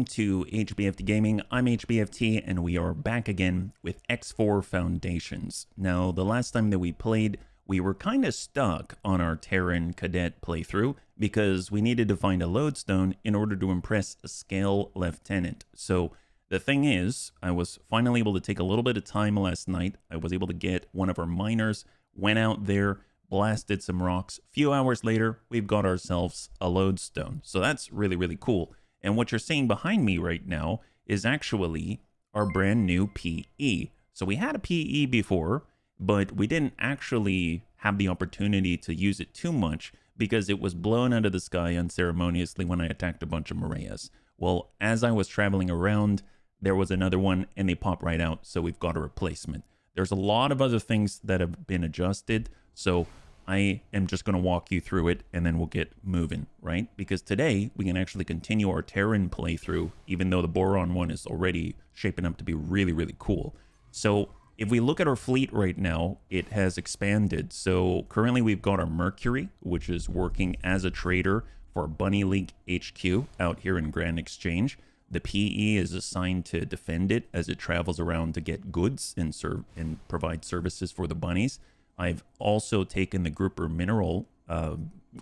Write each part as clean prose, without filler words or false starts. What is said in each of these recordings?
welcome to HBFT Gaming. I'm HBFT and we are back again with X4 Foundations. Now, the last time that we played, we were kind of stuck on our Terran cadet playthrough because we needed to find a lodestone in order to impress a scale lieutenant. So the thing is, I was finally able to take a little bit of time last night. I was able to get one of our miners, went out there, blasted some rocks. A few hours later, we've got ourselves a lodestone. So that's really, really cool. And what you're seeing behind me right now is actually our brand new PE. So we had a PE before, but we didn't actually have the opportunity to use it too much because it was blown out of the sky unceremoniously when I attacked a bunch of Mareas. Well, as I was traveling around, there was another one and they pop right out. So we've got a replacement. There's a lot of other things that have been adjusted. So I am just going to walk you through it and then we'll get moving, right? Because today we can actually continue our Terran playthrough, even though the Boron one is already shaping up to be really, really cool. So if we look at our fleet right now, it has expanded. So currently we've got our Mercury, which is working as a trader for Bunny League HQ out here in Grand Exchange. The PE is assigned to defend it as it travels around to get goods and provide services for the bunnies. I've also taken the grouper mineral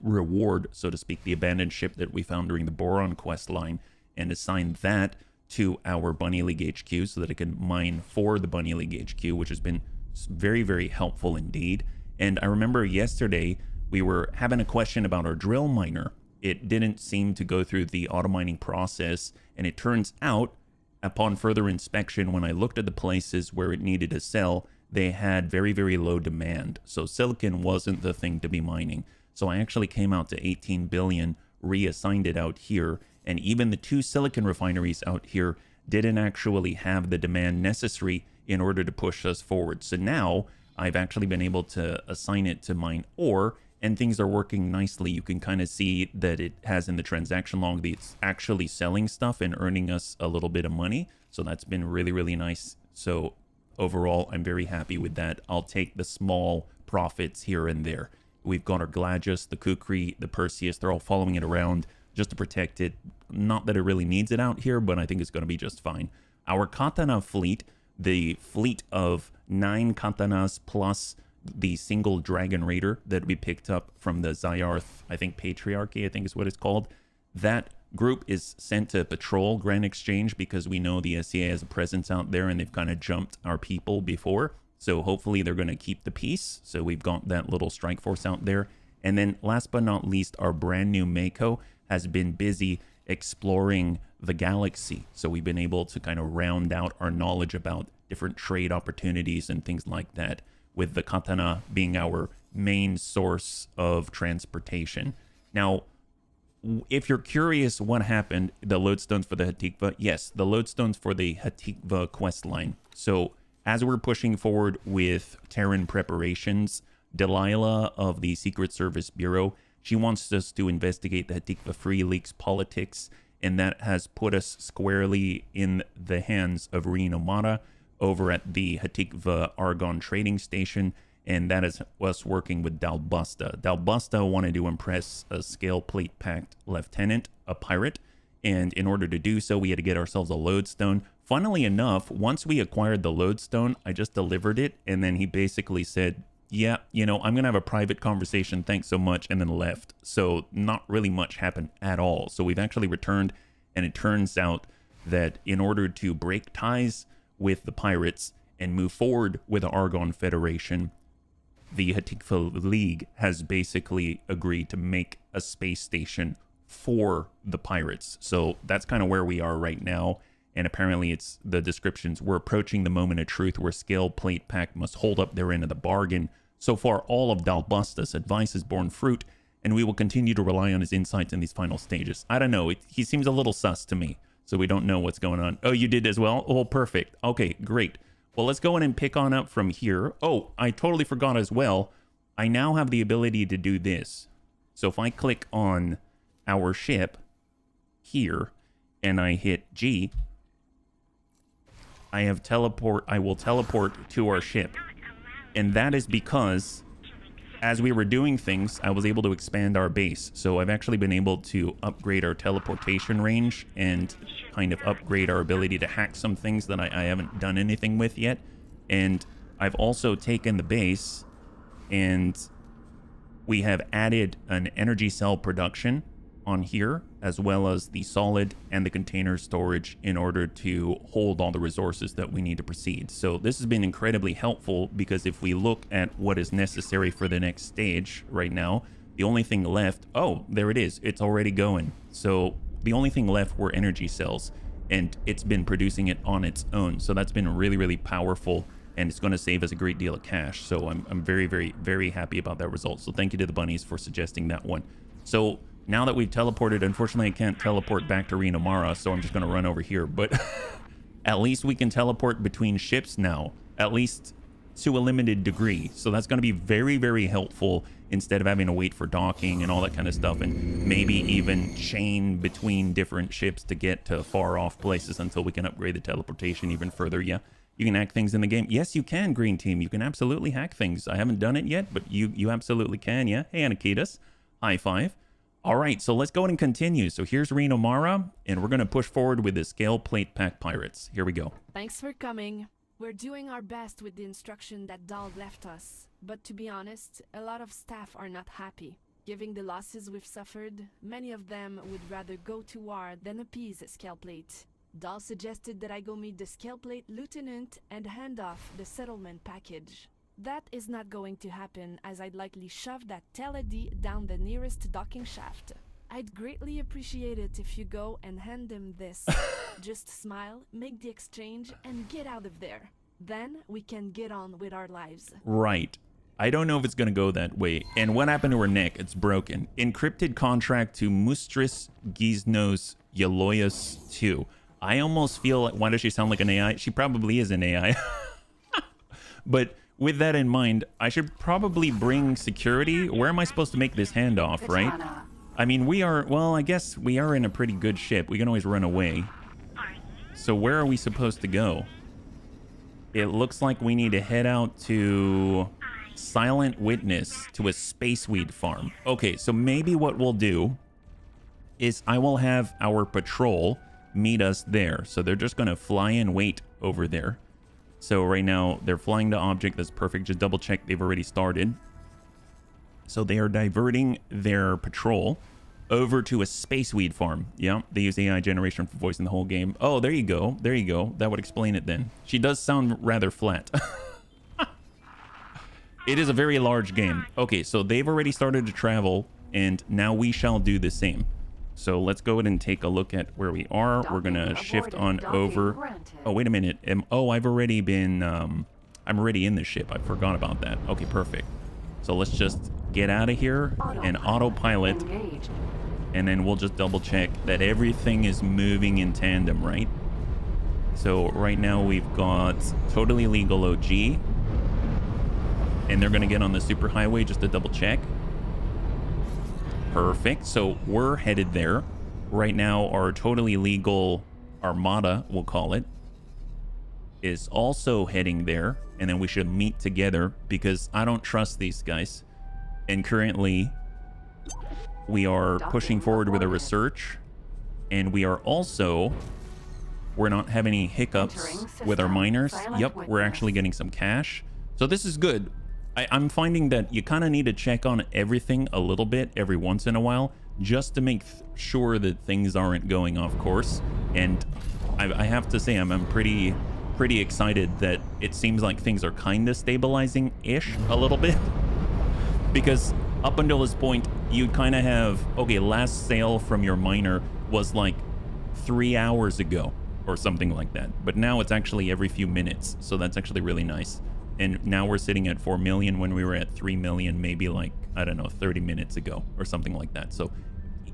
reward, so to speak, the abandoned ship that we found during the Boron quest line, and assigned that to our Bunny League HQ so that it can mine for the Bunny League HQ, which has been very, very helpful indeed. And I remember yesterday we were having a question about our drill miner. It didn't seem to go through the auto mining process, and it turns out, upon further inspection, when I looked at the places where it needed to sell, they had very, very low demand. So silicon wasn't the thing to be mining. So I actually came out to 18 billion, reassigned it out here. And even the 2 silicon refineries out here didn't actually have the demand necessary in order to push us forward. So now I've actually been able to assign it to mine ore, and things are working nicely. You can kind of see that it has in the transaction log that it's actually selling stuff and earning us a little bit of money. So that's been really, really nice. So overall, I'm very happy with that. I'll take the small profits here and there. We've got our Gladius, the Kukri, the Perseus. They're all following it around just to protect it. Not that it really needs it out here, but I think it's going to be just fine. Our Katana fleet, the fleet of 9 Katanas plus the single Dragon Raider that we picked up from the Zyarth, I think Patriarchy, I think is what it's called. That group is sent to patrol Grand Exchange because we know the SCA has a presence out there and they've kind of jumped our people before. So hopefully they're going to keep the peace. So we've got that little strike force out there. And then last but not least, our brand new Mako has been busy exploring the galaxy. So we've been able to kind of round out our knowledge about different trade opportunities and things like that, with the Katana being our main source of transportation. Now, if you're curious what happened, the lodestones for the Hatikva, yes, the lodestones for the Hatikva quest line. So as we're pushing forward with Terran preparations, Delilah of the Secret Service Bureau, she wants us to investigate the Hatikva Free Leaks politics, and that has put us squarely in the hands of Reno Mata over at the Hatikva Argon trading station, and that is us working with Dalbusta. Dalbusta wanted to impress a scale plate packed lieutenant, a pirate, and in order to do so, we had to get ourselves a lodestone. Funnily enough, once we acquired the lodestone, I just delivered it, and then he basically said, yeah, you know, I'm going to have a private conversation, thanks so much, and then left. So not really much happened at all. So we've actually returned, and it turns out that in order to break ties with the pirates and move forward with the Argon Federation, the Hatikva League has basically agreed to make a space station for the pirates. So that's kind of where we are right now. And apparently it's the descriptions. We're approaching the moment of truth where Scale Plate Pack must hold up their end of the bargain. So far, all of Dalbusta's advice has borne fruit, and we will continue to rely on his insights in these final stages. I don't know. He seems a little sus to me. So we don't know what's going on. Oh, you did as well? Oh, perfect. Okay, great. Well, let's go in and pick on up from here. Oh, I totally forgot as well. I now have the ability to do this. So if I click on our ship here and I hit G, I will teleport to our ship. And that is because as we were doing things, I was able to expand our base. So I've actually been able to upgrade our teleportation range and kind of upgrade our ability to hack some things that I haven't done anything with yet. And I've also taken the base and we have added an energy cell production on here, as well as the solid and the container storage in order to hold all the resources that we need to proceed. So this has been incredibly helpful, because if we look at what is necessary for the next stage right now, the only thing left, oh, there it is. It's already going. So the only thing left were energy cells, and it's been producing it on its own. So that's been really, really powerful, and it's going to save us a great deal of cash. So I'm very, very, very happy about that result. So thank you to the bunnies for suggesting that one. So now that we've teleported, unfortunately I can't teleport back to Reno Mara, so I'm just going to run over here. But at least we can teleport between ships now, at least to a limited degree. So that's going to be very, very helpful, instead of having to wait for docking and all that kind of stuff, and maybe even chain between different ships to get to far off places until we can upgrade the teleportation even further. Yeah, you can hack things in the game. Yes, you can, Green Team. You can absolutely hack things. I haven't done it yet, but you absolutely can. Yeah. Hey, Anakitas. High five. All right, so let's go ahead and continue. So here's Reno Mara, and we're going to push forward with the Scale Plate Pack Pirates. Here we go. Thanks for coming. We're doing our best with the instruction that Dal left us. But to be honest, a lot of staff are not happy. Given the losses we've suffered, many of them would rather go to war than appease Scale Plate. Dal suggested that I go meet the Scale Plate Lieutenant and hand off the settlement package. That is not going to happen, as I'd likely shove that Teledi down the nearest docking shaft. I'd greatly appreciate it if you go and hand him this. Just smile, make the exchange, and get out of there. Then we can get on with our lives. Right. I don't know if it's going to go that way. And what happened to her neck? It's broken. Encrypted contract to Mustris Giznos Yaloyas 2. I almost feel like, why does she sound like an AI? She probably is an AI. But with that in mind, I should probably bring security. Where am I supposed to make this handoff, right? I mean, we are, well, I guess we are in a pretty good ship. We can always run away. So where are we supposed to go? It looks like we need to head out to Silent Witness, to a space weed farm. Okay, so maybe what we'll do is I will have our patrol meet us there. So they're just going to fly and wait over there. So right now they're flying to object. That's perfect. Just double check they've already started. So they are diverting their patrol over to a space weed farm. Yeah, they use AI generation for voice in the whole game. Oh, there you go. There you go. That would explain it then. She does sound rather flat. It is a very large game. Okay, so they've already started to travel, and now we shall do the same. So let's go ahead and take a look at where we are. We're going to shift on over. Oh, wait a minute. Oh, I've already been, I'm already in the ship. I forgot about that. Okay, perfect. So let's just get out of here and autopilot. And then we'll just double check that everything is moving in tandem, right? So right now we've got totally legal OG. And they're going to get on the superhighway just to double check. Perfect. So we're headed there. Right now, our totally legal armada, we'll call it, is also heading there. And then we should meet together, because I don't trust these guys. And currently, we are pushing forward with a research. And we are also, we're not having any hiccups with our miners. Yep, we're actually getting some cash. So this is good. I'm finding that you kind of need to check on everything a little bit every once in a while, just to make sure that things aren't going off course. And I have to say, I'm pretty excited that it seems like things are kind of stabilizing-ish a little bit. Because up until this point, you'd kind of have, okay, last sale from your miner was like 3 hours ago or something like that. But now it's actually every few minutes. So that's actually really nice. And now we're sitting at 4 million when we were at 3 million, maybe like, I don't know, 30 minutes ago or something like that. So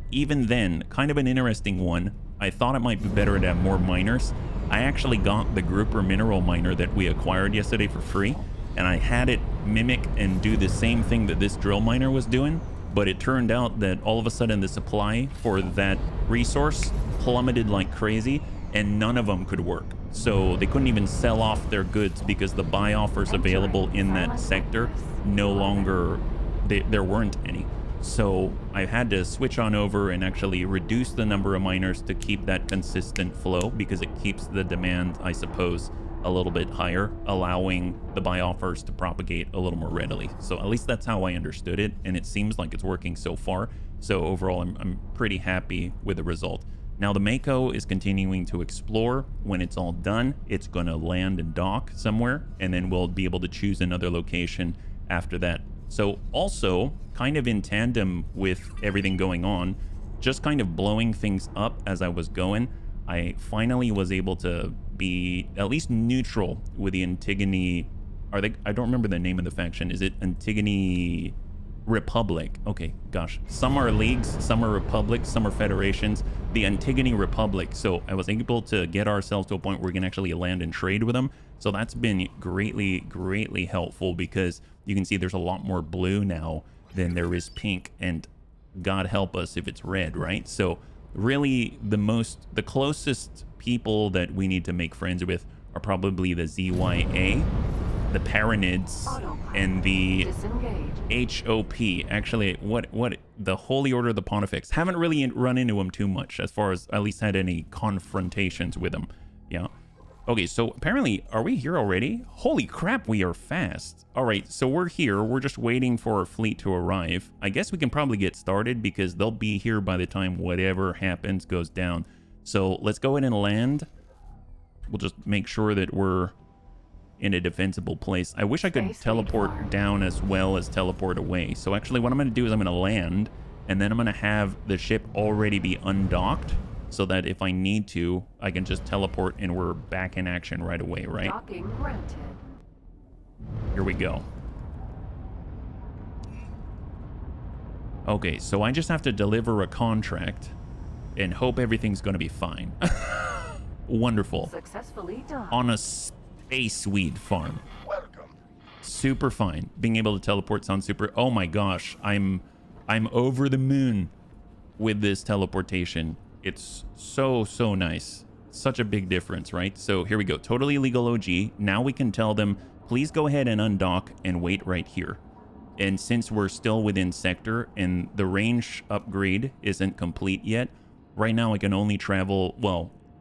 even then, kind of an interesting one. I thought it might be better to have more miners. I actually got the grouper mineral miner that we acquired yesterday for free. And I had it mimic and do the same thing that this drill miner was doing. But it turned out that all of a sudden the supply for that resource plummeted like crazy, and none of them could work. So they couldn't even sell off their goods because the buy offers available in that sector no longer there weren't any. So I had to switch on over and actually reduce the number of miners to keep that consistent flow, because it keeps the demand, I suppose, a little bit higher, allowing the buy offers to propagate a little more readily. So at least that's how I understood it, and it seems like it's working so far. So overall, I'm pretty happy with the result. Now the Mako is continuing to explore. When it's all done, it's going to land and dock somewhere, and then we'll be able to choose another location after that. So also, kind of in tandem with everything going on, just kind of blowing things up as I was going, I finally was able to be at least neutral with the Antigone. I don't remember the name of the faction. Is it Antigone Republic? Okay, gosh. Some are leagues, some are republics, some are federations. The Antigone Republic. So I was able to get ourselves to a point where we can actually land and trade with them. So that's been greatly helpful, because you can see there's a lot more blue now than there is pink, and God help us if it's red, right? So really the closest people that we need to make friends with are probably the ZYA, the Paranids, and the HOP. Actually, what the Holy Order of the Pontifex. Haven't really run into them too much, as far as at least had any confrontations with them. Yeah. Okay, so apparently, are we here already? Holy crap, we are fast. All right, so we're here. We're just waiting for our fleet to arrive. I guess we can probably get started, because they'll be here by the time whatever happens goes down. So let's go ahead and land. We'll just make sure that we're in a defensible place. I wish I could teleport down as well as teleport away. So actually what I'm going to do is I'm going to land, and then I'm going to have the ship already be undocked, so that if I need to, I can just teleport and we're back in action right away, right? Docking granted. Here we go. Okay, so I just have to deliver a contract and hope everything's going to be fine. Wonderful. Successfully done. On a space weed farm. Welcome. Super fine. Being able to teleport sounds super. Oh my gosh, I'm over the moon with this teleportation. It's so nice. Such a big difference, right? So here we go. Totally legal OG. Now we can tell them, please go ahead and undock and wait right here. And since we're still within sector and the range upgrade isn't complete yet, right now I can only travel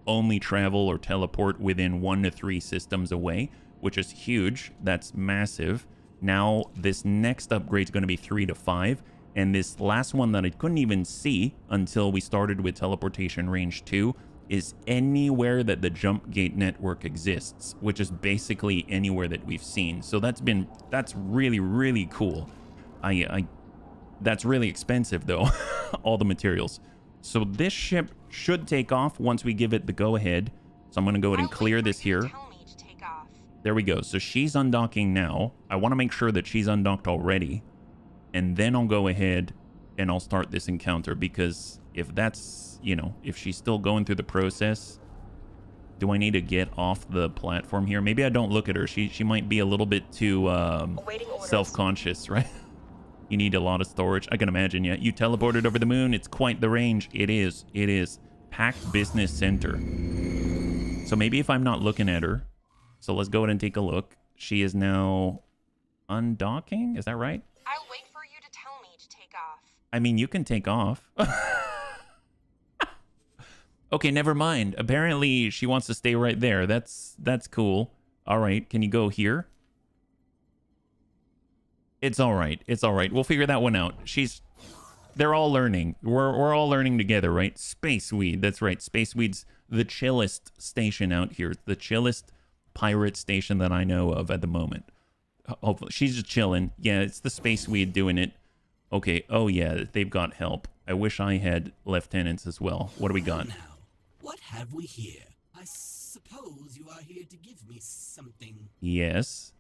or teleport within 1 to 3 systems away, which is huge. That's massive. Now this next upgrade is going to be 3 to 5. And this last one that I couldn't even see until we started with teleportation range 2 is anywhere that the jump gate network exists, which is basically anywhere that we've seen. So that's really cool. That's really expensive though, all the materials. So this ship should take off once we give it the go ahead. So I'm going to go ahead and clear this here. There we go. So she's undocking now. I want to make sure that she's undocked already. And then I'll go ahead and I'll start this encounter, because if that's, if she's still going through the process, do I need to get off the platform here? Maybe I don't look at her. She might be a little bit too self-conscious, right? You need a lot of storage. I can imagine, yeah. You teleported over the moon. It's quite the range. It is. Packed business center. So maybe if I'm not looking at her. So let's go ahead and take a look. She is now undocking. Is that right? I'll wait for you to tell me to take off. I mean, you can take off. Okay, never mind. Apparently, she wants to stay right there. That's cool. All right, can you go here? It's all right. It's all right. We'll figure that one out. They're all learning. We're all learning together, right? Space Weed. That's right. Space Weed's the chillest station out here. It's the chillest pirate station that I know of at the moment. Hopefully she's just chilling. Yeah, it's the Space Weed doing it. Okay. Oh yeah, they've got help. I wish I had lieutenants as well. What do we got? Now, what have we here? I suppose you are here to give me something. Yes.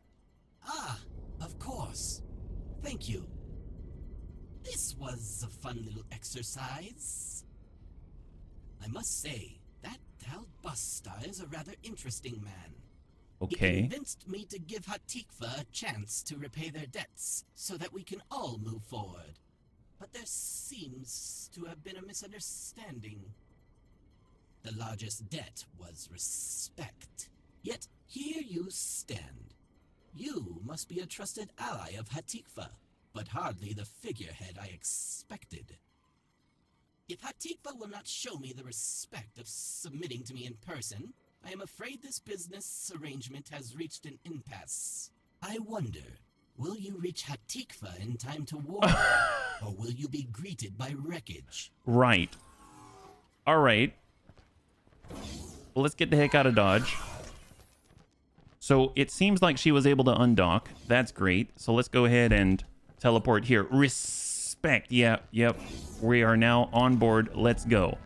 Ah, of course. Thank you. This was a fun little exercise. I must say, that Tal Busta is a rather interesting man. Okay. He convinced me to give Hatikva a chance to repay their debts so that we can all move forward. But there seems to have been a misunderstanding. The largest debt was respect. Yet here you stand. You must be a trusted ally of Hatikva. but hardly the figurehead I expected. If Hatikva will not show me the respect of submitting to me in person, I am afraid this business arrangement has reached an impasse. I wonder, will you reach Hatikva in time to war, or will you be greeted by wreckage? Right. All right. Well, let's get the heck out of Dodge. So it seems like she was able to undock. That's great. So let's go ahead and teleport here. Respect. Yeah, yep. We are now on board. Let's go.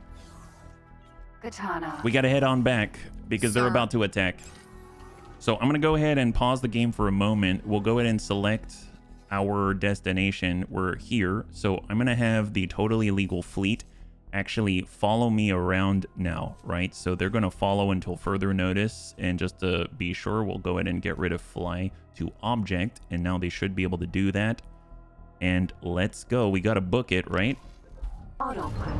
Katana. We got to head on back because they're about to attack. So I'm going to go ahead and pause the game for a moment. We'll go ahead and select our destination. We're here. So I'm going to have the totally legal fleet actually follow me around now, right? So they're going to follow until further notice. And just to be sure, we'll go ahead and get rid of fly to object. And now they should be able to do that. And let's go. We got to book it, right? Autopilot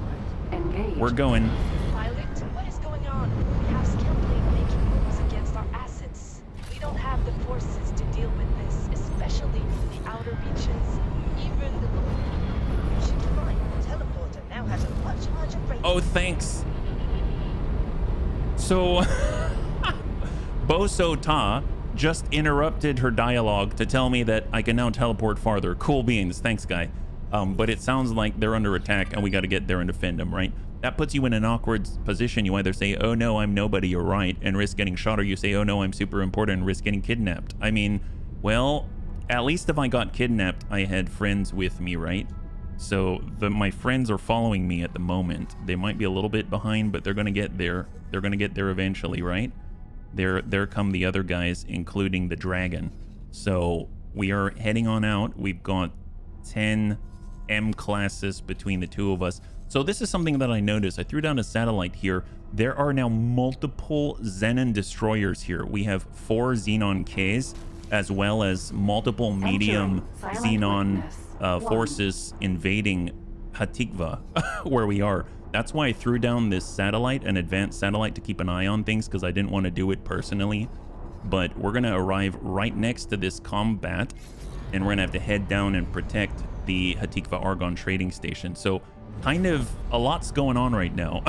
engaged. We're going. Pilot, what is going on? We have Skillblade making moves against our assets. We don't have the forces to deal with this, especially the outer reaches. Even you should find the teleporter now has a much larger range. Oh, thanks. So, Boso Ta just interrupted her dialogue to tell me that I can now teleport farther. Cool beans. Thanks, guy. But it sounds like they're under attack and we got to get there and defend them, right? That puts you in an awkward position. You either say, oh no, I'm nobody, you're right, and risk getting shot, or you say, oh no, I'm super important and risk getting kidnapped. I mean, well, at least if I got kidnapped, I had friends with me, right? So my friends are following me at the moment. They might be a little bit behind, but they're going to get there. They're going to get there eventually, right? There come the other guys, including the dragon. So we are heading on out. We've got 10 M classes between the two of us. So this is something that I noticed. I threw down a satellite here. There are now multiple Xenon destroyers here. We have 4 Xenon Ks, as well as multiple medium Xenon forces invading Hatikva, where we are. That's why I threw down this satellite, an advanced satellite, to keep an eye on things, because I didn't want to do it personally. But we're going to arrive right next to this combat, and we're going to have to head down and protect the Hatikva Argon trading station. So kind of a lot's going on right now.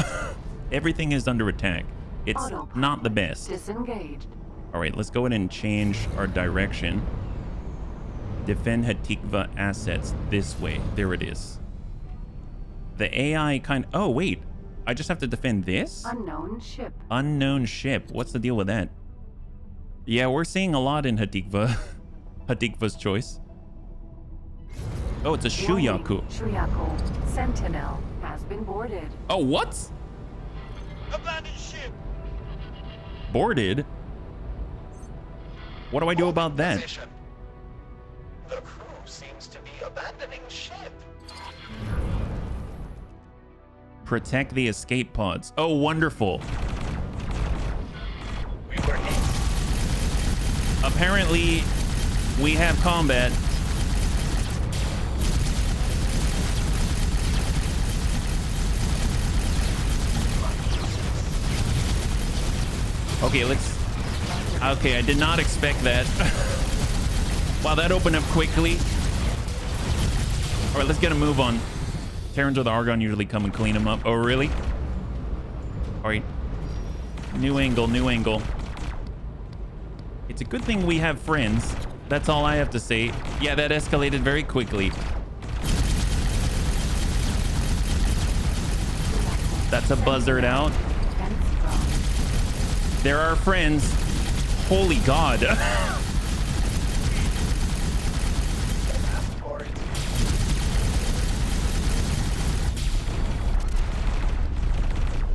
Everything is under attack. It's not the best. Disengaged. All right, let's go ahead and change our direction. Defend Hatikva assets this way. There it is. The AI oh wait, I just have to defend this? Unknown ship. Unknown ship. What's the deal with that? Yeah, we're seeing a lot in Hatikva. Hatikva's choice. Oh, it's a Shuyaku. Shuyaku. Sentinel has been boarded. Oh, what? Abandoned ship. Boarded? What do I do about that? Position. The crew seems to be abandoning ship. Protect the escape pods. Oh, wonderful. We were hit. Apparently, we have combat. Okay, okay, I did not expect that. Wow, that opened up quickly. All right, let's get a move on. Terrans with Argon usually come and clean them up. Oh, really? All right. New angle, new angle. It's a good thing we have friends. That's all I have to say. Yeah, that escalated very quickly. That's a buzzard out. There are friends. Holy God.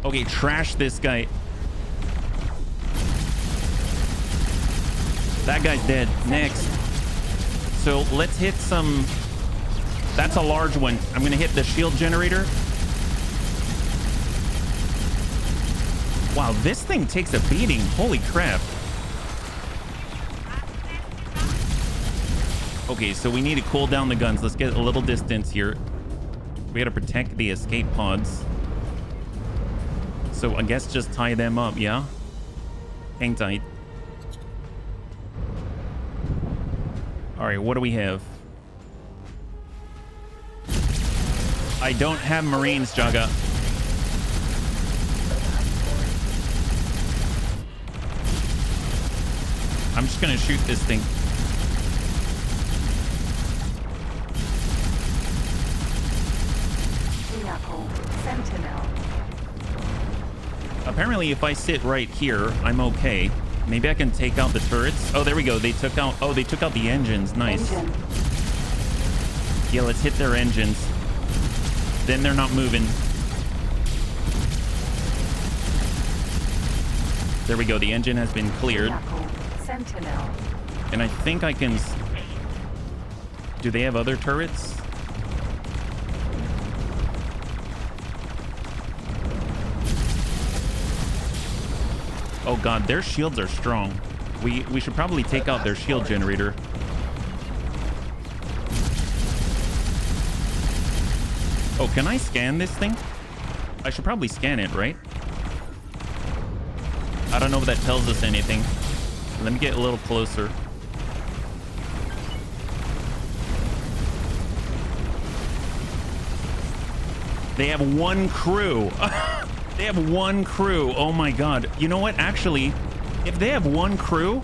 Okay, trash this guy. That guy's dead. Next. So let's hit some... That's a large one. I'm going to hit the shield generator. Wow, this thing takes a beating. Holy crap. Okay, so we need to cool down the guns. Let's get a little distance here. We got to protect the escape pods. So I guess just tie them up, yeah? Hang tight. All right, what do we have? I don't have Marines, Jaga. I'm just gonna shoot this thing. Sentinel. Apparently, if I sit right here, I'm okay. Maybe I can take out the turrets. Oh, there we go. They took out. Oh, they took out the engines. Nice. Engine. Yeah, let's hit their engines. Then they're not moving. There we go. The engine has been cleared. Sentinel. And I think I can... Do they have other turrets? Oh god, their shields are strong. We should probably take out their shield generator. Oh, can I scan this thing? I should probably scan it, right? I don't know if that tells us anything. Let me get a little closer. They have one crew. They have one crew. Oh my god. You know what? Actually, if they have one crew,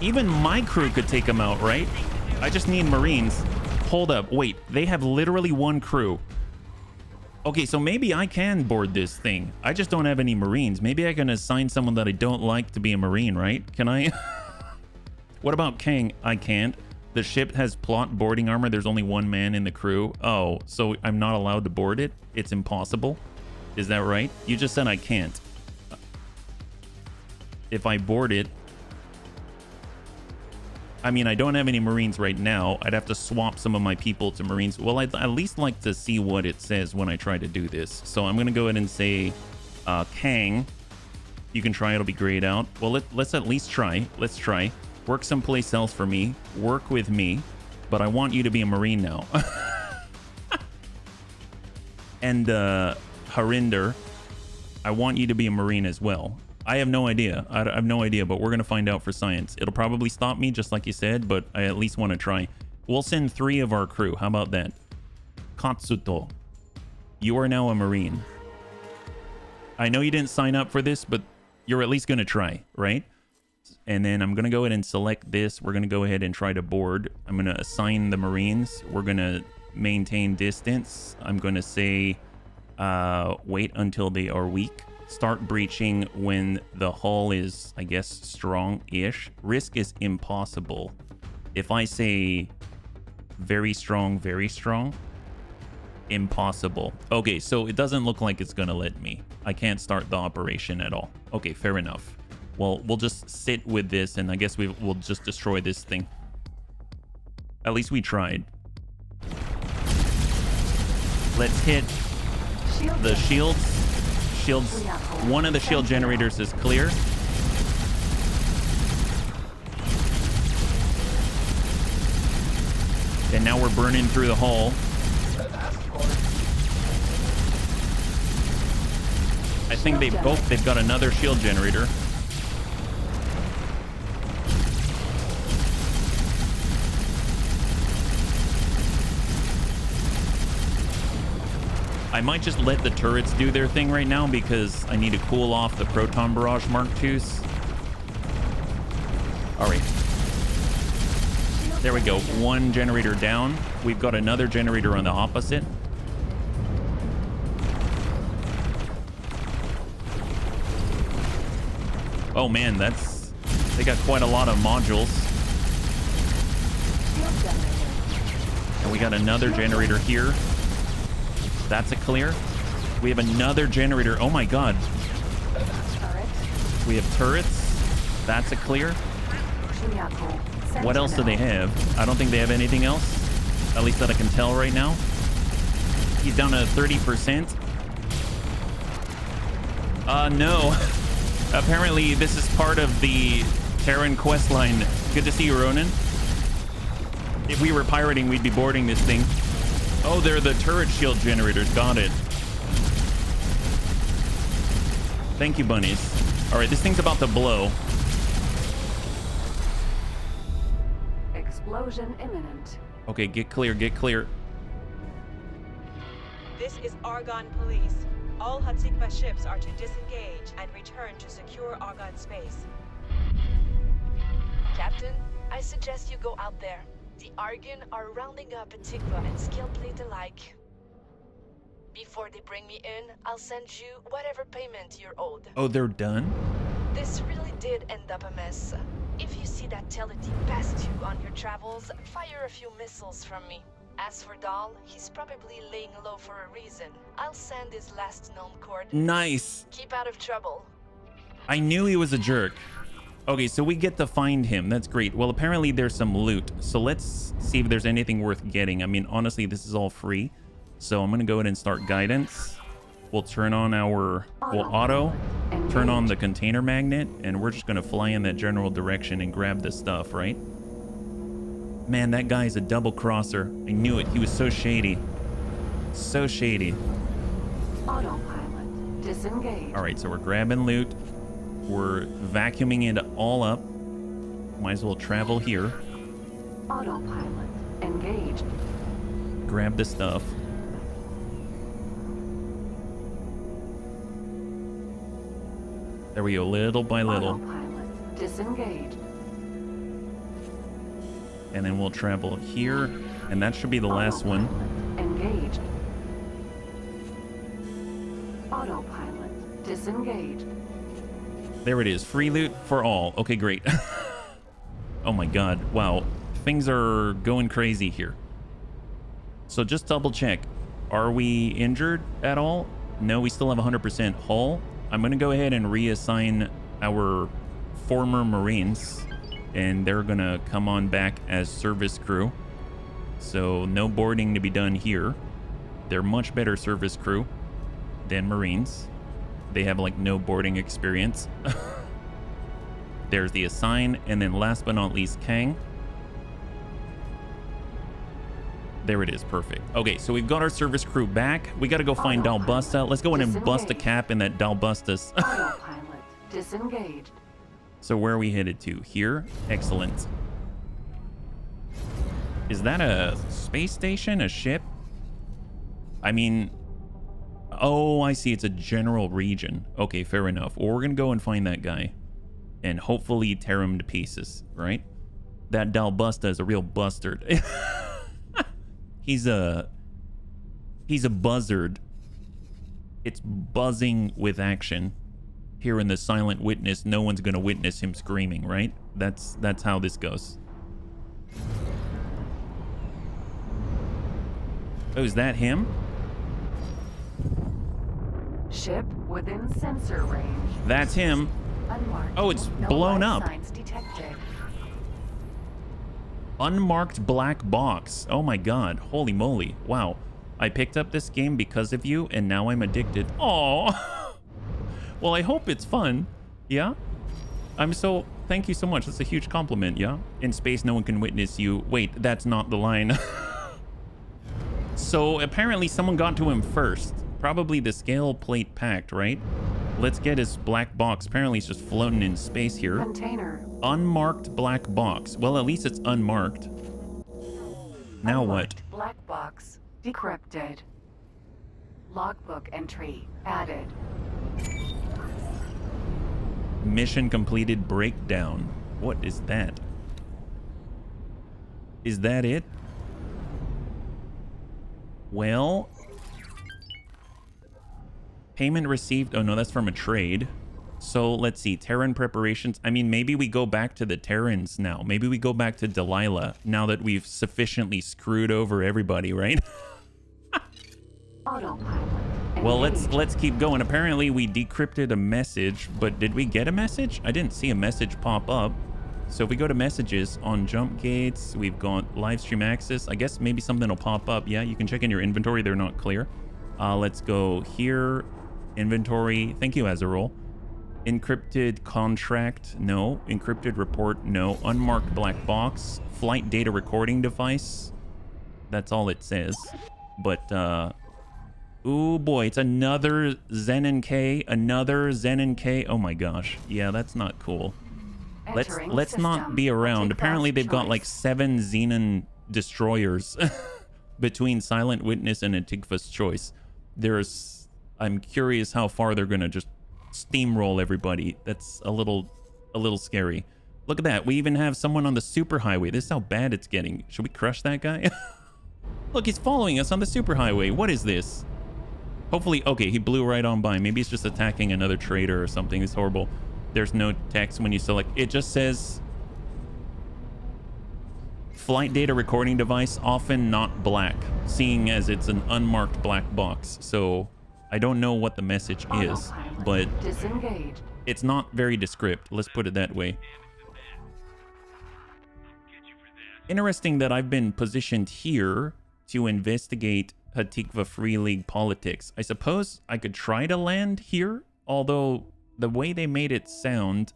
even my crew could take them out, right? I just need Marines. Hold up. Wait. They have literally one crew. Okay, so maybe I can board this thing. I just don't have any Marines. Maybe I can assign someone that I don't like to be a Marine, right? Can I? What about Kang? I can't. The ship has plot boarding armor. There's only one man in the crew. Oh, so I'm not allowed to board it? It's impossible? Is that right? You just said I can't. If I board it... I mean, I don't have any Marines right now. I'd have to swap some of my people to Marines. Well, I'd at least like to see what it says when I try to do this. So I'm going to go ahead and say, Kang, you can try. It'll be grayed out. Well, let's at least try. Let's try. Work someplace else for me. Work with me. But I want you to be a Marine now. And Harinder, I want you to be a Marine as well. I have no idea. I have no idea, but we're going to find out for science. It'll probably stop me, just like you said, but I at least want to try. We'll send 3 of our crew. How about that? Katsuto, you are now a Marine. I know you didn't sign up for this, but you're at least going to try, right? And then I'm going to go ahead and select this. We're going to go ahead and try to board. I'm going to assign the Marines. We're going to maintain distance. I'm going to say wait until they are weak. Start breaching when the hull is, I guess, strong-ish. Risk is impossible. If I say very strong, impossible. Okay, so it doesn't look like it's gonna let me. I can't start the operation at all. Okay, fair enough. Well, we'll just sit with this, and I guess we'll just destroy this thing. At least we tried. Let's hit the shields. One of the shield generators is clear. And now we're burning through the hull. I think they've got another shield generator. I might just let the turrets do their thing right now because I need to cool off the Proton Barrage Mark IIs. All right. There we go. One generator down. We've got another generator on the opposite. Oh man, they got quite a lot of modules. And we got another generator here. That's a clear. We have another generator. Oh my god. We have turrets. That's a clear. What else do they have? I don't think they have anything else. At least that I can tell right now. He's down to 30%. No. Apparently this is part of the Terran Questline. Good to see you, Ronan. If we were pirating, we'd be boarding this thing. Oh, they're the turret shield generators. Got it. Thank you, bunnies. All right, this thing's about to blow. Explosion imminent. Okay, get clear, get clear. This is Argon Police. All Hatikva ships are to disengage and return to secure Argon space. Captain, I suggest you go out there. The Argon are rounding up Hatikva and Skillplate alike. Before they bring me in, I'll send you whatever payment you're owed. Oh, they're done? This really did end up a mess. If you see that Telety past you on your travels, fire a few missiles from me. As for Dahl, he's probably laying low for a reason. I'll send his last known coordinates. Nice. Keep out of trouble. I knew he was a jerk. Okay, so we get to find him. That's great. Well, apparently there's some loot. So let's see if there's anything worth getting. I mean, honestly, this is all free. So I'm going to go ahead and start guidance. We'll turn on our auto, turn on the container magnet, and we're just going to fly in that general direction and grab the stuff, right? Man, that guy's a double crosser. I knew it. He was so shady. So shady. Autopilot disengage. All right, so we're grabbing loot. We're vacuuming it all up. Might as well travel here. Autopilot engaged. Grab the stuff. There we go, little by little. Autopilot disengaged. And then we'll travel here, and that should be the last one. Engaged. Autopilot disengaged. There it is, free loot for all. Okay, great. Oh my god, wow. Things are going crazy here. So just double check. Are we injured at all? No, we still have 100% hull. I'm gonna go ahead and reassign our former Marines, and they're gonna come on back as service crew. So no boarding to be done here. They're much better service crew than Marines. They have like no boarding experience. There's the assign, and then last but not least, Kang. There it is, perfect. Okay, so we've got our service crew back. We gotta go find Dalbusta. Let's go in and bust a cap in that Dalbustas. Autopilot disengaged. So where are we headed to? Here? Excellent. Is that a space station? A ship? I mean... Oh, I see. It's a general region. Okay, fair enough. Well, we're gonna go and find that guy. And hopefully tear him to pieces, right? That Dalbusta is a real bustard. He's a buzzard. It's buzzing with action. Here in the Silent Witness, no one's gonna witness him screaming, right? That's how this goes. Oh, is that him? Ship within sensor range. That's him. Unmarked. Oh, it's No blown life up. signs detected. Unmarked black box. Oh my god. Holy moly. Wow. I picked up this game because of you, and now I'm addicted. Oh. Well, I hope it's fun. Yeah? Thank you so much. That's a huge compliment, yeah? In space, no one can witness you. Wait, that's not the line. So, apparently someone got to him first. Probably the scale plate packed, right? Let's get his black box. Apparently he's just floating in space here. Container. Unmarked black box. Well, at least it's unmarked. Now what? Unmarked black box decrypted. Logbook entry added. Mission completed breakdown. What is that? Is that it? Well... Payment received. Oh no, that's from a trade. So let's see. Terran preparations. I mean, maybe we go back to the Terrans now. Maybe we go back to Delilah now that we've sufficiently screwed over everybody, right? Autopilot. Well, let's keep going. Apparently we decrypted a message, but did we get a message? I didn't see a message pop up. So if we go to messages on jump gates, we've got live stream access. I guess maybe something will pop up. Yeah, you can check in your inventory. They're not clear. Let's go here. Inventory. Thank you, Azarol. Encrypted contract. No. Encrypted report. No. Unmarked black box. Flight data recording device. That's all it says. But, ooh boy, it's another Xenon K. Another Xenon K. Oh my gosh. Yeah, that's not cool. Let's not be around. Apparently they've got like 7 Xenon destroyers between Silent Witness and Antigva's Choice. I'm curious how far they're gonna just steamroll everybody. That's a little scary. Look at that. We even have someone on the superhighway. This is how bad it's getting. Should we crush that guy? Look, he's following us on the superhighway. What is this? Hopefully, okay, he blew right on by. Maybe he's just attacking another trader or something. It's horrible. There's no text when you select. It just says flight data recording device, often not black, seeing as it's an unmarked black box. So I don't know what the message is, but Disengage. it's not very descript. Let's put it that way. Interesting that I've been positioned here to investigate Hatikva Free League politics. I suppose I could try to land here, although the way they made it sound,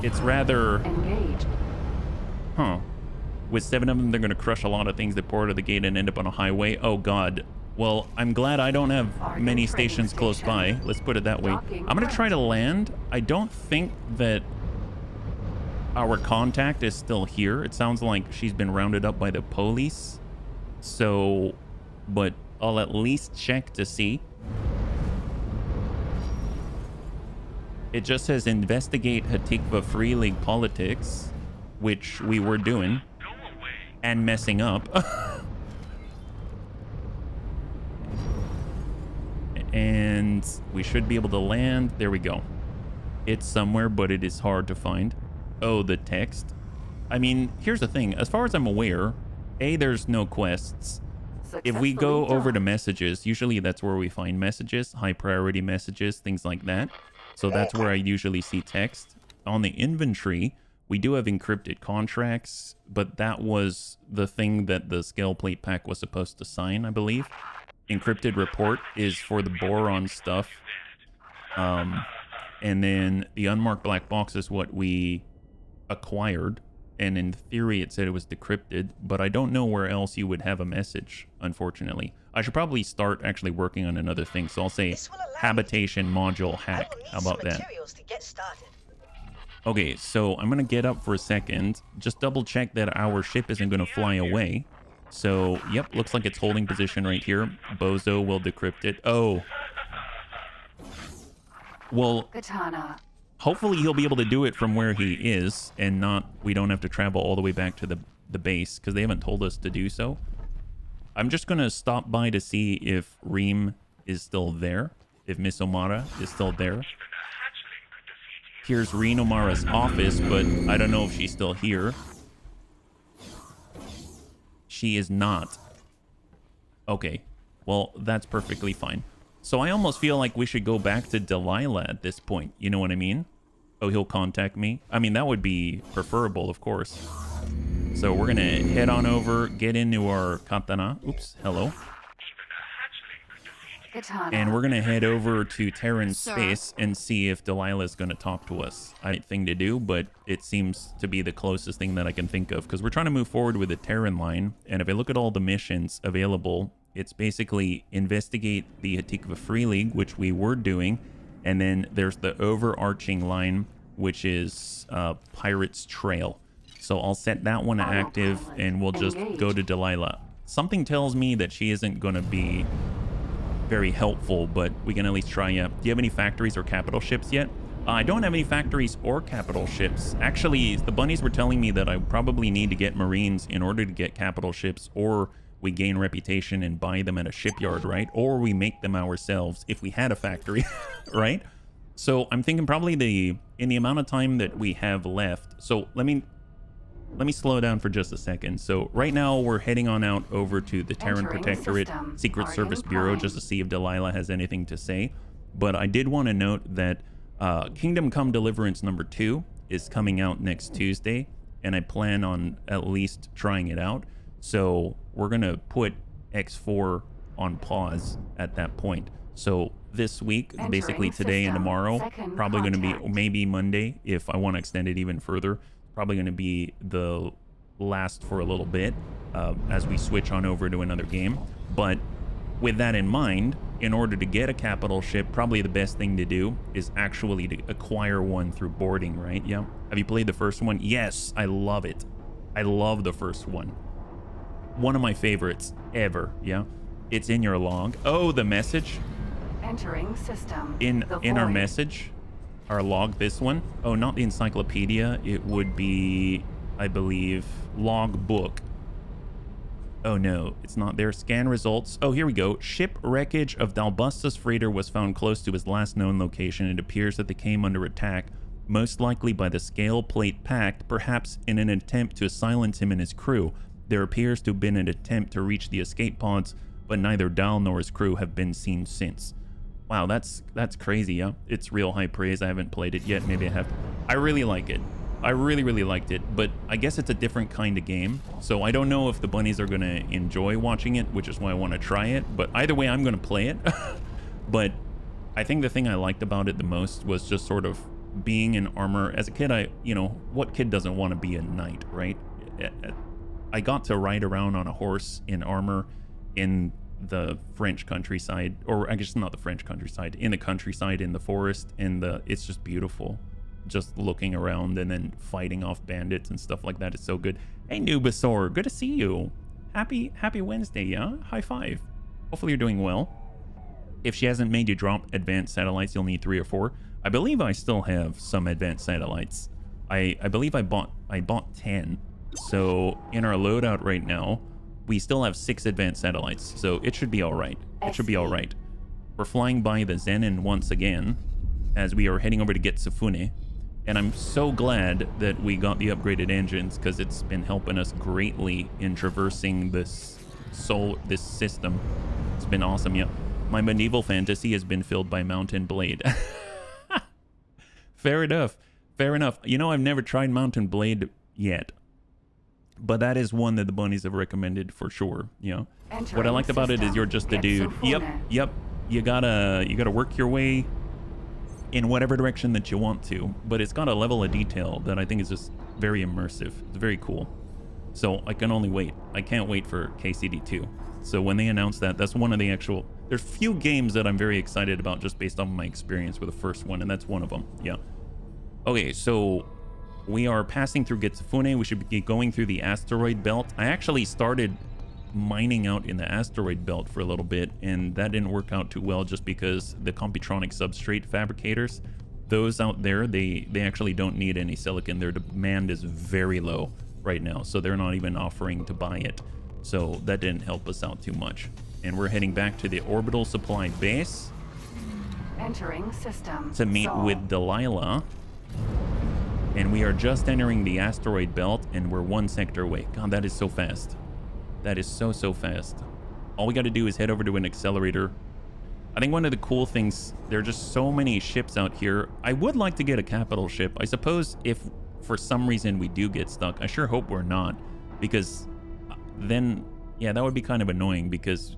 it's rather... Engage. Huh. With 7 of them, they're going to crush a lot of things that pour out of the gate and end up on a highway. Oh, God. Well, I'm glad I don't have many stations close by. Let's put it that way. I'm going to try to land. I don't think that our contact is still here. It sounds like she's been rounded up by the police. So, but I'll at least check to see. It just says investigate Hatikva Free League politics, which we were doing and messing up. And we should be able to land. There we go. It's somewhere, but it is hard to find. Oh, the text. I mean, here's the thing. As far as I'm aware, there's no quests. If we go over to messages, usually that's where we find messages, high priority messages, things like that. So that's where I usually see text. On the inventory, we do have encrypted contracts, but that was the thing that the scale plate pack was supposed to sign, I believe. Encrypted report is for the boron stuff. And then the unmarked black box is what we acquired. And in theory, it said it was decrypted, but I don't know where else you would have a message, unfortunately. I should probably start actually working on another thing. So I'll say habitation module hack. How about that? Okay, so I'm going to get up for a second. Just double check that our ship isn't going to fly away. So, yep, looks like it's holding position right here. Bozo will decrypt it. Oh. Well, Katana. hopefully he'll be able to do it from where he is and not, we don't have to travel all the way back to the base because they haven't told us to do so. I'm just going to stop by to see if Reem is still there, if Miss Omara is still there. Here's Reen Omara's office, but I don't know if she's still here. She is not. Okay, well, that's perfectly fine. So I almost feel like we should go back to Delilah at this point. You know what I mean? Oh, he'll contact me. I mean, that would be preferable, of course. So we're going to head on over, get into our katana. Oops, hello. Katana. And we're going to head over to Terran space and see if Delilah's going to talk to us. I had a thing to do, but it seems to be the closest thing that I can think of because we're trying to move forward with the Terran line. And if I look at all the missions available, it's basically investigate the Hatikva Free League, which we were doing. And then there's the overarching line, which is Pirate's Trail. So I'll set that one active and we'll just go to Delilah. Something tells me that she isn't going to be very helpful, but we can at least try. Do you have any factories or capital ships yet? I don't have any factories or capital ships. Actually, the bunnies were telling me that I probably need to get Marines in order to get capital ships, or we gain reputation and buy them at a shipyard, right? Or we make them ourselves if we had a factory, right? So I'm thinking probably in the amount of time that we have left. So let me slow down for just a second. So right now we're heading on out over to the Terran Protectorate Secret Service Bureau just to see if Delilah has anything to say. But I did want to note that Kingdom Come Deliverance number 2 is coming out next Tuesday, and I plan on at least trying it out. So we're going to put X4 on pause at that point. So this week, basically today and tomorrow, probably going to be maybe Monday if I want to extend it even further. Probably going to be the last for a little bit as we switch on over to another game. But with that in mind, in order to get a capital ship, probably the best thing to do is actually to acquire one through boarding, right? Yeah. Have you played the first one? Yes, I love it. I love the first one. One of my favorites ever, yeah? It's in your log. Oh, the message Entering system. in The our void. message, our log. This one. Oh, not the encyclopedia. It would be, I believe, log book. Oh no, it's not there. Scan results. Oh, here we go. Ship wreckage of Dalbusta's freighter was found close to his last known location. It appears that they came under attack, most likely by the Scale Plate Pact, perhaps in an attempt to silence him and his crew. There appears to have been an attempt to reach the escape pods, but neither Dal nor his crew have been seen since. Wow, that's crazy, yeah? It's real high praise. I haven't played it yet. Maybe I have. I really like it. I really liked it, but I guess it's a different kind of game, so I don't know if the bunnies are going to enjoy watching it, which is why I want to try it, but either way, I'm going to play it. But I think the thing I liked about it the most was just sort of being in armor. As a kid, what kid doesn't want to be a knight, right? I got to ride around on a horse in armor in the French countryside, or I guess not the French countryside, in the countryside, in the forest, it's just beautiful. Just looking around and then fighting off bandits and stuff like that is so good. Hey, Nubasaur, good to see you. Happy Wednesday, yeah? High five. Hopefully you're doing well. If she hasn't made you drop advanced satellites, you'll need 3 or 4. I believe I still have some advanced satellites. I believe I bought 10. So in our loadout right now, we still have 6 advanced satellites. So it should be all right. It should be all right. We're flying by the Zenin once again as we are heading over to get Safune. And I'm so glad that we got the upgraded engines, because it's been helping us greatly in traversing this system. It's been awesome, yeah. My medieval fantasy has been filled by Mountain Blade. Fair enough. Fair enough. You know, I've never tried Mountain Blade yet, but that is one that the bunnies have recommended for sure. You know, what I liked about it is you're just a dude. Yep. You gotta work your way in whatever direction that you want to, but it's got a level of detail that I think is just very immersive. It's very cool. So I can only wait. I can't wait for KCD2. So when they announce that, that's one of the actual... There's few games that I'm very excited about just based on my experience with the first one, and that's one of them. Yeah. Okay, so we are passing through Getsufune. We should be going through the asteroid belt. I actually started mining out in the asteroid belt for a little bit, and that didn't work out too well just because the Computronic substrate fabricators, those out there, they actually don't need any silicon. Their demand is very low right now, so they're not even offering to buy it. So that didn't help us out too much. And we're heading back to the orbital supply base. Entering system. To meet with Delilah. And we are just entering the asteroid belt, and we're 1 sector away. God, that is so fast. That is so fast. All we got to do is head over to an accelerator. I think one of the cool things, there are just so many ships out here. I would like to get a capital ship. I suppose if for some reason we do get stuck, I sure hope we're not, because then, yeah, that would be kind of annoying, because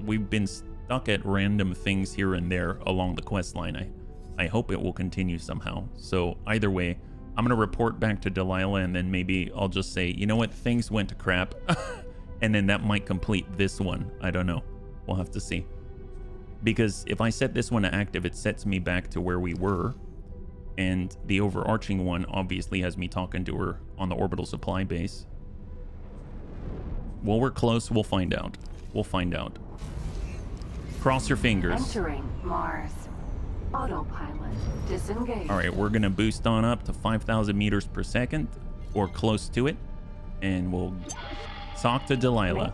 we've been stuck at random things here and there along the quest line. I hope it will continue somehow. So either way, I'm going to report back to Delilah, and then maybe I'll just say, you know what, things went to crap. And then that might complete this one. I don't know. We'll have to see. Because if I set this one to active, it sets me back to where we were. And the overarching one obviously has me talking to her on the orbital supply base. Well, we're close. We'll find out. We'll find out. Cross your fingers. Entering Mars. Autopilot. Disengage. All right, we're going to boost on up to 5,000 meters per second, or close to it. And we'll talk to Delilah.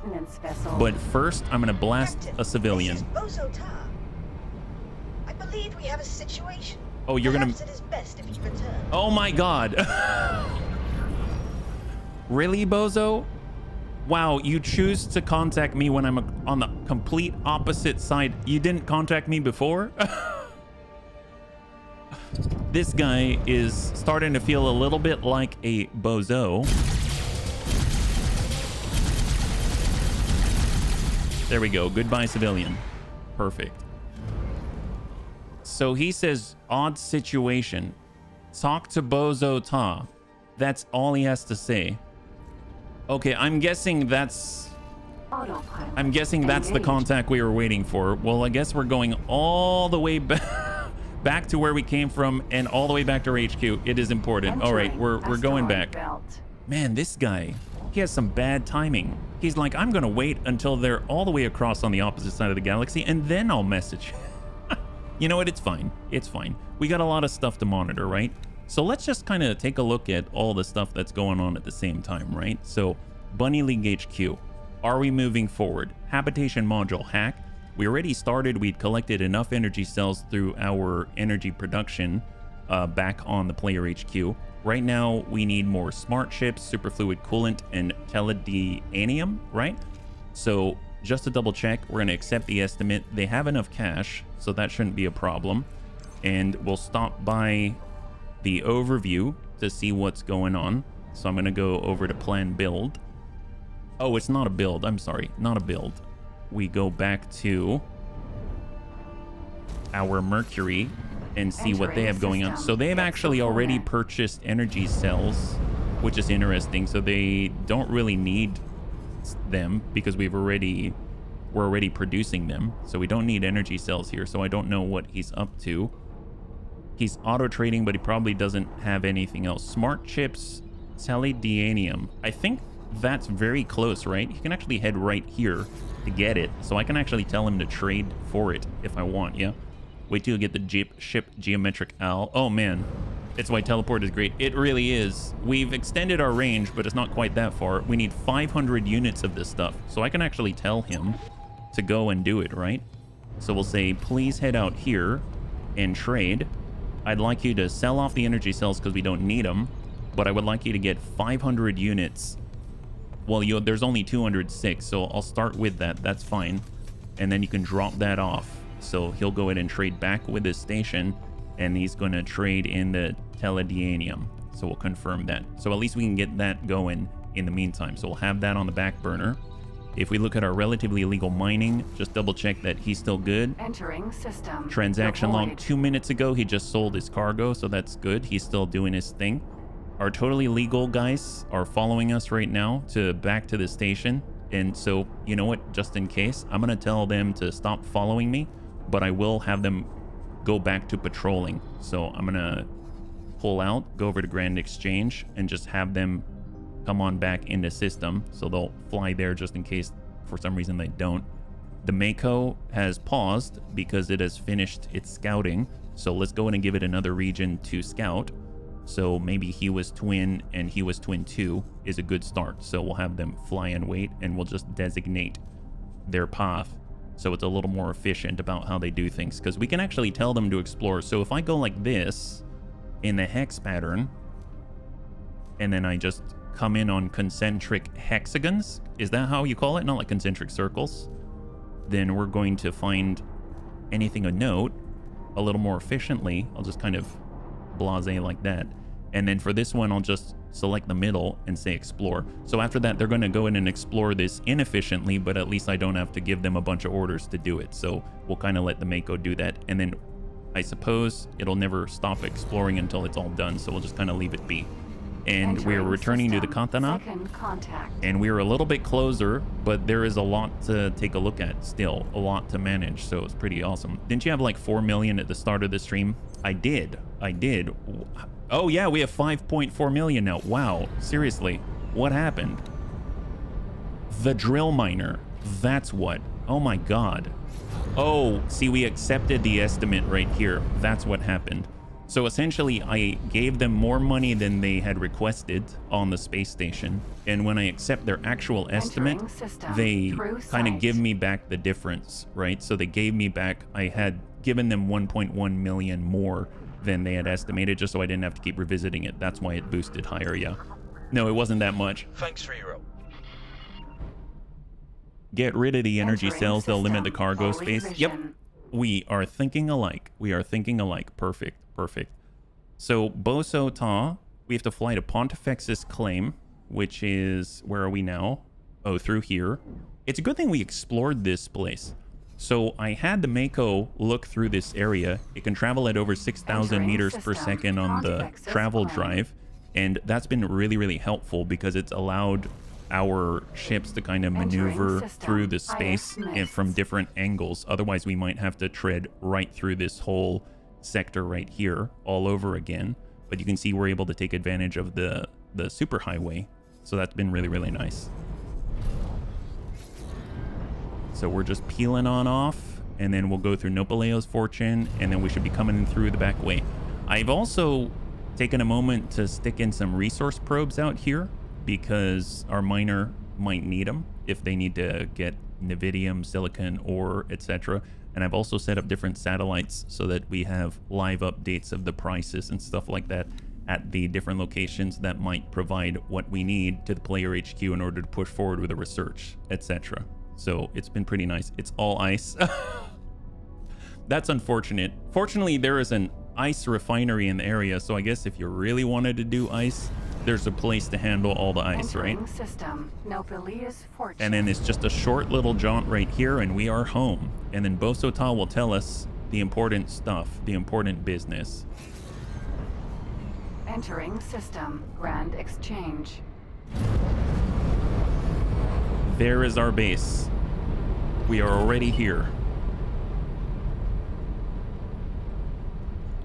But first, I'm going to blast Captain, a civilian. This is Bozo Tar. I believe we have a situation. Oh, you're going Perhaps it is best if you return. Oh my god. Really, Bozo? Wow, you choose to contact me when I'm on the complete opposite side. You didn't contact me before? This guy is starting to feel a little bit like a bozo. There we go. Goodbye, civilian. Perfect. So he says, odd situation. Talk to Bozo Ta. That's all he has to say. Okay, I'm guessing that's... I'm guessing that's the contact we were waiting for. Well, I guess we're going all the way back to where we came from and all the way back to HQ. It is important. All right, we're going back. Man, this guy, He has some bad timing. He's like, I'm gonna wait until they're all the way across on the opposite side of the galaxy, and then I'll message. You know what? It's fine. It's fine. We got a lot of stuff to monitor, right? So let's just kind of take a look at all the stuff that's going on at the same time, right? So Bunny League HQ. Are we moving forward? Habitation module hack. We already started. We'd collected enough energy cells through our energy production back on the player HQ. Right now, we need more smart ships, superfluid coolant, and teledianium, right? So just to double check, we're going to accept the estimate. They have enough cash, so that shouldn't be a problem. And we'll stop by the overview to see what's going on. So I'm going to go over to plan build. Oh, it's not a build. I'm sorry, not a build. We go back to our Mercury and see what they have going on. So they've actually already purchased energy cells, which is interesting. So they don't really need them because we're already producing them. So we don't need energy cells here. So I don't know what he's up to. He's auto trading, but he probably doesn't have anything else. Smart chips, teledianium. I think that's very close, right? You can actually head right here to get it. So I can actually tell him to trade for it if I want, yeah? Wait till you get the ship geometric owl. Oh man, it's why teleport is great. It really is. We've extended our range, but it's not quite that far. We need 500 units of this stuff. So I can actually tell him to go and do it, right? So we'll say, please head out here and trade. I'd like you to sell off the energy cells because we don't need them, but I would like you to get 500 units. Well, there's only 206, so I'll start with that. That's fine. And then you can drop that off. So he'll go ahead and trade back with his station, and he's going to trade in the teledianium. So we'll confirm that. So at least we can get that going in the meantime. So we'll have that on the back burner. If we look at our relatively illegal mining, just double check that he's still good. Entering system. Transaction log 2 minutes ago, he just sold his cargo, so that's good. He's still doing his thing. Our totally legal guys are following us right now back to the station. And so, you know what, just in case, I'm going to tell them to stop following me, but I will have them go back to patrolling. So I'm going to pull out, go over to Grand Exchange, and just have them come on back into system. So they'll fly there just in case for some reason they don't. The Mako has paused because it has finished its scouting. So let's go in and give it another region to scout. So maybe he was twin and he was twin 2 is a good start. So we'll have them fly and wait, and we'll just designate their path. So it's a little more efficient about how they do things, because we can actually tell them to explore. So if I go like this in the hex pattern, and then I just come in on concentric hexagons, is that how you call it? Not like concentric circles. Then we're going to find anything of note a little more efficiently. I'll just kind of blasé like that. And then for this one, I'll just select the middle and say explore. So after that, they're going to go in and explore this inefficiently, but at least I don't have to give them a bunch of orders to do it. So we'll kind of let the Mako do that. And then I suppose it'll never stop exploring until it's all done. So we'll just kind of leave it be. And we're returning to the Katana. And we're a little bit closer, but there is a lot to take a look at still, a lot to manage. So it's pretty awesome. Didn't you have like 4 million at the start of the stream? I did. Oh yeah, we have 5.4 million now. Wow, seriously, what happened? The drill miner, that's what. Oh my God. Oh, see, we accepted the estimate right here. That's what happened. So essentially, I gave them more money than they had requested on the space station. And when I accept their actual estimate, they kind of give me back the difference, right? So they gave me back, I had given them 1.1 million more than they had estimated, just so I didn't have to keep revisiting it. That's why it boosted higher, yeah. No, it wasn't that much. Thanks for your help. Get rid of the energy cells, they'll limit the cargo space. Yep, we are thinking alike. We are thinking alike. Perfect, perfect. So, Boso Ta, we have to fly to Pontifex's Claim, which is, where are we now? Oh, through here. It's a good thing we explored this place. So I had the Mako look through this area. It can travel at over 6,000 meters per second on the travel drive. And that's been really, really helpful because it's allowed our ships to kind of maneuver through the space and from different angles. Otherwise, we might have to tread right through this whole sector right here all over again. But you can see we're able to take advantage of the superhighway So that's been really, really nice. So we're just peeling on off, and then we'll go through Nopaleo's Fortune, and then we should be coming in through the back way. I've also taken a moment to stick in some resource probes out here because our miner might need them if they need to get Nevidium, silicon, ore, etc. And I've also set up different satellites so that we have live updates of the prices and stuff like that at the different locations that might provide what we need to the player HQ in order to push forward with the research, etc. So it's been pretty nice. It's all ice. That's unfortunate. Fortunately, there is an ice refinery in the area, so I guess if you really wanted to do ice, there's a place to handle all the ice, right? System. Nopaleo's Fortune. And then it's just a short little jaunt right here, and we are home. And then Bosota will tell us the important stuff, the important business. Entering system. Grand Exchange. There is our base. We are already here.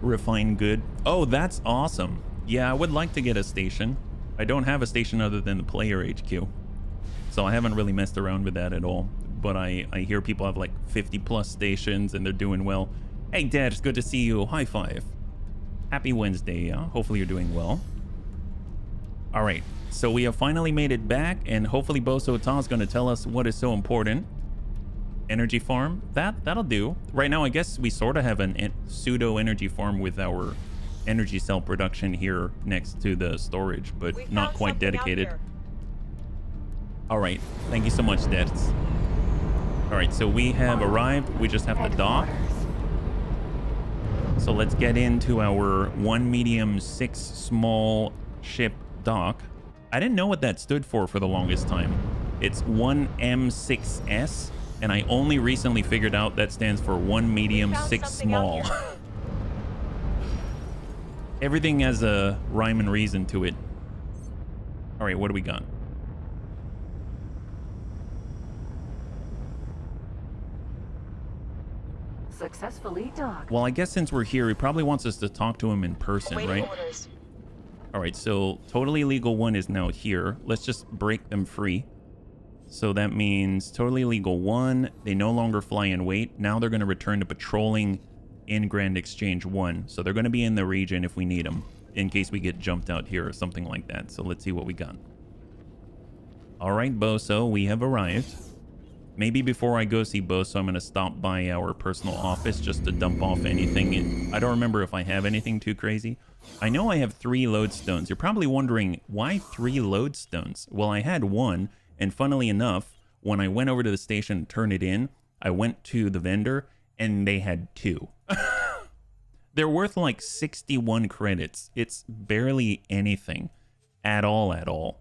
Refine good. Oh, that's awesome. Yeah, I would like to get a station. I don't have a station other than the player HQ. So I haven't really messed around with that at all. But I hear people have like 50 plus stations and they're doing well. Hey Dad, it's good to see you. High five. Happy Wednesday. Hopefully you're doing well. All right. So we have finally made it back, and hopefully Bosota is going to tell us what is so important. Energy farm. That'll do. Right now, I guess we sort of have an pseudo energy farm with our energy cell production here next to the storage, but not quite dedicated. All right. Thank you so much, Dets. All right. So we have arrived. We just have to dock. So let's get into our 1 medium 6 small ship dock. I didn't know what that stood for the longest time. It's 1M6S, and I only recently figured out that stands for 1 medium 6 small. Everything has a rhyme and reason to it. All right, what do we got? Successfully docked. Well, I guess since we're here, he probably wants us to talk to him in person, right? Orders. All right, so totally legal 1 is now here. Let's just break them free. So that means totally legal 1, they no longer fly in wait. Now they're going to return to patrolling in Grand Exchange 1. So they're going to be in the region if we need them, in case we get jumped out here or something like that. So let's see what we got. All right, Boso, we have arrived. Maybe before I go see Boso, I'm going to stop by our personal office just to dump off anything. I don't remember if I have anything too crazy. I know I have 3 lodestones. You're probably wondering, why 3 lodestones? Well, I had 1, and funnily enough, when I went over to the station to turn it in, I went to the vendor, and they had 2. They're worth like 61 credits. It's barely anything at all.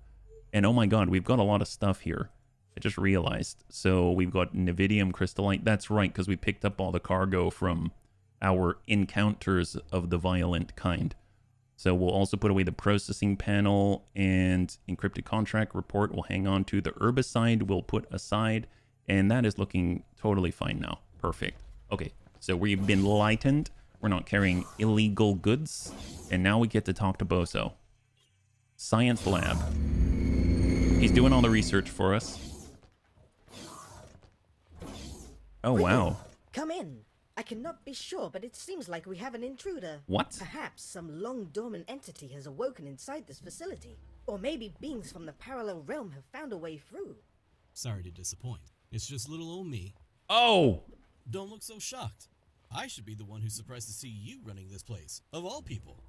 And oh my god, we've got a lot of stuff here. I just realized. So we've got Nevidium crystallite. That's right, because we picked up all the cargo from our encounters of the violent kind. So we'll also put away the processing panel, and encrypted contract report we'll hang on to. The herbicide we'll put aside, and that is looking totally fine now. Perfect. Okay, so we've been lightened. We're not carrying illegal goods, and now we get to talk to Boso. Science lab. He's doing all the research for us. Oh, wow. Come in. I cannot be sure, but it seems like we have an intruder. What? Perhaps some long-dormant entity has awoken inside this facility. Or maybe beings from the parallel realm have found a way through. Sorry to disappoint. It's just little old me. Oh! Don't look so shocked. I should be the one who's surprised to see you running this place, of all people.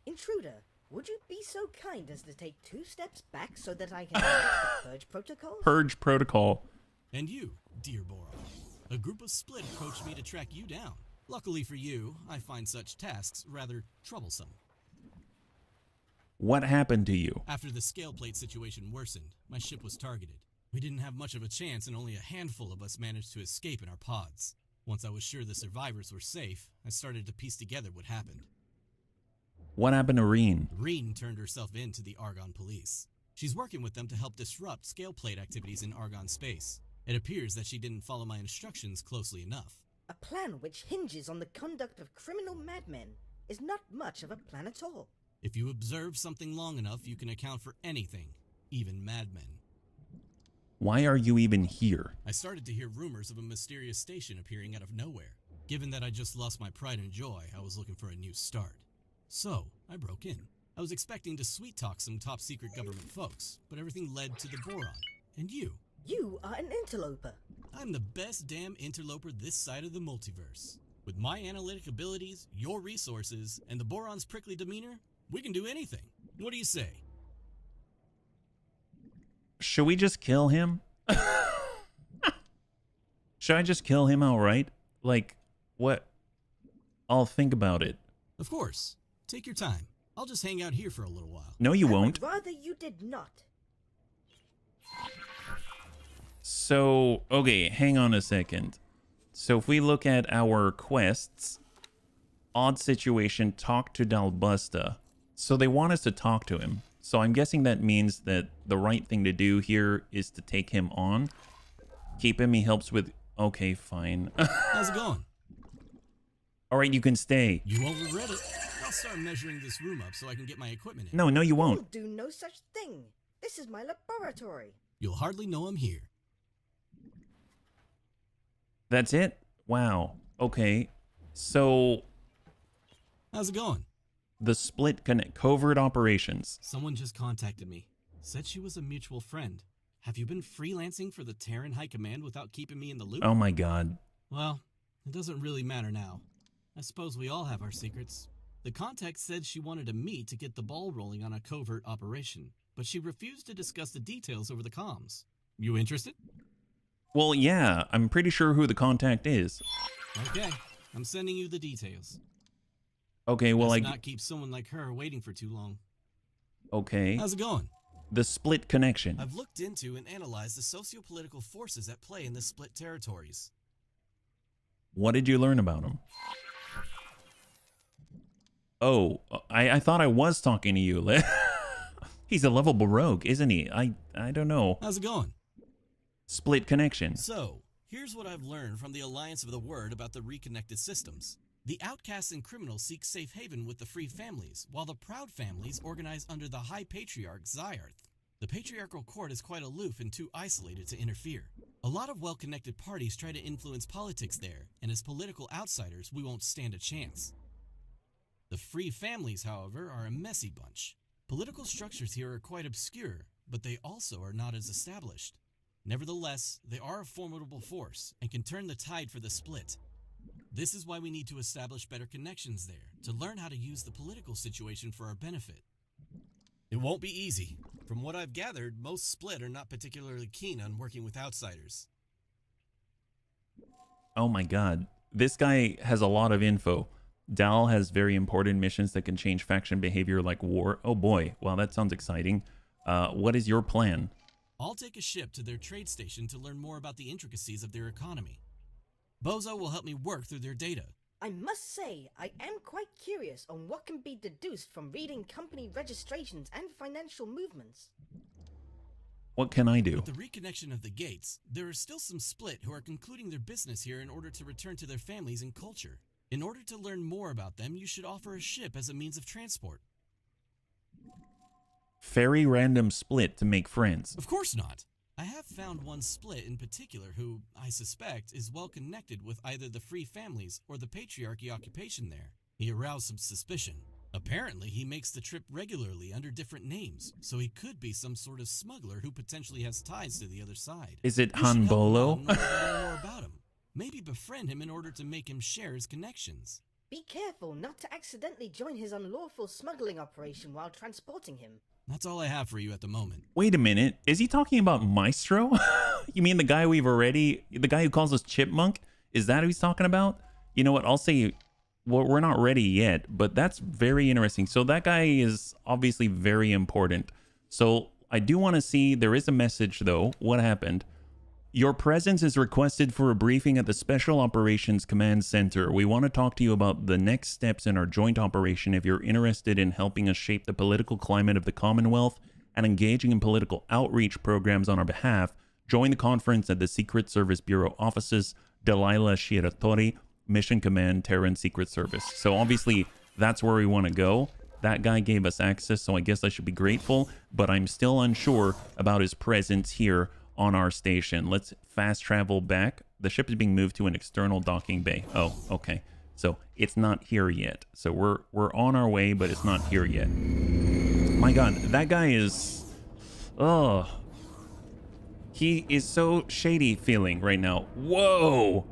Intruder, would you be so kind as to take 2 steps back so that I can the purge protocol? Purge protocol. And you, dear Boron. A group of Split approached me to track you down. Luckily for you, I find such tasks rather troublesome. What happened to you? After the scale plate situation worsened, my ship was targeted. We didn't have much of a chance, and only a handful of us managed to escape in our pods. Once I was sure the survivors were safe, I started to piece together what happened. What happened to Reen? Reen turned herself in to the Argon police. She's working with them to help disrupt scale plate activities in Argon space. It appears that she didn't follow my instructions closely enough. A plan which hinges on the conduct of criminal madmen is not much of a plan at all. If you observe something long enough, you can account for anything, even madmen. Why are you even here? I started to hear rumors of a mysterious station appearing out of nowhere. Given that I just lost my pride and joy, I was looking for a new start. So, I broke in. I was expecting to sweet-talk some top-secret government folks, but everything led to the boron. And you. You are an interloper. I'm the best damn interloper this side of the multiverse. With my analytic abilities, your resources, and the boron's prickly demeanor, we can do anything. What do you say? Should we just kill him? Should I just kill him outright? Like, what? I'll think about it. Of course. Take your time. I'll just hang out here for a little while. No, you won't. I would rather you did not. So, okay, hang on a second. So if we look at our quests, odd situation, talk to Dalbusta. So they want us to talk to him. So I'm guessing that means that the right thing to do here is to take him on. Keep him, he helps with... Okay, fine. How's it going? All right, you can stay. You won't regret it. I'll start measuring this room up so I can get my equipment in. No, you You'll won't. do no such thing. This is my laboratory. You'll hardly know I'm here. That's it? Wow. Okay. So... How's it going? The split covert operations. Someone just contacted me. Said she was a mutual friend. Have you been freelancing for the Terran High Command without keeping me in the loop? Oh my god. Well, it doesn't really matter now. I suppose we all have our secrets. The contact said she wanted to meet to get the ball rolling on a covert operation, but she refused to discuss the details over the comms. You interested? Well, yeah, I'm pretty sure who the contact is. Okay, I'm sending you the details. Okay, well, Let's not keep someone like her waiting for too long. Okay. How's it going? The split connection. I've looked into and analyzed the socio-political forces at play in the split territories. What did you learn about him? Oh, I thought I was talking to you. He's a lovable rogue, isn't he? I don't know. How's it going? Split connection. So, here's what I've learned from the Alliance of the Word about the reconnected systems. The outcasts and criminals seek safe haven with the free families, while the proud families organize under the High Patriarch Zyarth. The patriarchal court is quite aloof and too isolated to interfere. A lot of well-connected parties try to influence politics there, and as political outsiders, we won't stand a chance. The free families, however, are a messy bunch. Political structures here are quite obscure, but they also are not as established. Nevertheless, they are a formidable force and can turn the tide for the split. This is why we need to establish better connections there, to learn how to use the political situation for our benefit. It won't be easy. From what I've gathered, most split are not particularly keen on working with outsiders. Oh my god. This guy has a lot of info. Dal has very important missions that can change faction behavior like war. Oh boy. Wow, that sounds exciting. What is your plan? I'll take a ship to their trade station to learn more about the intricacies of their economy. Bozo will help me work through their data. I must say, I am quite curious on what can be deduced from reading company registrations and financial movements. What can I do? With the reconnection of the gates, there are still some split who are concluding their business here in order to return to their families and culture. In order to learn more about them, you should offer a ship as a means of transport. Ferry random split to make friends. Of course not. I have found one split in particular who, I suspect, is well connected with either the free families or the patriarchy occupation there. He aroused some suspicion. Apparently, he makes the trip regularly under different names, so he could be some sort of smuggler who potentially has ties to the other side. Is it Han Bolo? Learn more about him. Maybe befriend him in order to make him share his connections. Be careful not to accidentally join his unlawful smuggling operation while transporting him. That's all I have for you at the moment. Wait a minute. Is he talking about Maestro? You mean the guy the guy who calls us Chipmunk? Is that who he's talking about? You know what? I'll say, well, we're not ready yet, but that's very interesting. So that guy is obviously very important. So I do want to see, there is a message though. What happened? Your presence is requested for a briefing at the Special Operations Command Center. We want to talk to you about the next steps in our joint operation if you're interested in helping us shape the political climate of the Commonwealth and engaging in political outreach programs on our behalf. Join the conference at the Secret Service Bureau offices, Delilah Shiratori, Mission Command, Terran Secret Service. So obviously that's where we want to go. That guy gave us access, so I guess I should be grateful, but I'm still unsure about his presence here on our station. Let's fast travel back. The ship is being moved to an external docking bay. Oh, okay. So it's not here yet. So we're on our way, but it's not here yet. My God, that guy is... Oh. He is so shady feeling right now. Whoa.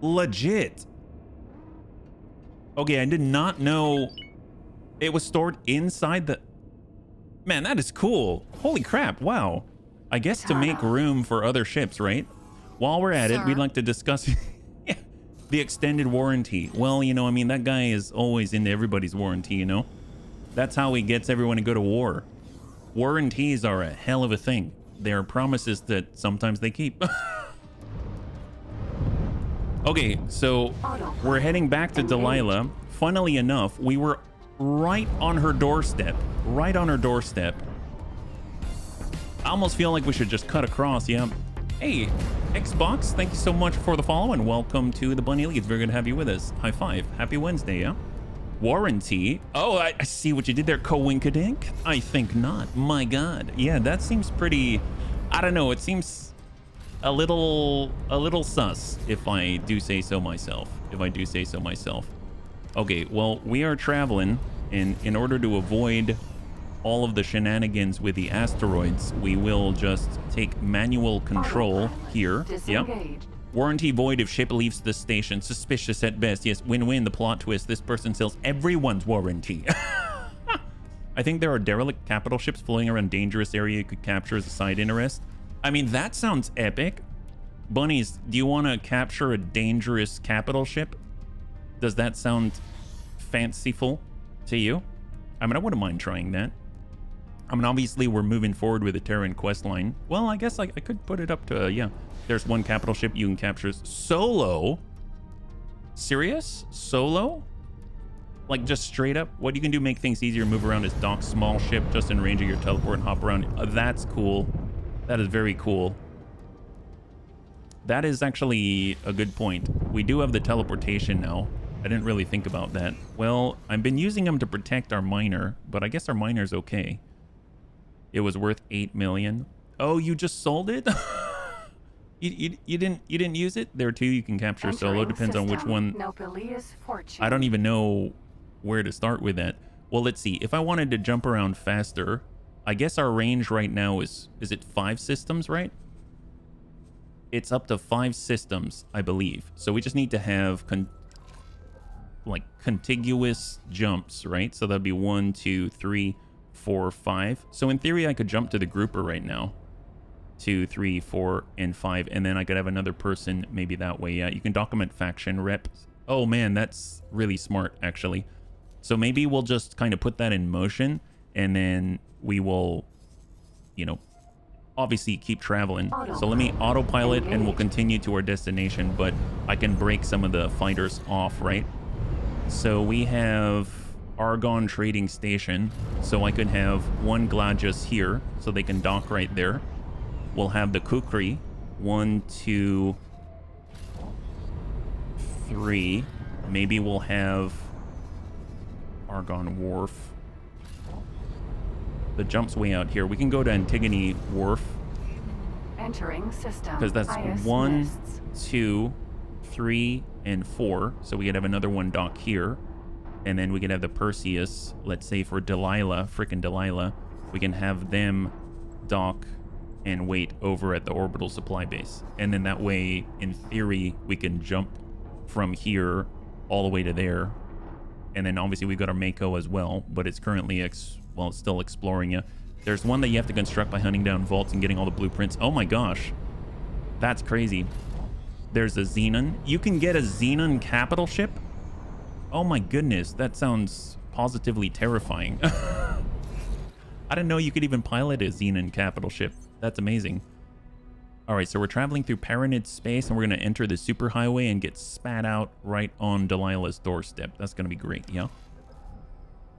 Legit. Okay, I did not know it was stored inside the... Man, that is cool. Holy crap, wow. I guess to make room for other ships, right? While we're at it, we'd like to discuss the extended warranty. Well, you know, I mean, that guy is always into everybody's warranty, you know? That's how he gets everyone to go to war. Warranties are a hell of a thing. They are promises that sometimes they keep. Okay, so we're heading back to Delilah. Funnily enough, we were right on her doorstep. Right on her doorstep. I almost feel like we should just cut across, yeah. Hey, Xbox, thank you so much for the follow and welcome to the Bunny League. It's very good to have you with us. High five. Happy Wednesday, yeah? Warranty. Oh, I see what you did there, Coinkadink. I think not. My God. Yeah, that seems pretty... I don't know. It seems a little sus, if I do say so myself. Okay, well, we are traveling, and in order to avoid all of the shenanigans with the asteroids, we will just take manual control here. Yep. Warranty void if ship leaves the station. Suspicious at best. Yes, win-win. The plot twist. This person sells everyone's warranty. I think there are derelict capital ships floating around dangerous area you could capture as a side interest. I mean, that sounds epic. Bunnies, do you want to capture a dangerous capital ship? Does that sound fanciful to you? I mean, I wouldn't mind trying that. I mean, obviously, we're moving forward with the Terran Questline. Well, I guess I could put it up to, yeah. There's one capital ship you can capture solo. Serious? Solo? Like, just straight up? What you can do make things easier, move around is dock small ship just in range of your teleport and hop around. That's cool. That is very cool. That is actually a good point. We do have the teleportation now. I didn't really think about that. Well, I've been using them to protect our miner, but I guess our miner's okay. It was worth 8 million. Oh, you just sold it? you didn't use it? There are two you can capture solo. Depends on which one. I don't even know where to start with that. Well, let's see. If I wanted to jump around faster, I guess our range right now is it 5 systems, right? It's up to 5 systems, I believe. So we just need to have contiguous jumps, right? So that'd be 1, 2, 3, 4, 5. So in theory, I could jump to the grouper right now. 2, 3, 4, and 5, and then I could have another person maybe that way. Yeah, you can document faction reps. Oh man, that's really smart actually. So maybe we'll just kind of put that in motion, and then we will, you know, obviously keep traveling. So let me autopilot and we'll continue to our destination, but I can break some of the fighters off, right? So we have Argon Trading Station, so I could have one Gladius here, so they can dock right there. We'll have the Kukri, 1, 2, 3. Maybe we'll have Argon Wharf. The jump's way out here. We can go to Antigone Wharf. Entering system. Because that's 1, 2, 3, and 4. So we could have another one dock here. And then we could have the Perseus, let's say for Delilah, frickin' Delilah. We can have them dock and wait over at the orbital supply base. And then that way, in theory, we can jump from here all the way to there. And then obviously we've got our Mako as well, but it's currently, it's still exploring you. There's one that you have to construct by hunting down vaults and getting all the blueprints. Oh my gosh. That's crazy. There's a Xenon. You can get a Xenon capital ship? Oh my goodness, that sounds positively terrifying. I didn't know you could even pilot a Xenon capital ship. That's amazing. All right, so we're traveling through Paranid space, and we're going to enter the superhighway and get spat out right on Delilah's doorstep. That's going to be great, yeah?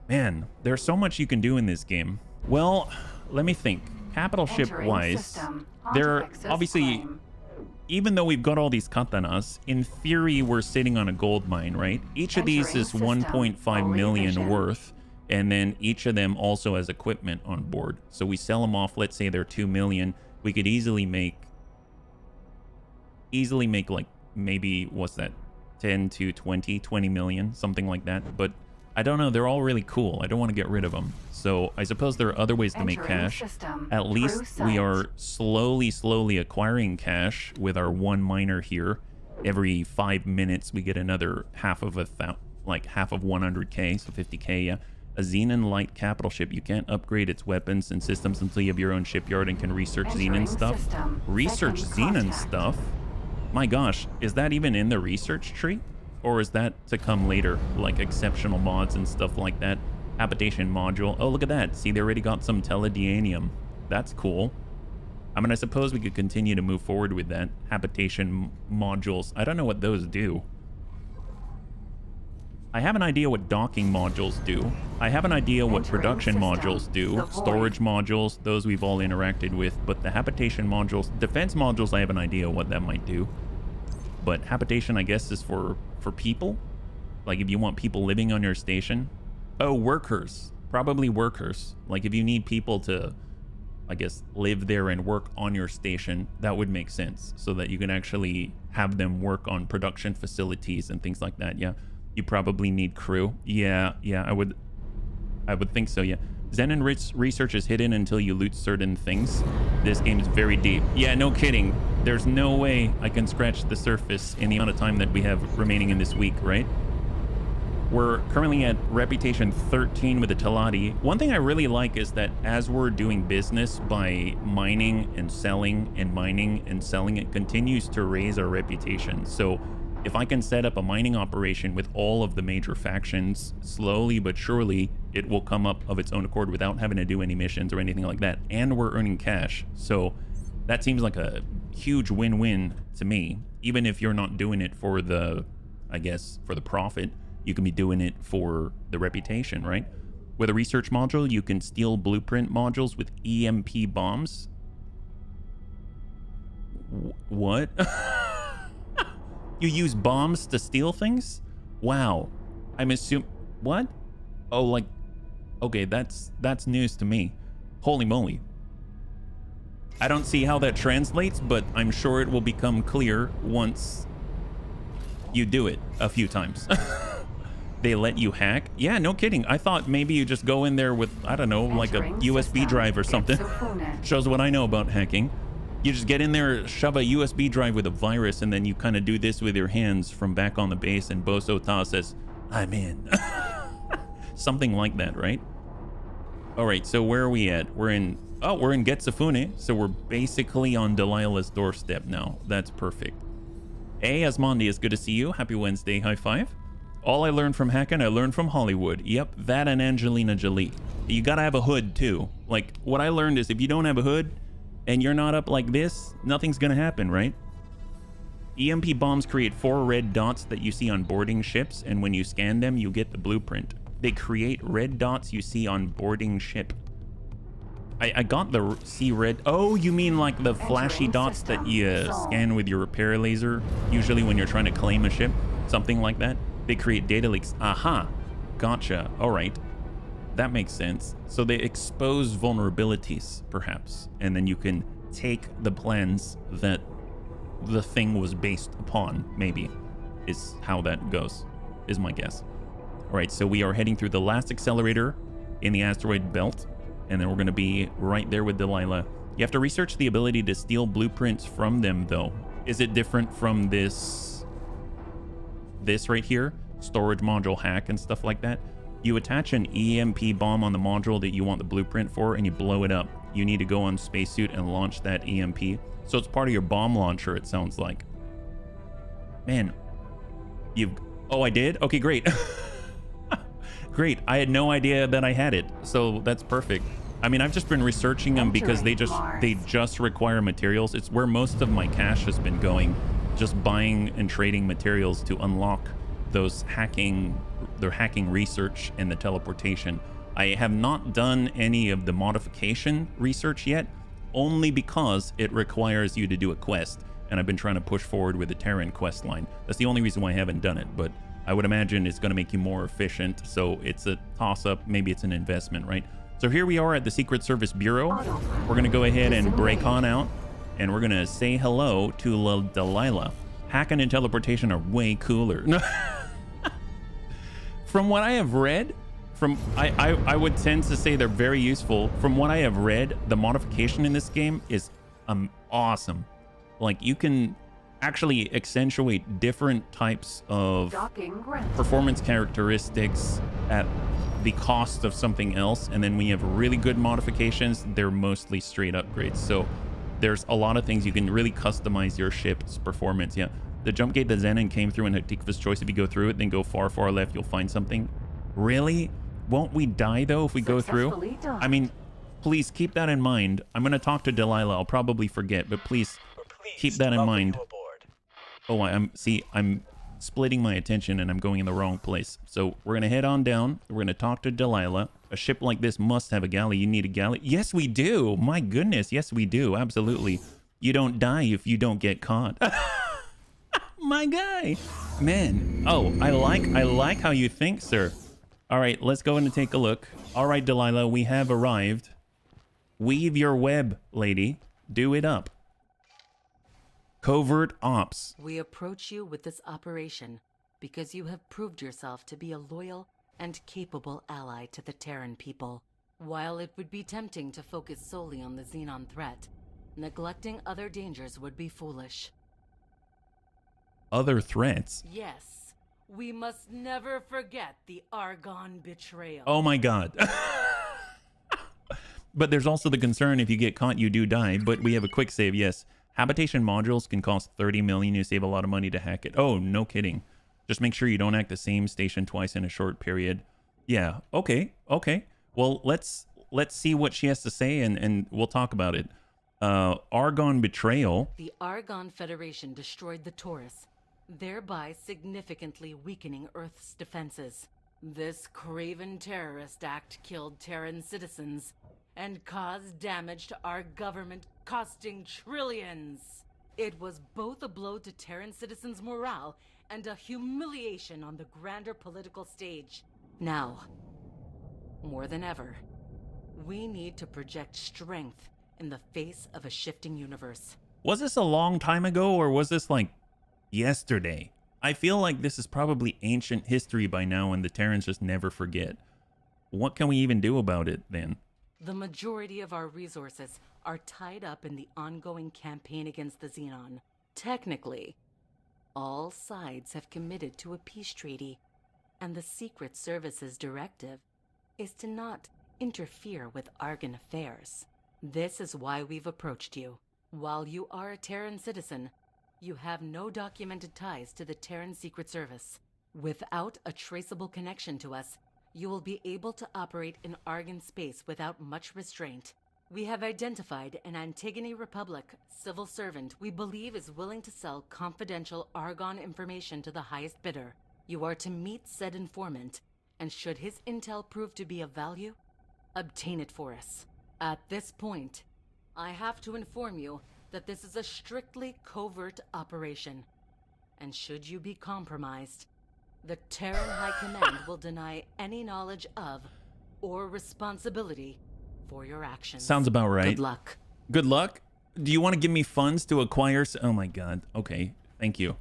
Man, there's so much you can do in this game. Well, let me think. Capital ship-wise, there obviously even though we've got all these katanas, in theory, we're sitting on a gold mine, right? Each of these is 1.5 million worth, and then each of them also has equipment on board. So we sell them off, let's say they're 2 million. We could easily make like, maybe, what's that? 10 to 20 million, something like that. But I don't know, they're all really cool. I don't want to get rid of them. So I suppose there are other ways to make cash. At least we are slowly acquiring cash with our one miner here. Every 5 minutes we get another half of 100k, so 50k. Yeah, a Xenon light capital ship. You can't upgrade its weapons and systems until you have your own shipyard and can research Xenon stuff. Research Xenon stuff. My gosh, is that even in the research tree? Or is that to come later, like exceptional mods and stuff like that? Habitation module. Oh, look at that. See, they already got some teledianium. That's cool. I mean, I suppose we could continue to move forward with that. Habitation modules. I don't know what those do. I have an idea what docking modules do. I have an idea what production modules do. Storage modules, those we've all interacted with. But the habitation modules, defense modules, I have an idea what that might do. But habitation, I guess, is for people. Like if you want people living on your station. Oh, workers. Probably workers. Like if you need people to, I guess, live there and work on your station, that would make sense. So that you can actually have them work on production facilities and things like that. Yeah. You probably need crew. Yeah, I would think so, yeah. Xenon research is hidden until you loot certain things. This game is very deep. Yeah, no kidding. There's no way I can scratch the surface in the amount of time that we have remaining in this week, right? We're currently at reputation 13 with the Teladi. One thing I really like is that as we're doing business by mining and selling and mining and selling, it continues to raise our reputation. So if I can set up a mining operation with all of the major factions, slowly but surely, it will come up of its own accord without having to do any missions or anything like that. And we're earning cash. So that seems like a huge win-win to me. Even if you're not doing it for the, I guess, for the profit, you can be doing it for the reputation, right? With a research module, you can steal blueprint modules with EMP bombs. What? You use bombs to steal things? Wow. I'm assuming... What? Oh, like... Okay, that's news to me. Holy moly. I don't see how that translates, but I'm sure it will become clear once you do it a few times. They let you hack? Yeah, no kidding. I thought maybe you just go in there with, I don't know, like a USB drive or something. Shows what I know about hacking. You just get in there, shove a USB drive with a virus, and then you kind of do this with your hands from back on the base, and Boso Ta says, I'm in. Something like that, right? All right, so where are we at? We're in Getsufune, so we're basically on Delilah's doorstep now. That's perfect. Hey, Asmondi, it's good to see you. Happy Wednesday, high five. All I learned from hacking, I learned from Hollywood. Yep, that and Angelina Jolie. You gotta have a hood, too. Like, what I learned is if you don't have a hood, and you're not up like this, nothing's gonna happen, right? EMP bombs create 4 red dots that you see on boarding ships, and when you scan them, you get the blueprint. They create red dots you see on boarding ship. I got the see red. Oh, you mean like the flashy dots that you scan with your repair laser, usually when you're trying to claim a ship, something like that. They create data leaks. Aha, gotcha. All right. That makes sense. So they expose vulnerabilities, perhaps, and then you can take the plans that the thing was based upon, maybe, is how that goes, is my guess. All right, so we are heading through the last accelerator in the asteroid belt, and then we're going to be right there with Delilah. You have to research the ability to steal blueprints from them, though. Is it different from this right here? Storage module hack and stuff like that? You attach an EMP bomb on the module that you want the blueprint for, and you blow it up. You need to go on spacesuit and launch that EMP. So it's part of your bomb launcher, it sounds like. Man, oh, I did? Okay, great. Great. I had no idea that I had it, so that's perfect. I mean, I've just been researching them because they just require materials. It's where most of my cash has been going, just buying and trading materials to unlock those hacking research and the teleportation. I have not done any of the modification research yet, only because it requires you to do a quest. and I've been trying to push forward with the Terran questline. That's the only reason why I haven't done it, but I would imagine it's going to make you more efficient, so it's a toss-up. Maybe it's an investment, right? So here we are at the Secret Service Bureau. We're going to go ahead and break on out, and we're going to say hello to Delilah. Hacking and teleportation are way cooler. From what I have read, I would tend to say they're very useful. From what I have read, the modification in this game is awesome. Like, you can actually accentuate different types of performance characteristics at the cost of something else, and then when you have really good modifications, they're mostly straight upgrades. So there's a lot of things you can really customize your ship's performance. Yeah, the jump gate that Zenon came through in Hatikva's choice, if you go through it, then go far left, you'll find something. Really? Won't we die though if we go through? I mean, please keep that in mind. I'm going to talk to Delilah. I'll probably forget, but please keep that in mind. Oh, I'm splitting my attention and I'm going in the wrong place. So we're going to head on down. We're going to talk to Delilah. A ship like this must have a galley. You need a galley. Yes, we do. My goodness. Yes, we do. Absolutely. You don't die if you don't get caught. My guy. Man. Oh, I like how you think, sir. All right, let's go in and take a look. All right, Delilah, we have arrived. Weave your web, lady. Do it up. Covert Ops. We approach you with this operation because you have proved yourself to be a loyal and capable ally to the Terran people. While it would be tempting to focus solely on the Xenon threat, neglecting other dangers would be foolish. Other threats? Yes. We must never forget the Argon betrayal. Oh my god. But there's also the concern if you get caught, you do die. But we have a quick save, yes. Habitation modules can cost 30 million. You save a lot of money to hack it. Oh, no kidding. Just make sure you don't hack the same station twice in a short period. Yeah, okay. Well, let's see what she has to say and we'll talk about it. Argon betrayal. The Argon Federation destroyed the Taurus, thereby significantly weakening Earth's defenses. This craven terrorist act killed Terran citizens and caused damage to our government, costing trillions. It was both a blow to Terran citizens' morale and a humiliation on the grander political stage. Now, more than ever, we need to project strength in the face of a shifting universe. Was this a long time ago, or was this like yesterday? I feel like this is probably ancient history by now and the Terrans just never forget. What can we even do about it then? The majority of our resources are tied up in the ongoing campaign against the Xenon. Technically, all sides have committed to a peace treaty, and the Secret Service's directive is to not interfere with Argon affairs. This is why we've approached you. While you are a Terran citizen, you have no documented ties to the Terran Secret Service. Without a traceable connection to us, you will be able to operate in Argon space without much restraint. We have identified an Antigone Republic civil servant we believe is willing to sell confidential Argon information to the highest bidder. You are to meet said informant, and should his intel prove to be of value, obtain it for us. At this point, I have to inform you that this is a strictly covert operation, and should you be compromised, the Terran High Command will deny any knowledge of or responsibility for your actions. Sounds about right. Good luck. Good luck? Do you want to give me funds to acquire? Oh my god. Okay. Thank you.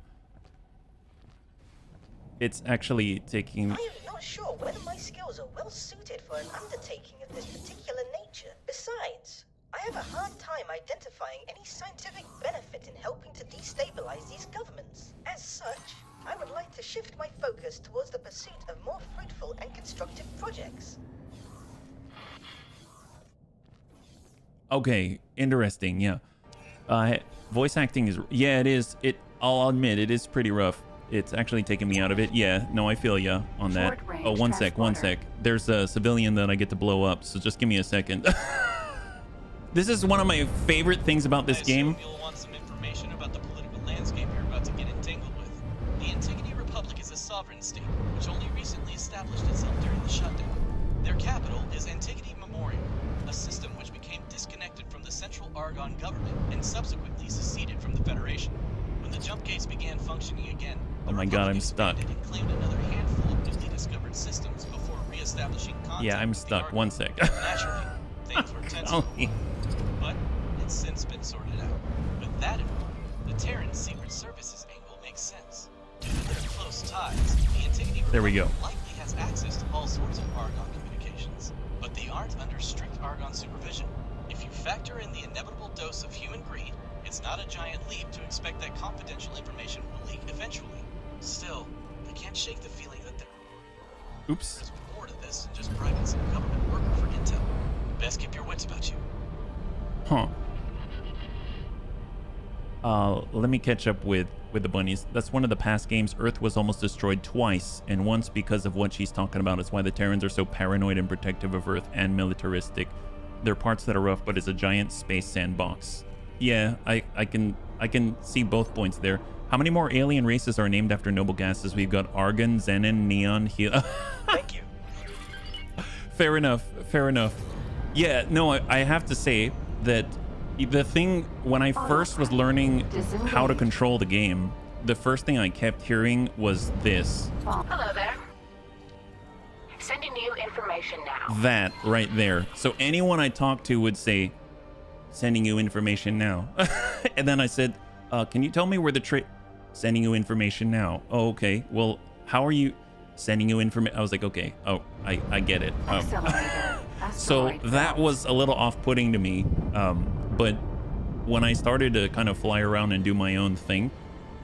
It's actually taking... I am not sure whether my skills are well suited for an undertaking of this particular nature. Besides, I have a hard time identifying any scientific benefit in helping to destabilize these governments. As such, I would like to shift my focus towards the pursuit of more fruitful and constructive projects. Okay, interesting, yeah. Voice acting is... Yeah, it is. I'll admit, it is pretty rough. It's actually taking me out of it. Yeah, no, I feel ya on that. Oh, one sec. There's a civilian that I get to blow up, so just give me a second. This is one of my favorite things about this game. You'll want some information about the political landscape you're about to get entangled with. The Antigone Republic is a sovereign state, which only recently established itself during the shutdown. Their capital is Antigone Memorial, a system which became disconnected from the central Argon government and subsequently seceded from the Federation. When the jump gates began functioning again, Oh my god, I'm stuck. and claimed another handful of newly discovered systems before re-establishing contact. Yeah, I'm with the stuck. Argon. 1 sec. Naturally, things were tense for a Oh, while, but it's since been sorted out. With that in mind, the Terran Secret Services angle makes sense. Due to their close ties, the Antigone There we go. Republic likely has access to all sorts of Argon communications, but they aren't under strict Argon supervision. If you factor in the inevitable dose of human greed, it's not a giant leap to expect that confidential information will leak eventually. Still, I can't shake the feeling that Oops. there's more to this than just bribing some government worker for intel. Best keep your wits about you. Huh. Let me catch up with the bunnies. That's one of the past games. Earth was almost destroyed twice, and once because of what she's talking about. It's why the Terrans are so paranoid and protective of Earth and militaristic. There are parts that are rough, but it's a giant space sandbox. Yeah, I can see both points there. How many more alien races are named after noble gases? We've got argon, xenon, neon, Thank you. Fair enough. Fair enough. Yeah, no, I have to say that the thing, when I first was learning how to control the game, the first thing I kept hearing was this. Hello there. Sending you information now. That right there. So anyone I talked to would say, sending you information now. And then I said, can you tell me where the sending you information now? Oh, okay. Well, how are you sending you information? I was like, okay. Oh, I get it. So that was a little off-putting to me. But when I started to kind of fly around and do my own thing,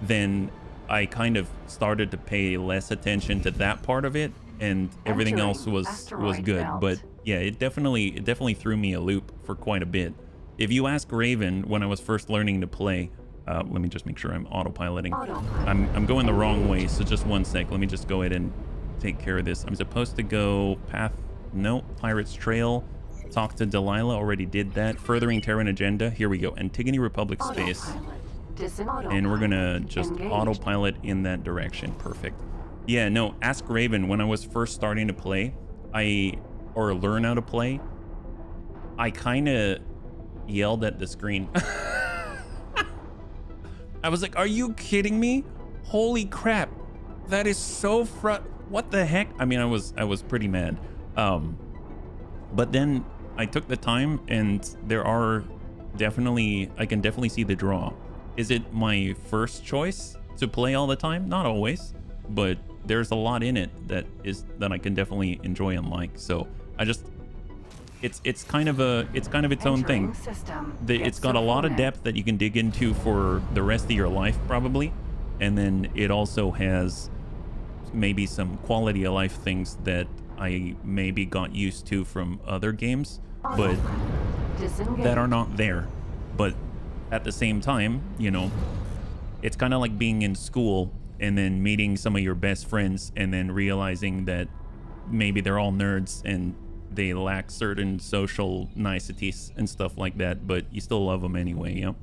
then I kind of started to pay less attention to that part of it, and everything else was good. But yeah, it definitely threw me a loop for quite a bit. If you ask Raven, when I was first learning to play, let me just make sure I'm autopiloting. I'm going the wrong way, so just 1 sec. Let me just go ahead and take care of this. I'm supposed to go path, no, Pirate's Trail. Talk to Delilah, already did that. Furthering Terran agenda, here we go. Antigone Republic space. And we're gonna just autopilot in that direction, perfect. Yeah, no, ask Raven, when I was first starting to play, or learn how to play, I kinda yelled at the screen. I was like, are you kidding me? Holy crap. That is so what the heck? I mean, I was pretty mad. But then I took the time, and there are I can definitely see the draw. Is it my first choice to play all the time? Not always, but there's a lot in it that I can definitely enjoy and like. So I just, it's kind of its own thing. It's got a lot of depth that you can dig into for the rest of your life probably, and then it also has maybe some quality of life things that I maybe got used to from other games, but that are not there. But at the same time, you know, it's kind of like being in school and then meeting some of your best friends and then realizing that maybe they're all nerds and they lack certain social niceties and stuff like that, but you still love them anyway, you know?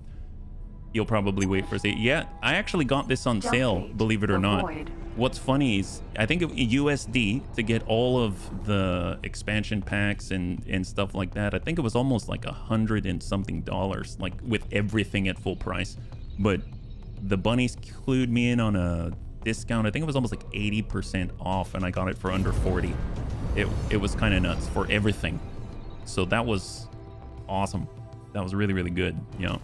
You'll probably wait for it. Yeah, I actually got this on sale, believe it or not. What's funny is, I think USD, to get all of the expansion packs and stuff like that, I think it was almost like $100 and something, like with everything at full price. But the bunnies clued me in on a discount. I think it was almost like 80% off, and I got it for under 40. It was kind of nuts for everything. So that was awesome. That was really, really good, you know.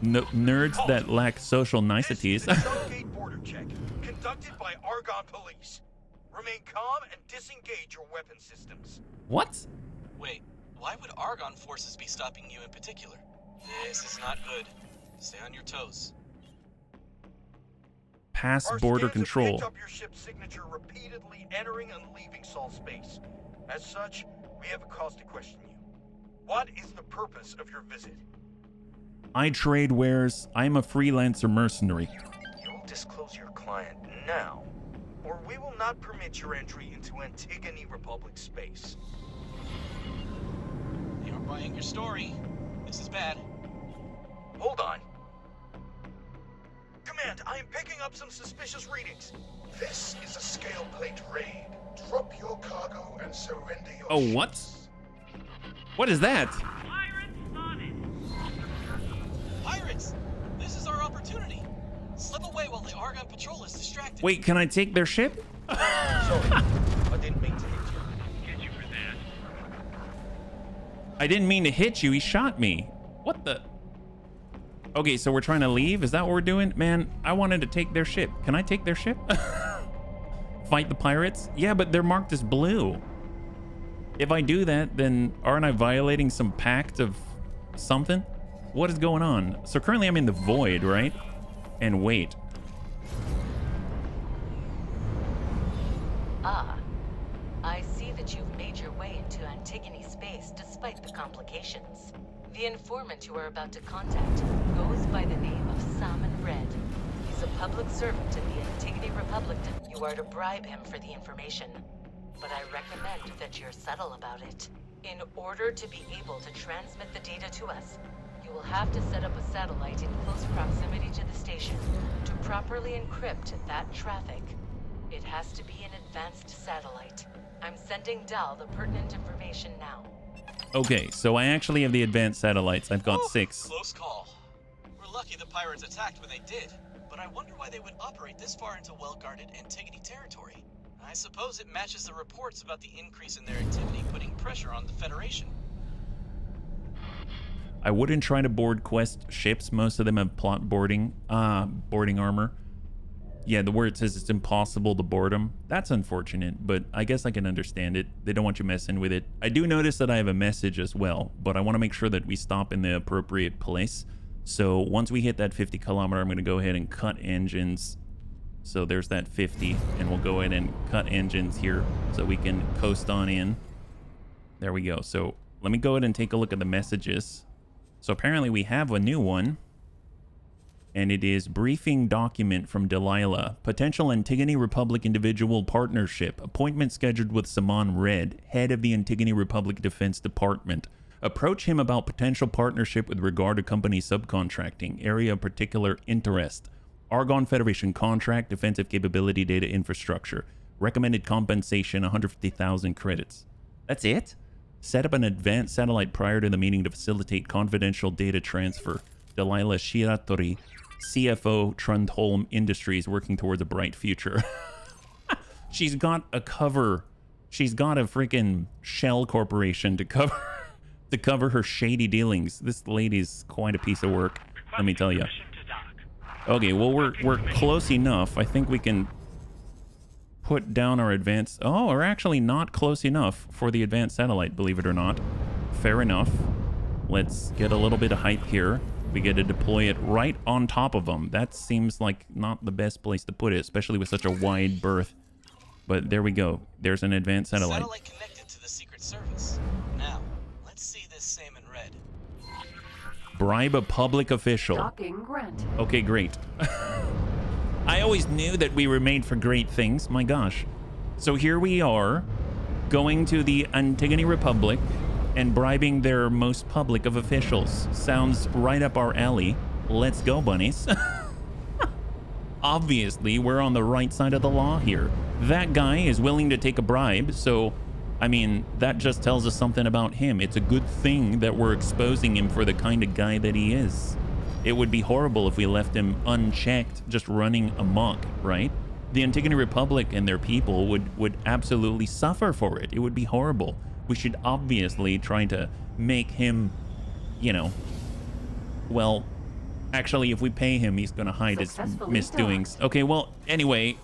Nerds that lack social niceties. This is a Gate border check conducted by Argon police. Remain calm and disengage your weapon systems. What? Wait, why would Argon forces be stopping you in particular? This is not good. Stay on your toes. Pass Our border scans control. have picked up your ship's signature repeatedly entering and leaving Sol space. As such, we have a cause to question you. What is the purpose of your visit? I trade wares. I'm a freelancer mercenary. You will disclose your client now, or we will not permit your entry into Antigone Republic space. You're buying your story. This is bad. Hold on. Command, I am picking up some suspicious readings. This is a scale plate raid. Drop your cargo and surrender your Oh, what? What is that? Wait, can I take their ship? Sorry, I didn't mean to hit you. I didn't mean to hit you. He shot me. What the? Okay, so we're trying to leave? Is that what we're doing? Man, I wanted to take their ship. Can I take their ship? Fight the pirates? Yeah, but they're marked as blue. If I do that, then aren't I violating some pact of something? What is going on? So currently I'm in the void, right? And wait. Ah, I see that you've made your way into Antigone space despite the complications. The informant you are about to contact goes by the name of Salmon Red. He's a public servant in the Antigone Republic. You are to bribe him for the information. But I recommend that you're subtle about it. In order to be able to transmit the data to us, you will have to set up a satellite in close proximity to the station to properly encrypt that traffic. It has to be an advanced satellite. I'm sending Dal the pertinent information now. Okay, so I actually have the advanced satellites. I've got 6. Close call. We're lucky the pirates attacked when they did, but I wonder why they would operate this far into well-guarded Antigone territory. I suppose it matches the reports about the increase in their activity putting pressure on the Federation. I wouldn't try to board Quest ships. Most of them have plot boarding armor. Yeah, the word says it's impossible to board them. That's unfortunate, but I guess I can understand it. They don't want you messing with it. I do notice that I have a message as well, but I want to make sure that we stop in the appropriate place. So once we hit that 50 kilometer, I'm going to go ahead and cut engines. So there's that 50, and we'll go ahead and cut engines here so we can coast on in. There we go. So let me go ahead and take a look at the messages. So apparently we have a new one. And it is briefing document from Delilah. Potential Antigone Republic individual partnership. Appointment scheduled with Saman Red, head of the Antigone Republic Defense Department. Approach him about potential partnership with regard to company subcontracting. Area of particular interest. Argon Federation contract, defensive capability, data infrastructure. Recommended compensation, 150,000 credits. That's it? Set up an advanced satellite prior to the meeting to facilitate confidential data transfer. Delilah Shiratori, CFO, Trundholm Industries, working towards a bright future. She's got a cover. She's got a freaking shell corporation to cover her shady dealings. This lady's quite a piece of work, let me tell you. Okay, well, we're close enough. I think we can put down our advanced... Oh, we're actually not close enough for the advanced satellite, believe it or not. Fair enough. Let's get a little bit of height here. We get to deploy it right on top of them. That seems like not the best place to put it, especially with such a wide berth. But there we go. There's an advanced satellite. Satellite connected to the Secret Service. Now, let's see this Salmon Red. Bribe a public official. Docking granted. Okay, great. I always knew that we were made for great things. My gosh. So here we are, going to the Antigone Republic and bribing their most public of officials. Sounds right up our alley. Let's go, bunnies. Obviously, we're on the right side of the law here. That guy is willing to take a bribe, so, I mean, that just tells us something about him. It's a good thing that we're exposing him for the kind of guy that he is. It would be horrible if we left him unchecked, just running amok, right? The Antigone Republic and their people would absolutely suffer for it. It would be horrible. We should obviously try to make him, you know, well, actually, if we pay him, he's going to hide his misdoings. Okay, well, anyway,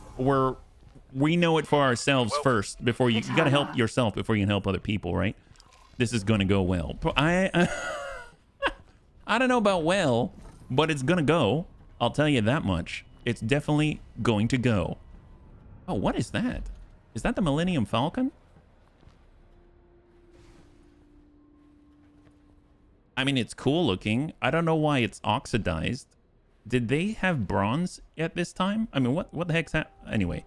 we know it for ourselves first before you got to help yourself before you can help other people, right? This is going to go well. I don't know about well, but it's going to go. I'll tell you that much. It's definitely going to go. Oh, what is that? Is that the Millennium Falcon? I mean, it's cool looking. I don't know why it's oxidized. Did they have bronze at this time? I mean, what the heck's that? Anyway,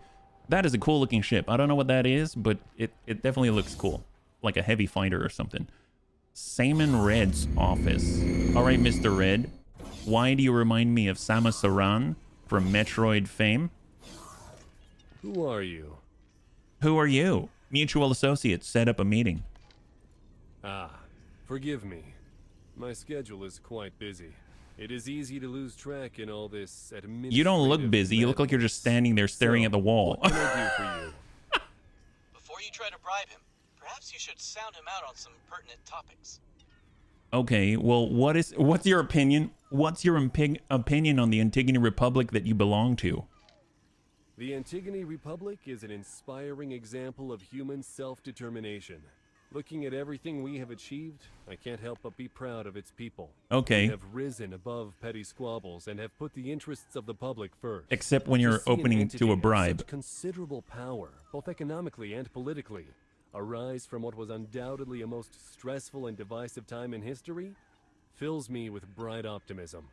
that is a cool looking ship. I don't know what that is, but it definitely looks cool. Like a heavy fighter or something. Salmon Red's office. All right, Mr. Red. Why do you remind me of Samus Aran from Metroid fame? Who are you? Who are you? Mutual associates set up a meeting. Ah, forgive me. My schedule is quite busy. It is easy to lose track in all this administrative. You don't look busy. You look like you're just standing there staring at the wall. What can I do for you? Before you try to bribe him, perhaps you should sound him out on some pertinent topics. Okay, well, what's your opinion? What's your opinion on the Antigone Republic that you belong to? The Antigone Republic is an inspiring example of human self-determination. Looking at everything we have achieved, I can't help but be proud of its people. Okay. We have risen above petty squabbles and have put the interests of the public first. Except when you're opening to a bribe. Such considerable power, both economically and politically, arise from what was undoubtedly a most stressful and divisive time in history, fills me with bright optimism.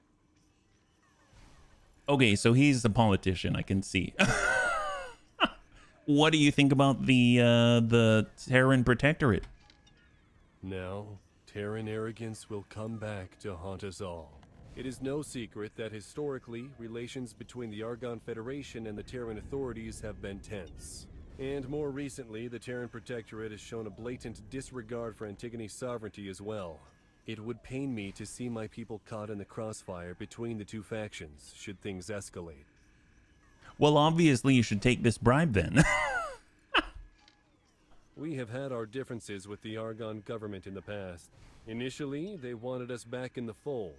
Okay, so he's a politician, I can see. What do you think about the Terran Protectorate? Now, Terran arrogance will come back to haunt us all. It is no secret that historically, relations between the Argon Federation and the Terran authorities have been tense. And more recently, the Terran Protectorate has shown a blatant disregard for Antigone's sovereignty as well. It would pain me to see my people caught in the crossfire between the two factions, should things escalate. Well, obviously you should take this bribe then. We have had our differences with the Argon government in the past. Initially, they wanted us back in the fold.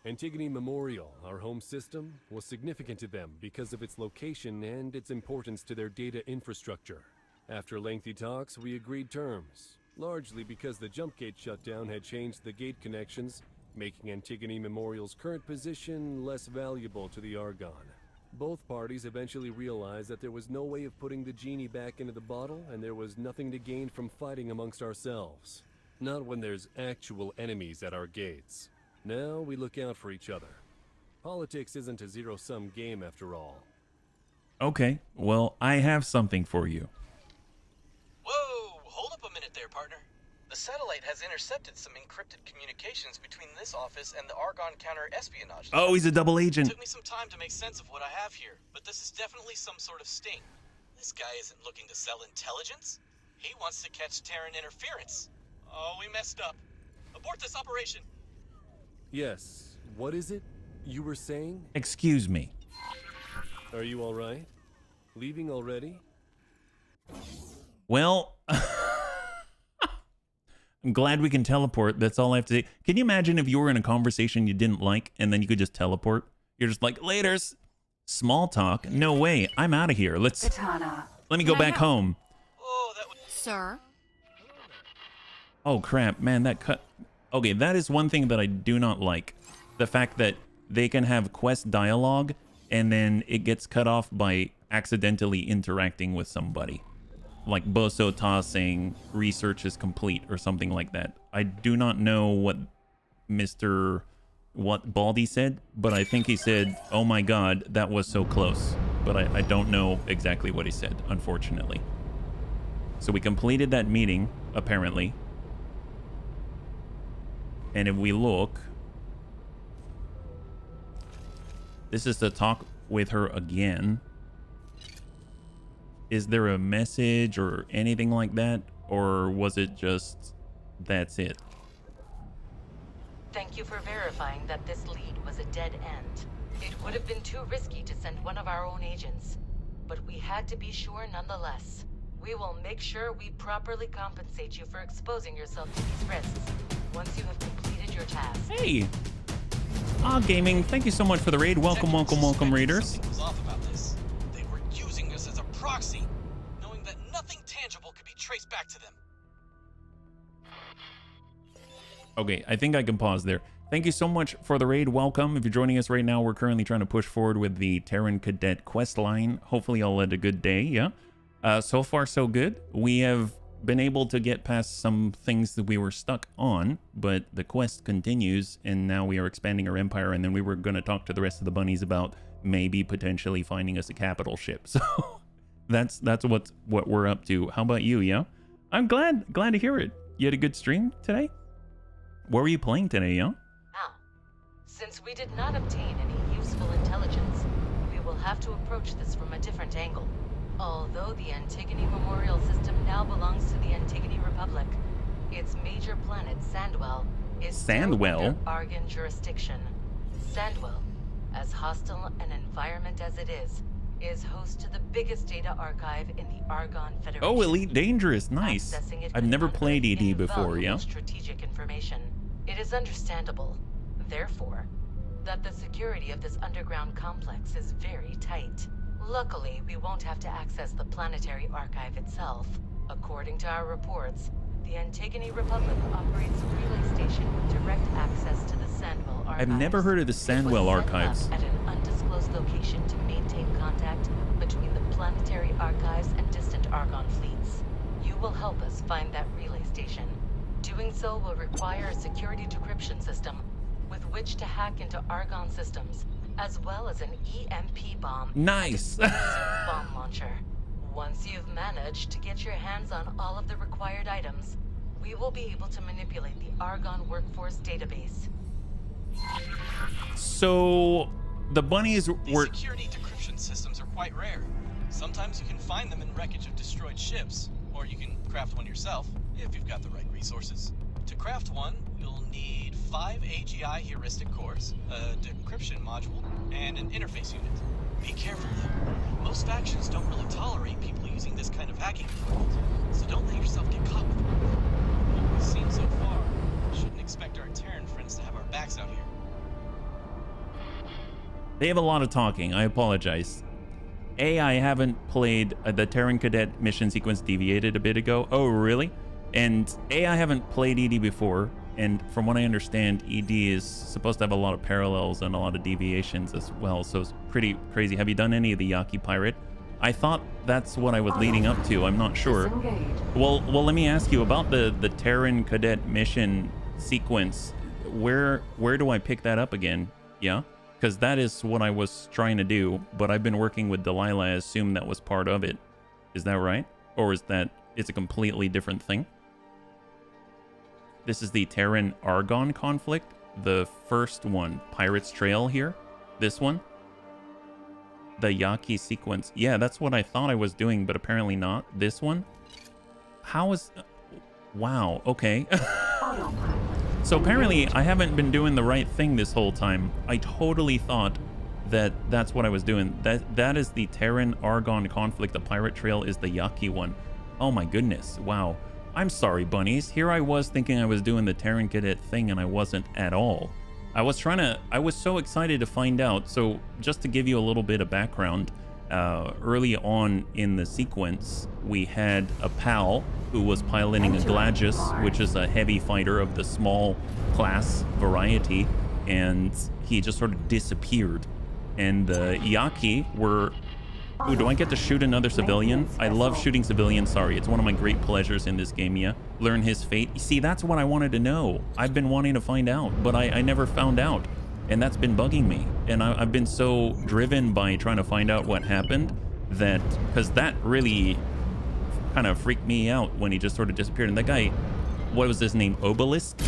Antigone Memorial, our home system, was significant to them because of its location and its importance to their data infrastructure. After lengthy talks, we agreed terms, largely because the jump gate shutdown had changed the gate connections, making Antigone Memorial's current position less valuable to the Argon. Both parties eventually realized that there was no way of putting the genie back into the bottle, and there was nothing to gain from fighting amongst ourselves. Not when there's actual enemies at our gates. Now we look out for each other. Politics isn't a zero-sum game after all. Okay, well, I have something for you. Whoa, hold up a minute there, partner. The satellite has intercepted some encrypted communications between this office and the Argon counter-espionage. Oh, he's a double agent. It took me some time to make sense of what I have here, but this is definitely some sort of sting. This guy isn't looking to sell intelligence. He wants to catch Terran interference. Oh, we messed up. Abort this operation. Yes, what is it you were saying? Excuse me. Are you all right? Leaving already? Well, I'm glad we can teleport. That's all I have to say. Can you imagine if you were in a conversation you didn't like and then you could just teleport? You're just like, laters. Small talk? No way. I'm out of here. Let me go back home. Sir? Oh, crap. Man, that cut. Okay, that is one thing that I do not like. The fact that they can have quest dialogue and then it gets cut off by accidentally interacting with somebody. Like Boso Ta saying research is complete or something like that. I do not know what Baldy said, but I think he said, oh my god, that was so close. But I don't know exactly what he said, unfortunately. So we completed that meeting, apparently. And if we look, this is to talk with her again. Is there a message or anything like that? Or was it just, that's it? Thank you for verifying that this lead was a dead end. It would have been too risky to send one of our own agents, but we had to be sure nonetheless. We will make sure we properly compensate you for exposing yourself to these risks once you have completed your task. Hey! Gaming, thank you so much for the raid. Welcome, welcome, welcome, raiders. Something was off about this. They were using us as a proxy, knowing that nothing tangible could be traced back to them. Okay, I think I can pause there. Thank you so much for the raid. Welcome. If you're joining us right now, we're currently trying to push forward with the Terran Cadet quest line. Hopefully y'all had a good day, yeah? So far, so good. We have been able to get past some things that we were stuck on, but the quest continues, and now we are expanding our empire, and then we were going to talk to the rest of the bunnies about maybe potentially finding us a capital ship. So that's what we're up to. How about you, yeah? I'm glad to hear it. You had a good stream today? What were you playing today, yeah? Now, since we did not obtain any useful intelligence, we will have to approach this from a different angle. Although the Antigone Memorial System now belongs to the Antigone Republic, its major planet, Sandwell, is still under Argon jurisdiction. Sandwell, as hostile an environment as it is host to the biggest data archive in the Argon Federation. Oh, Elite Dangerous, nice. I've never played ED before, yeah? Strategic information. It is understandable, therefore, that the security of this underground complex is very tight. Luckily, we won't have to access the planetary archive itself. According to our reports, the Antigone Republic operates a relay station with direct access to the Sandwell archives. I've never heard of the Sandwell archives. At an undisclosed location to maintain contact between the planetary archives and distant Argon fleets. You will help us find that relay station. Doing so will require a security decryption system with which to hack into Argon systems, as well as an EMP bomb. Nice. And a bomb launcher. Once you've managed to get your hands on all of the required items, we will be able to manipulate the Argon workforce database. So the bunnies were... These security decryption systems are quite rare. Sometimes you can find them in wreckage of destroyed ships, or you can craft one yourself, if you've got the right resources. To craft one, you'll need 5 AGI heuristic cores, a decryption module, and an interface unit. Be careful though. Most factions don't really tolerate people using this kind of hacking equipment, so don't let yourself get caught with one. What we've seen so far, shouldn't expect our Terran friends to have our backs out here. They have a lot of talking. I apologize. I haven't played the Terran Cadet mission sequence deviated a bit ago. Oh, really? And I haven't played ED before. And from what I understand, ED is supposed to have a lot of parallels and a lot of deviations as well. So it's pretty crazy. Have you done any of the Yaki Pirate? I thought that's what I was leading up to. I'm not sure. Well, let me ask you about the Terran Cadet mission sequence. Where do I pick that up again? Yeah? Because that is what I was trying to do, but I've been working with Delilah. I assume that was part of it. Is that right? Or is that it's a completely different thing? This is the Terran Argon conflict, the first one, Pirate's Trail here. This one, the Yaki sequence. Yeah, that's what I thought I was doing, but apparently not. This one, how is? Wow. Okay. So apparently I haven't been doing the right thing this whole time. I totally thought that that's what I was doing. That is the Terran Argon conflict. The Pirate Trail is the Yaki one. Oh my goodness. Wow. I'm sorry, bunnies. Here I was thinking I was doing the Terran Cadet thing and I wasn't at all. I was so excited to find out. So just to give you a little bit of background, early on in the sequence, we had a pal who was piloting a Gladius, which is a heavy fighter of the small class variety, and he just sort of disappeared. And the Yaki were... Ooh, do I get to shoot another civilian? I love shooting civilians. Sorry, it's one of my great pleasures in this game, yeah. Learn his fate. See, that's what I wanted to know. I've been wanting to find out, but I never found out. And that's been bugging me. And I've been so driven by trying to find out what happened that... Because that really kind of freaked me out when he just sort of disappeared. And that guy, what was his name? Obelisk?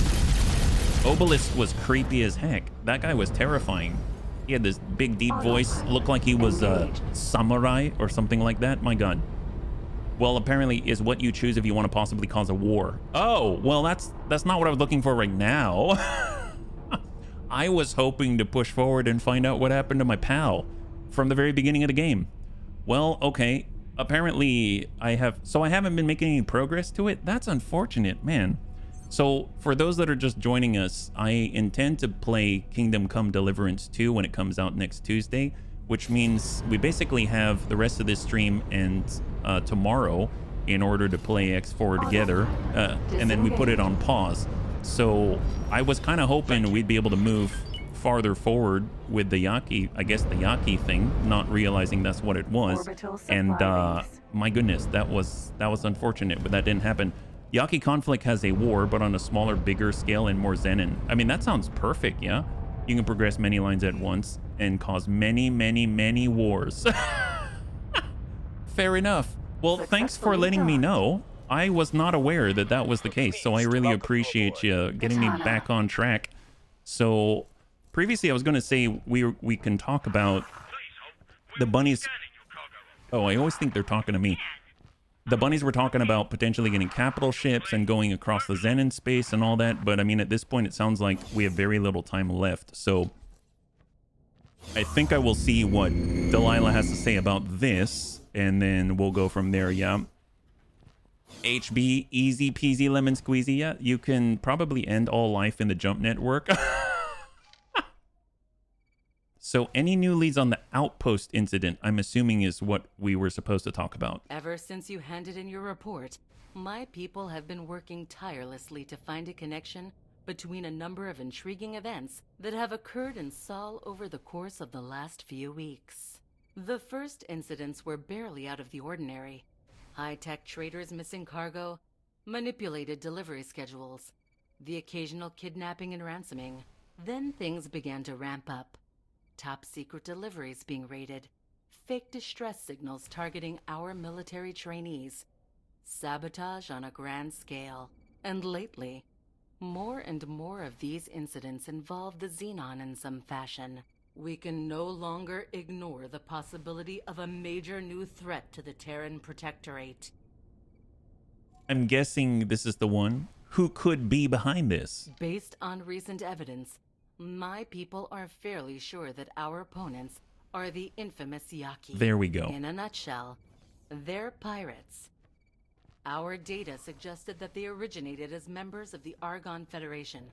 Obelisk was creepy as heck. That guy was terrifying. He had this big, deep voice. Looked like he was a samurai or something like that. My God. Well, apparently is what you choose if you want to possibly cause a war. Oh, well, that's not what I was looking for right now. I was hoping to push forward and find out what happened to my pal from the very beginning of the game. Well, okay. Apparently I haven't been making any progress to it. That's unfortunate, man. So for those that are just joining us, I intend to play Kingdom Come Deliverance 2 when it comes out next Tuesday, which means we basically have the rest of this stream and tomorrow in order to play X4 together, and then we put it on pause. So I was kind of hoping we'd be able to move farther forward with the Yaki, I guess the Yaki thing, not realizing that's what it was. And my goodness, that was unfortunate, but that didn't happen. Yaki conflict has a war, but on a smaller, bigger scale and more Zenin. I mean, that sounds perfect, yeah? You can progress many lines at once and cause many, many, many wars. Fair enough. Well, thanks for letting me know. I was not aware that that was the case, so I really appreciate you getting me back on track. So, previously I was going to say we can talk about the bunnies. Oh, I always think they're talking to me. The bunnies were talking about potentially getting capital ships and going across the Zenin space and all that, but I mean, at this point, it sounds like we have very little time left. So I think I will see what Delilah has to say about this, and then we'll go from there, yeah. HB, easy peasy lemon squeezy, yeah. You can probably end all life in the jump network. So any new leads on the outpost incident, I'm assuming is what we were supposed to talk about. Ever since you handed in your report, my people have been working tirelessly to find a connection between a number of intriguing events that have occurred in Sol over the course of the last few weeks. The first incidents were barely out of the ordinary. High-tech traders missing cargo, manipulated delivery schedules, the occasional kidnapping and ransoming. Then things began to ramp up. Top-secret deliveries being raided, fake distress signals targeting our military trainees, sabotage on a grand scale, and lately, more and more of these incidents involve the Xenon in some fashion. We can no longer ignore the possibility of a major new threat to the Terran Protectorate. I'm guessing this is the one. Who could be behind this? Based on recent evidence, my people are fairly sure that our opponents are the infamous Yaki. There we go. In a nutshell, they're pirates. Our data suggested that they originated as members of the Argon Federation,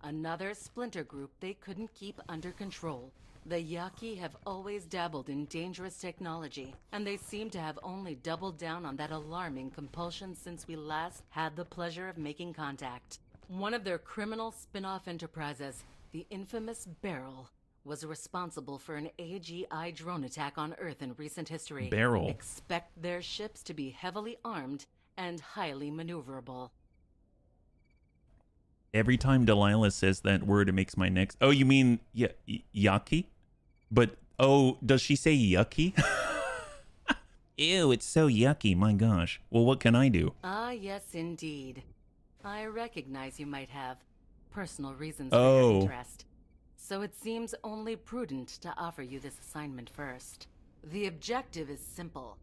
another splinter group they couldn't keep under control. The Yaki have always dabbled in dangerous technology, and they seem to have only doubled down on that alarming compulsion since we last had the pleasure of making contact. One of their criminal spin-off enterprises, the infamous Beryl, was responsible for an AGI drone attack on Earth in recent history. Beryl. Expect their ships to be heavily armed and highly maneuverable. Every time Delilah says that word, it makes my neck... Oh, you mean Yaki? But, oh, does she say yucky? Ew, it's so yucky, my gosh. Well, what can I do? Ah, yes, indeed. I recognize you might have personal reasons for your interest. So it seems only prudent to offer you this assignment first. The objective is simple.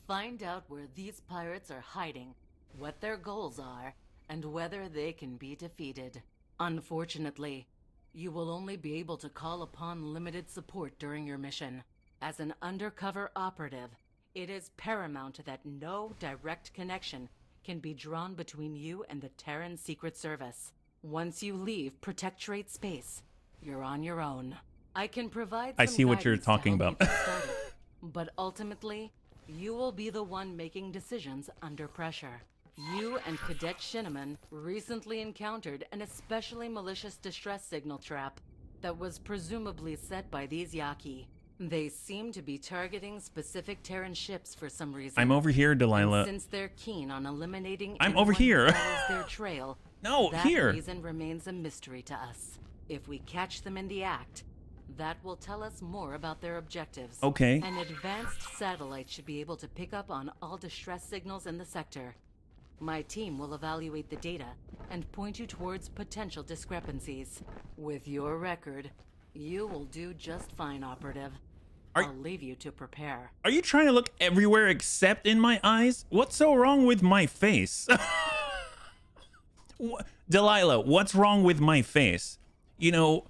Find out where these pirates are hiding, what their goals are, and whether they can be defeated. Unfortunately, you will only be able to call upon limited support during your mission. As an undercover operative, it is paramount that no direct connection can be drawn between you and the Terran Secret Service. Once you leave Protectorate space, you're on your own. I can provide some I see what you're guidance talking to help about. you get started, but ultimately, you will be the one making decisions under pressure. You and Cadet Shinneman recently encountered an especially malicious distress signal trap that was presumably set by these Yaki. They seem to be targeting specific Terran ships for some reason. I'm over here, Delilah. And since they're keen on eliminating I'm over anyone who here. follows their trail, No, that here. reason remains a mystery to us. If we catch them in the act, that will tell us more about their objectives. Okay. An advanced satellite should be able to pick up on all distress signals in the sector. My team will evaluate the data and point you towards potential discrepancies. With your record, you will do just fine, Operative. I'll leave you to prepare. Are you trying to look everywhere except in my eyes? What's so wrong with my face? Delilah, what's wrong with my face? You know,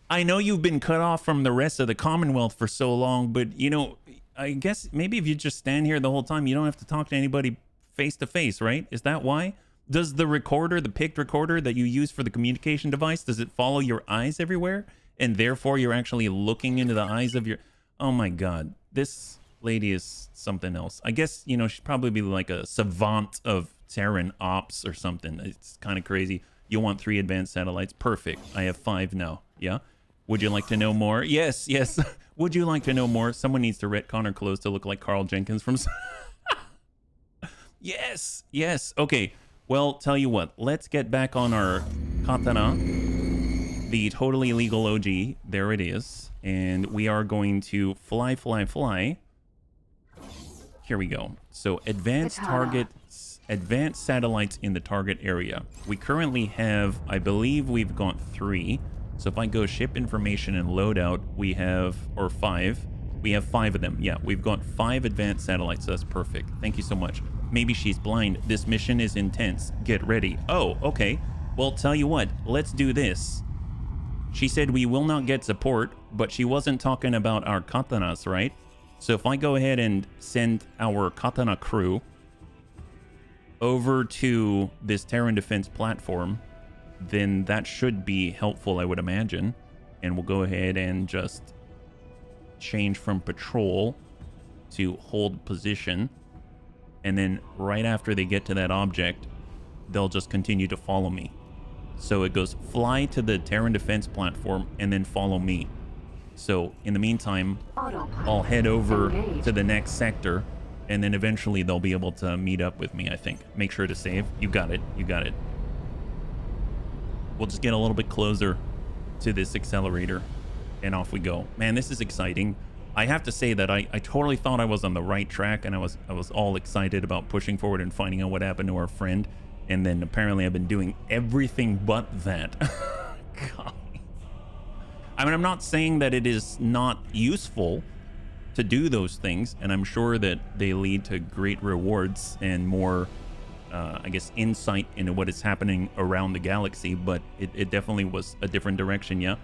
I know you've been cut off from the rest of the Commonwealth for so long, but, you know, I guess maybe if you just stand here the whole time, you don't have to talk to anybody face to face, right? Is that why? Does the recorder, the picked recorder that you use for the communication device, does it follow your eyes everywhere? And therefore you're actually looking into the eyes of your... Oh my God, this lady is something else. I guess, you know, she'd probably be like a savant of Terran ops or something. It's kind of crazy. You want 3 advanced satellites? Perfect. I have 5 now. Yeah? Would you like to know more? Yes, yes. Would you like to know more? Someone needs to retcon her clothes to look like Carl Jenkins from... Yes, yes. Okay, well, tell you what. Let's get back on our katana. The totally legal OG. There it is. And we are going to fly. Here we go. So advanced targets, advanced satellites in the target area. We currently have, I believe we've got 3. So if I go ship information and loadout, we have, or 5. We have 5 of them. Yeah, we've got 5 advanced satellites. So that's perfect. Thank you so much. Maybe she's blind. This mission is intense. Get ready. Oh, okay. Well, tell you what. Let's do this. She said we will not get support, but she wasn't talking about our katanas, right? So if I go ahead and send our katana crew over to this Terran defense platform, then that should be helpful, I would imagine. And we'll go ahead and just change from patrol to hold position. And then right after they get to that object, they'll just continue to follow me. So it goes fly to the Terran defense platform and then follow me. So in the meantime, I'll head over to the next sector, and then eventually they'll be able to meet up with me, I think. Make sure to save. You got it. You got it. We'll just get a little bit closer to this accelerator, and off we go. Man, this is exciting. I have to say that I totally thought I was on the right track, and I was all excited about pushing forward and finding out what happened to our friend. And then apparently I've been doing everything but that. God. I mean, I'm not saying that it is not useful to do those things, and I'm sure that they lead to great rewards and more, I guess, insight into what is happening around the galaxy, but it definitely was a different direction, yeah?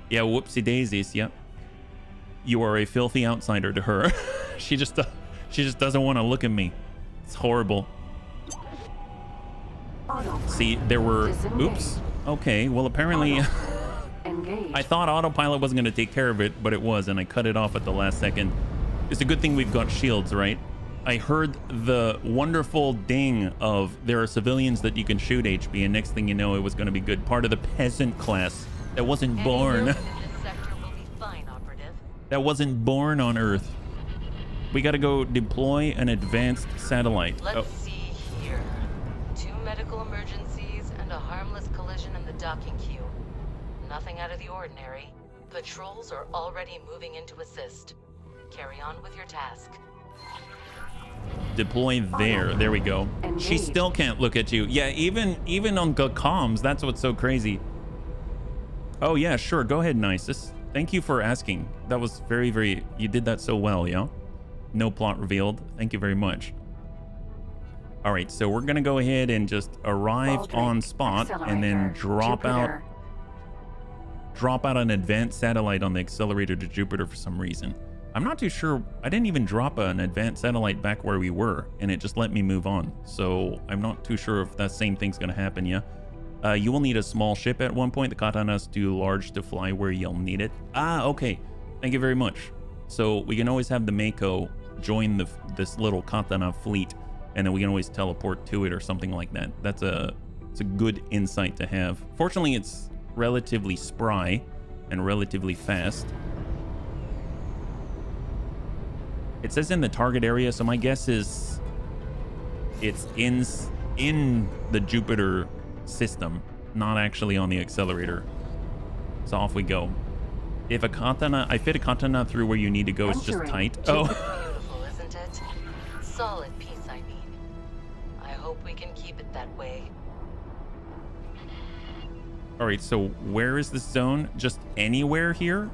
Yeah, whoopsie daisies, yeah. You are a filthy outsider to her. She just doesn't want to look at me. It's horrible. See, there were... Oops. Okay, well, apparently... I thought autopilot wasn't going to take care of it, but it was, and I cut it off at the last second. It's a good thing we've got shields, right? I heard the wonderful ding of there are civilians that you can shoot, HB, and next thing you know, it was going to be good. Part of the peasant class that wasn't born. That wasn't born on Earth. We got to go deploy an advanced satellite. Let's see here. 2 medical emergencies and a harmless collision in the docking queue. Nothing out of the ordinary. Patrols are already moving in to assist. Carry on with your task. Deploy there. There we go. She still can't look at you. Yeah, even on the comms, that's what's so crazy. Oh yeah, sure. Go ahead, Nisus. Thank you for asking. That was very, very... You did that so well, yeah? No plot revealed. Thank you very much. All right, so we're going to go ahead and just arrive on spot and then drop out an advanced satellite on the accelerator to Jupiter for some reason. I'm not too sure. I didn't even drop an advanced satellite back where we were, and it just let me move on. So I'm not too sure if that same thing's going to happen, yeah? You will need a small ship at one point. The katana's too large to fly where you'll need it. Ah, okay. Thank you very much. So we can always have the Mako join this little katana fleet, and then we can always teleport to it or something like that. It's a good insight to have. Fortunately, it's relatively spry and relatively fast. It says in the target area, so my guess is it's in the Jupiter system, not actually on the accelerator. So off we go. If a katana, I fit a katana through where you need to go, it's just tight. Oh. Beautiful, isn't it? Solid piece, I mean. I hope we can keep it that way. All right, so where is this zone? Just anywhere here?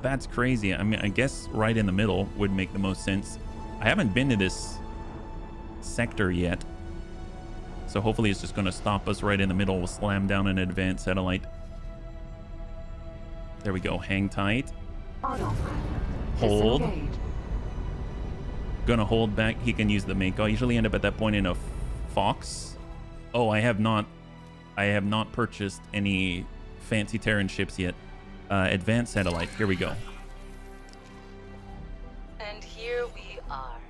That's crazy. I mean, I guess right in the middle would make the most sense. I haven't been to this sector yet. So hopefully it's just going to stop us right in the middle. We'll slam down an advanced satellite. There we go. Hang tight. Hold. Gonna hold back. He can use the Mako. I usually end up at that point in a Fox. Oh, I have not purchased any fancy Terran ships yet. Advanced satellite. Here we go. And here we are.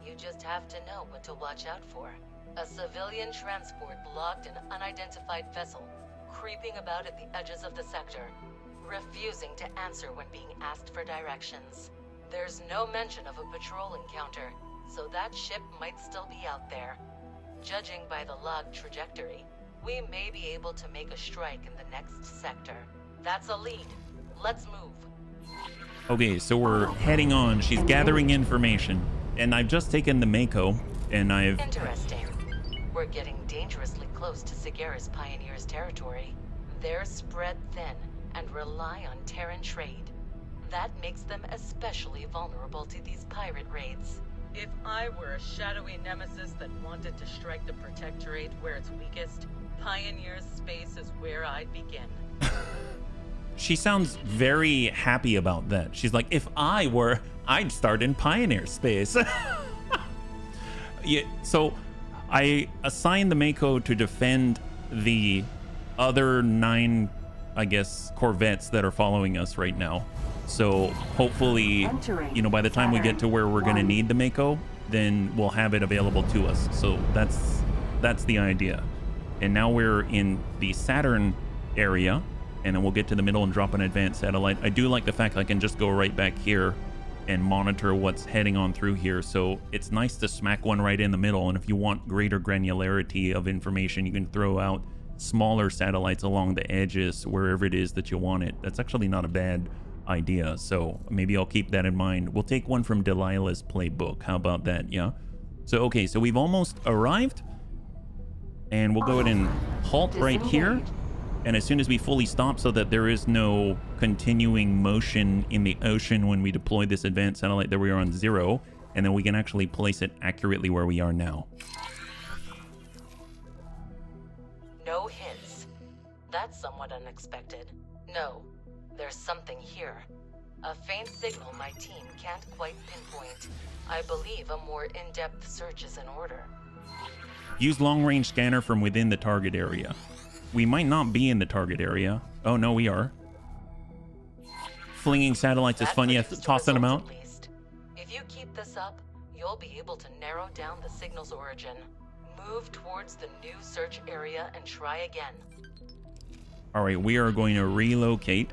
You just have to know what to watch out for. A civilian transport blocked an unidentified vessel, creeping about at the edges of the sector, refusing to answer when being asked for directions. There's no mention of a patrol encounter, so that ship might still be out there. Judging by the log trajectory, we may be able to make a strike in the next sector. That's a lead. Let's move. Okay, so we're heading on. She's gathering information, and I've just taken the Mako, and I've... Interesting. We're getting dangerously close to Sagera's Pioneers' territory. They're spread thin and rely on Terran trade. That makes them especially vulnerable to these pirate raids. If I were a shadowy nemesis that wanted to strike the Protectorate where it's weakest, Pioneers' space is where I'd begin. She sounds very happy about that. She's like, if I were, I'd start in Pioneer space. Yeah, so I assigned the Mako to defend the other 9, I guess, Corvettes that are following us right now. So hopefully, you know, by the time we get to where we're going to need the Mako, then we'll have it available to us. So that's the idea. And now we're in the Saturn area, and then we'll get to the middle and drop an advanced satellite. I do like the fact I can just go right back here and monitor what's heading on through here. So it's nice to smack one right in the middle. And if you want greater granularity of information, you can throw out smaller satellites along the edges wherever it is that you want it. That's actually not a bad idea. So maybe I'll keep that in mind. We'll take one from Delilah's playbook. How about that? Yeah. So, okay. So we've almost arrived, and we'll go ahead and halt right here. And as soon as we fully stop so that there is no continuing motion in the ocean when we deploy this advanced satellite, that we are on 0, and then we can actually place it accurately where we are now. No hints. That's somewhat unexpected. No, there's something here. A faint signal my team can't quite pinpoint. I believe a more in-depth search is in order. Use long-range scanner from within the target area. We might not be in the target area. Oh, no, we are. Flinging satellites is fun. Yeah, tossing them out. If you keep this up, you'll be able to narrow down the signal's origin. Move towards the new search area and try again. All right, we are going to relocate.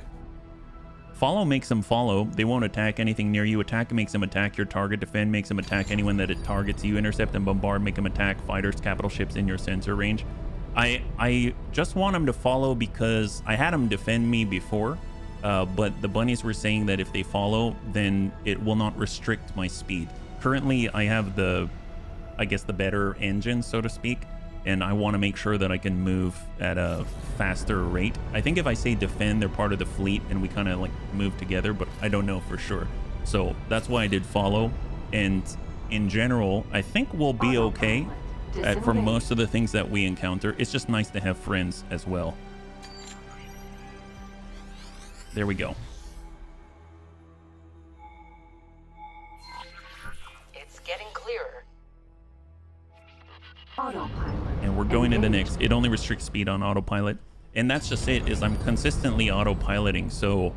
Follow makes them follow. They won't attack anything near you. Attack makes them attack your target. Defend makes them attack anyone that it targets you. Intercept and bombard make them attack fighters, capital ships in your sensor range. I just want them to follow because I had them defend me before, but the bunnies were saying that if they follow, then it will not restrict my speed. Currently, I have the better engine, so to speak, and I want to make sure that I can move at a faster rate. I think if I say defend, they're part of the fleet and we kind of like move together, but I don't know for sure. So that's why I did follow, and in general, I think we'll be okay. For most of the things that we encounter. It's just nice to have friends as well. There we go. It's getting clearer. Autopilot. And we're going to the next. It only restricts speed on autopilot. And that's just it, is I'm consistently autopiloting. So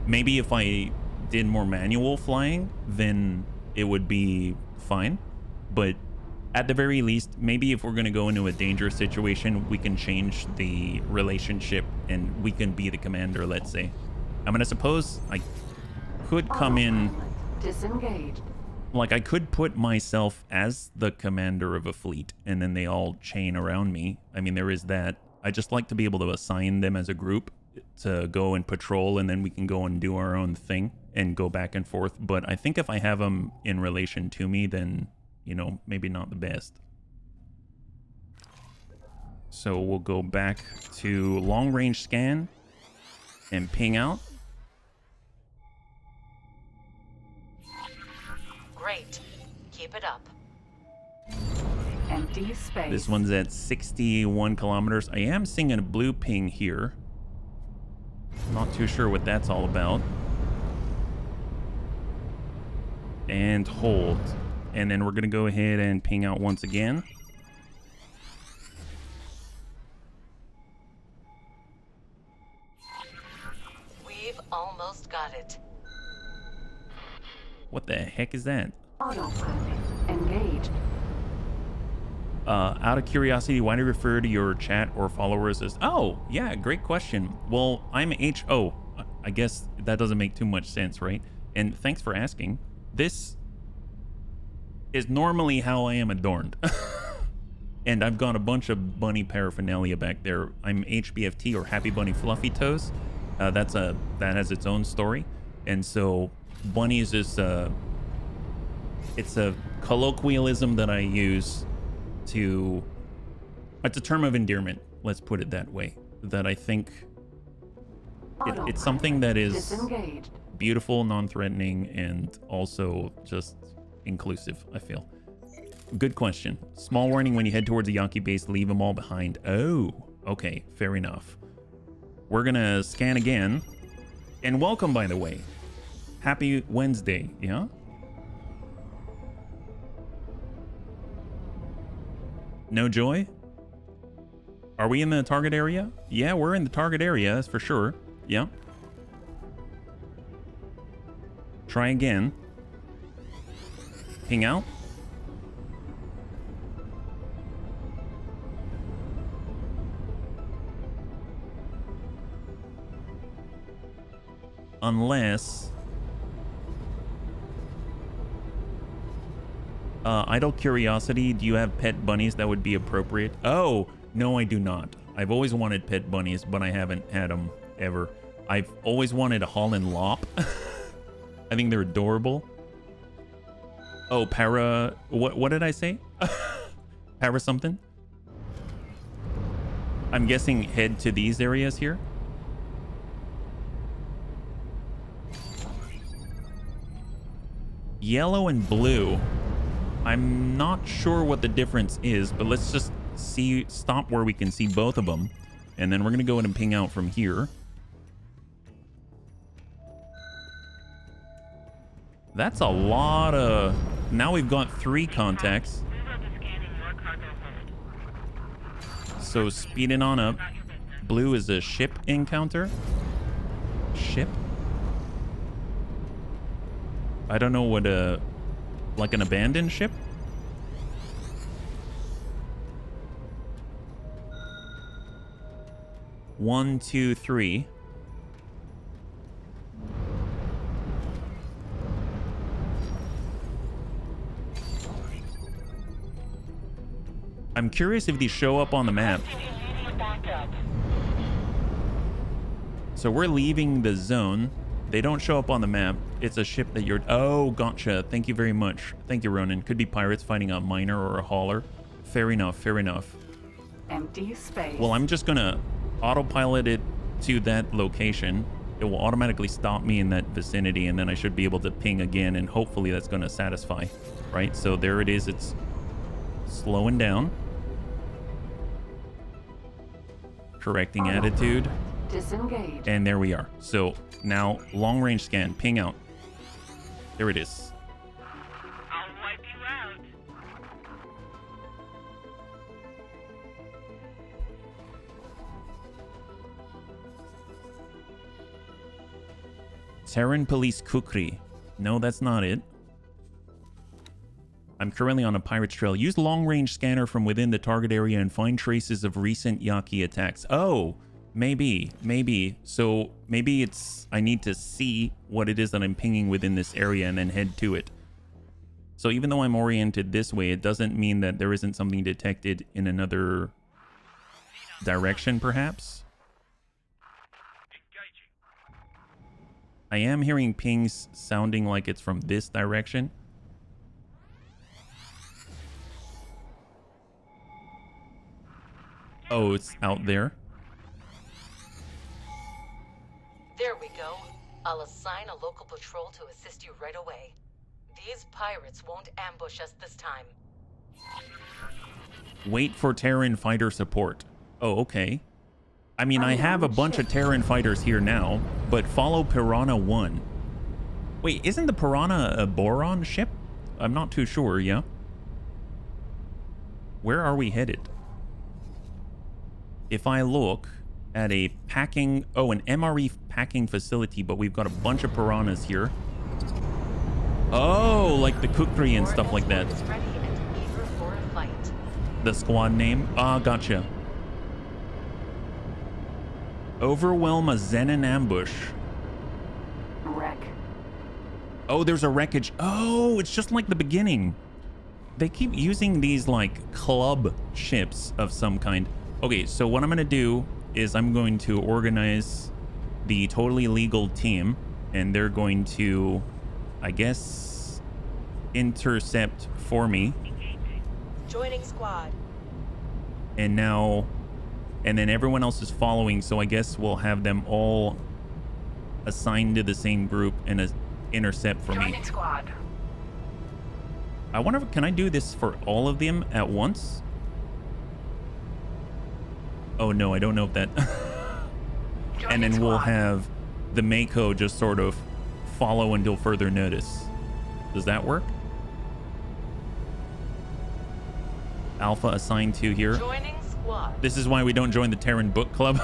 maybe if I did more manual flying, then it would be fine. But at the very least, maybe if we're going to go into a dangerous situation, we can change the relationship and we can be the commander, let's say. I mean, I suppose I could come in... Disengaged. Like, I could put myself as the commander of a fleet and then they all chain around me. I mean, there is that. I just like to be able to assign them as a group to go and patrol, and then we can go and do our own thing and go back and forth. But I think if I have them in relation to me, then... you know, maybe not the best. So we'll go back to long range scan and ping out. Great. Keep it up. Empty space. This one's at 61 kilometers. I am seeing a blue ping here. Not too sure what that's all about. And hold. And then we're going to go ahead and ping out once again. We've almost got it. What the heck is that? Autopilot engaged. Out of curiosity, why do you refer to your chat or followers as... Oh, yeah, great question. Well, I'm H.O. I guess that doesn't make too much sense, right? And thanks for asking. This is normally how I am adorned. And I've got a bunch of bunny paraphernalia back there. I'm HBFT, or Happy Bunny Fluffy Toes. That has its own story. And so bunnies is it's a colloquialism that I use to... It's a term of endearment, let's put it that way. That I think it's something that is beautiful, non-threatening, and also just inclusive, I feel. Good question. Small warning, when you head towards a Yaki base, leave them all behind. Oh, okay, fair enough. We're gonna scan again And welcome, by the way. Happy Wednesday, yeah? No joy? Are we in the target area? Yeah, we're in the target area, that's for sure. Yeah. Try again. Ping out. Unless... idle curiosity, do you have pet bunnies that would be appropriate? Oh, no, I do not. I've always wanted pet bunnies, but I haven't had them ever. I've always wanted a Holland Lop. I think they're adorable. Oh, para... What did I say? Para something? I'm guessing head to these areas here. Yellow and blue. I'm not sure what the difference is, but let's just stop where we can see both of them. And then we're going to go in and ping out from here. That's a lot of... Now we've got 3 contacts. So speeding on up. Blue is a ship encounter. Ship? I don't know what a... Like an abandoned ship? One, two, three. I'm curious if these show up on the map. So we're leaving the zone. They don't show up on the map. It's a ship that you're... Oh, gotcha. Thank you very much. Thank you, Ronan. Could be pirates fighting a miner or a hauler. Fair enough. Fair enough. Empty space. Well, I'm just gonna autopilot it to that location. It will automatically stop me in that vicinity, and then I should be able to ping again, and hopefully that's gonna satisfy. Right? So there it is. It's slowing down. Correcting attitude. Disengage. And there we are. So now long range scan, ping out. There it is. I'll wipe you out. Terran police kukri. No, that's not it. I'm currently on a pirate's trail. Use long range scanner from within the target area and find traces of recent Yaki attacks. Oh, maybe. So maybe it's... I need to see what it is that I'm pinging within this area and then head to it. So even though I'm oriented this way, it doesn't mean that there isn't something detected in another direction, perhaps? I am hearing pings sounding like it's from this direction. Oh, it's out there. There we go. I'll assign a local patrol to assist you right away. These pirates won't ambush us this time. Wait for Terran fighter support. Oh, okay. I mean, I have a bunch of Terran fighters here now, but follow Piranha 1. Wait, isn't the Piranha a Boron ship? I'm not too sure, yeah? Where are we headed? If I look at a packing... Oh, an MRE packing facility, but we've got a bunch of piranhas here. Oh, like the kukri and stuff like that. The squad name? Ah, gotcha. Overwhelm a Zenon ambush. Wreck. Oh, there's a wreckage. Oh, it's just like the beginning. They keep using these like club ships of some kind. Okay, so what I'm going to do is I'm going to organize the totally legal team, and they're going to, I guess, intercept for me. Joining squad. And now, and then everyone else is following, so I guess we'll have them all assigned to the same group and intercept for me. Joining squad. I wonder if, can I do this for all of them at once? Oh no, I don't know if that... And then we'll have the Mako just sort of follow until further notice. Does that work? Alpha assigned to here. Joining squad. This is why we don't join the Terran book club.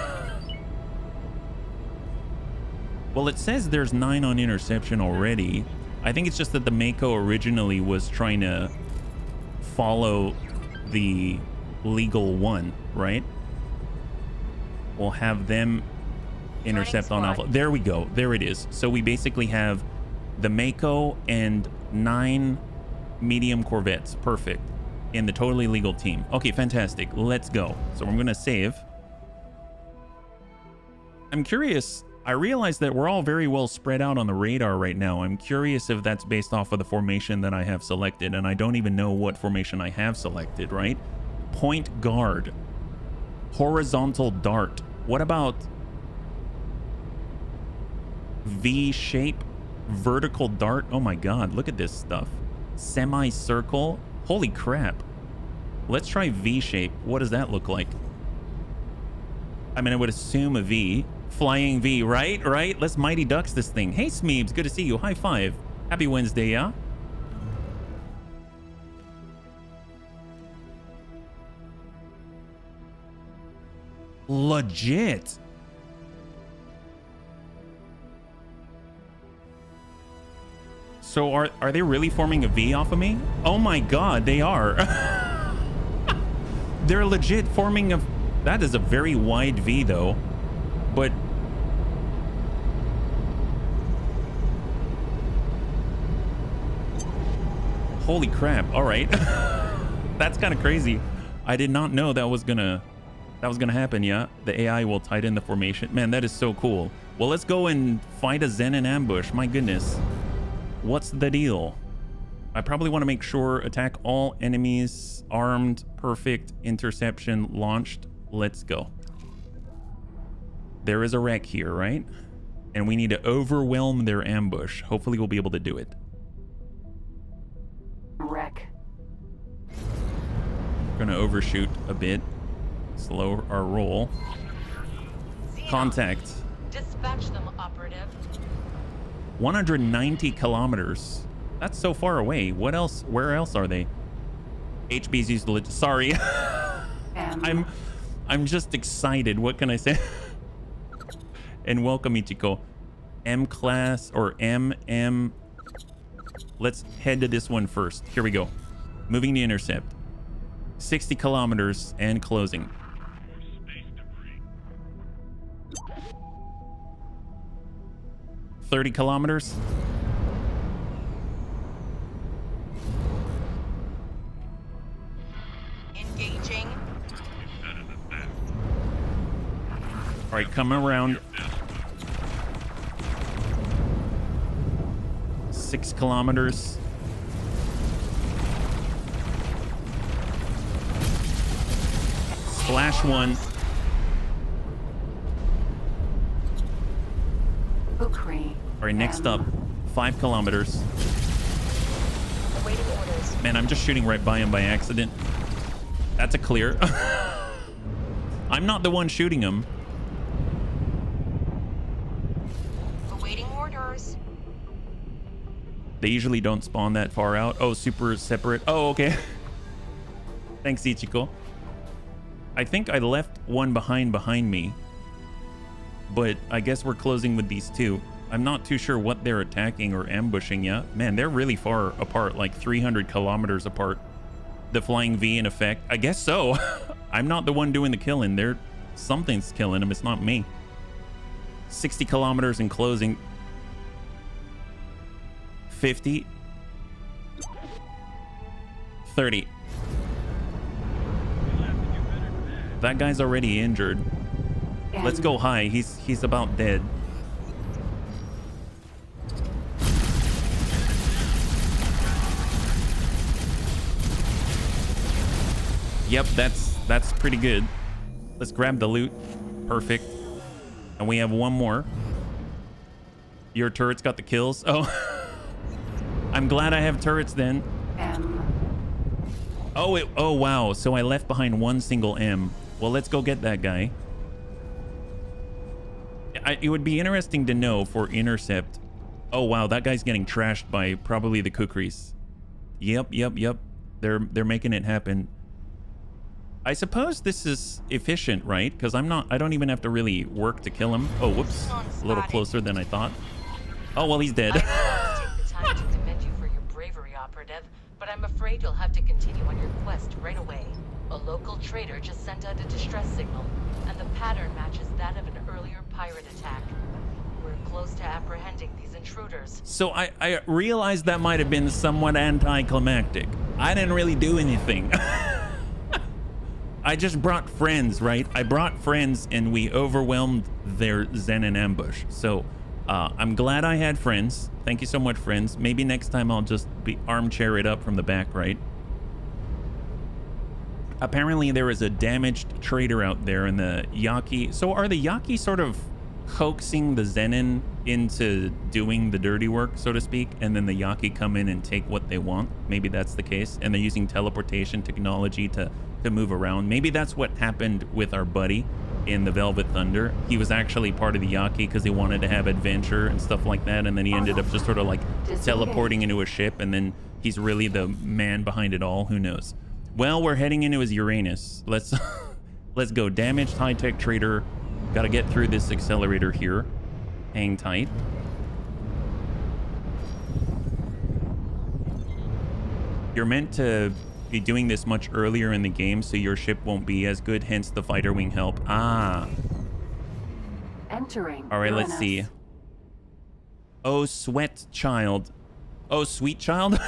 Well, it says there's 9 on interception already. I think it's just that the Mako originally was trying to follow the legal one, right? We'll have them intercept on Alpha. There we go. There it is. So we basically have the Mako and 9 medium corvettes. Perfect. In the totally legal team. Okay, fantastic. Let's go. So I'm going to save. I'm curious. I realize that we're all very well spread out on the radar right now. I'm curious if that's based off of the formation that I have selected, and I don't even know what formation I have selected, right? Point guard. Horizontal dart. What about V shape? Vertical dart? Oh my god, look at this stuff. Semicircle? Holy crap. Let's try V shape. What does that look like? I mean, I would assume a V. Flying V, right? Right? Let's Mighty Ducks this thing. Hey, Smeebs, good to see you. High five. Happy Wednesday, yeah? Legit. So are they really forming a V off of me? Oh my god, they are. They're legit forming a... That is a very wide V though. But... Holy crap. All right. That's kind of crazy. I did not know that was gonna happen. Yeah, the AI will tighten the formation. Man, that is so cool. Well, let's go and fight a Zen in ambush. My goodness. What's the deal? I probably want to make sure attack all enemies armed. Perfect. Interception launched. Let's go. There is a wreck here, right? And we need to overwhelm their ambush. Hopefully we'll be able to do it. Wreck. We're gonna overshoot a bit. Slow our roll. Contact. Dispatch them, operative. 190 kilometers. That's so far away. What else? Where else are they? HB's used the sorry. I'm just excited. What can I say? And welcome, Ichiko. M class or MM. Let's head to this one first. Here we go. Moving to intercept. 60 kilometers and closing. 30 kilometers. Engaging. All right, coming around. 6 kilometers. Slash one. All right, next up, 5 kilometers. Awaiting orders. Man, I'm just shooting right by him by accident. That's a clear. I'm not the one shooting him. Awaiting orders. They usually don't spawn that far out. Oh, super separate. Oh, okay. Thanks, Ichiko. I think I left one behind me. But I guess we're closing with these two. I'm not too sure what they're attacking or ambushing yet. Man, they're really far apart, like 300 kilometers apart. The flying V in effect. I guess so. I'm not the one doing the killing. Something's killing them. It's not me. 60 kilometers in closing. 50. 30. That guy's already injured. Let's go high. He's about dead. Yep, that's pretty good. Let's grab the loot. Perfect. And we have one more. Your turret's got the kills. Oh. I'm glad I have turrets then. Oh, wow. So I left behind one single M. Well, let's go get that guy. It would be interesting to know for intercept. Oh wow, that guy's getting trashed by probably the kukris. Yep. They're making it happen. I suppose this is efficient, right? Because I don't even have to really work to kill him. Oh, whoops. A little closer than I thought. Oh, well, he's dead. I take the time to commend you for your bravery, Operative, but I'm afraid you'll have to continue on your quest right away. A local trader just sent out a distress signal, and the pattern matches that of an earlier pirate attack. We're close to apprehending these intruders. So I realized that might have been somewhat anticlimactic. I didn't really do anything. I just brought friends, right? I brought friends and we overwhelmed their Xenon ambush. So I'm glad I had friends. Thank you so much, friends. Maybe next time I'll just be armchair it up from the back, right? Apparently there is a damaged trader out there in the Yaki. So are the Yaki sort of coaxing the Xenon into doing the dirty work, so to speak, and then the Yaki come in and take what they want? Maybe that's the case, and they're using teleportation technology to move around. Maybe that's what happened with our buddy in the Velvet Thunder. He was actually part of the Yaki because he wanted to have adventure and stuff like that, and then he ended up just sort of like teleporting into a ship, and then he's really the man behind it all. Who knows? Well, we're heading into his Uranus. Let's go. Damaged high-tech trader. Got to get through this accelerator here. Hang tight. You're meant to be doing this much earlier in the game so your ship won't be as good, hence the fighter wing help. Ah. Entering. All right, let's see. Oh, sweat child. Oh, sweet child.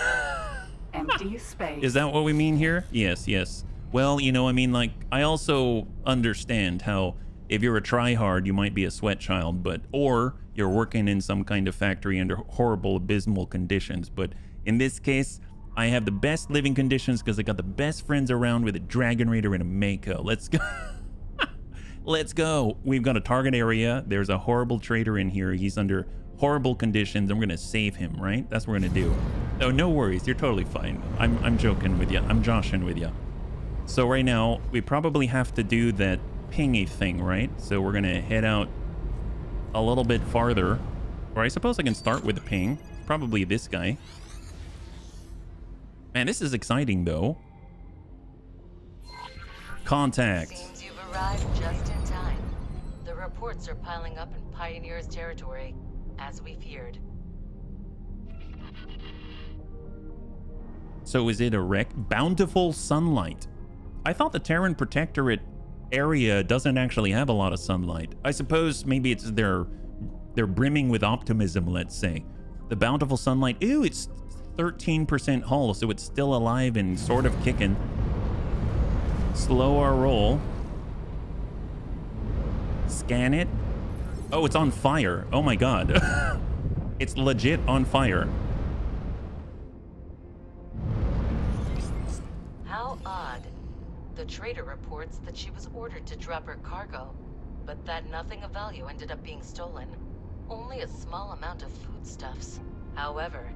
Empty space. Is that what we mean here? Yes. Well, you know, I mean, like, I also understand how if you're a tryhard, you might be a sweat child, or you're working in some kind of factory under horrible, abysmal conditions. But in this case, I have the best living conditions because I got the best friends around with a Dragon Raider and a Mako. Let's go. Let's go. We've got a target area. There's a horrible trader in here. He's under horrible conditions, and we're gonna save him, right? That's what we're gonna do. Oh, no worries. You're totally fine. I'm joking with you. I'm joshing with you. So right now, we probably have to do that pingy thing, right? So we're gonna head out a little bit farther. Or I suppose I can start with the ping. Probably this guy. Man, this is exciting, though. Contact. Seems you've arrived just in time. The reports are piling up in Pioneer's territory, as we feared. So is it a wreck? Bountiful sunlight. I thought the Terran Protectorate area doesn't actually have a lot of sunlight. I suppose maybe it's they're brimming with optimism, let's say. The bountiful sunlight. Ooh, it's 13% hull, so it's still alive and sort of kicking. Slow our roll. Scan it. Oh, it's on fire. Oh my god. It's legit on fire. How odd. The trader reports that she was ordered to drop her cargo, but that nothing of value ended up being stolen. Only a small amount of foodstuffs. However,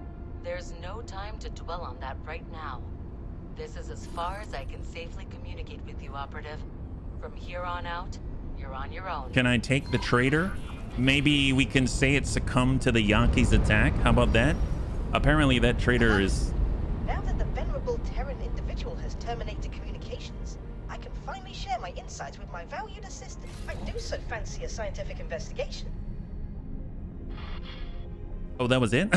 there's no time to dwell on that right now. This is as far as I can safely communicate with you, Operative. From here on out, you're on your own. Can I take the trader? Maybe we can say it succumbed to the Yankees' attack. How about that? Apparently that trader is... Now that the venerable Terran individual has terminated communications, I can finally share my insights with my valued assistant. I do so fancy a scientific investigation. Oh, that was it?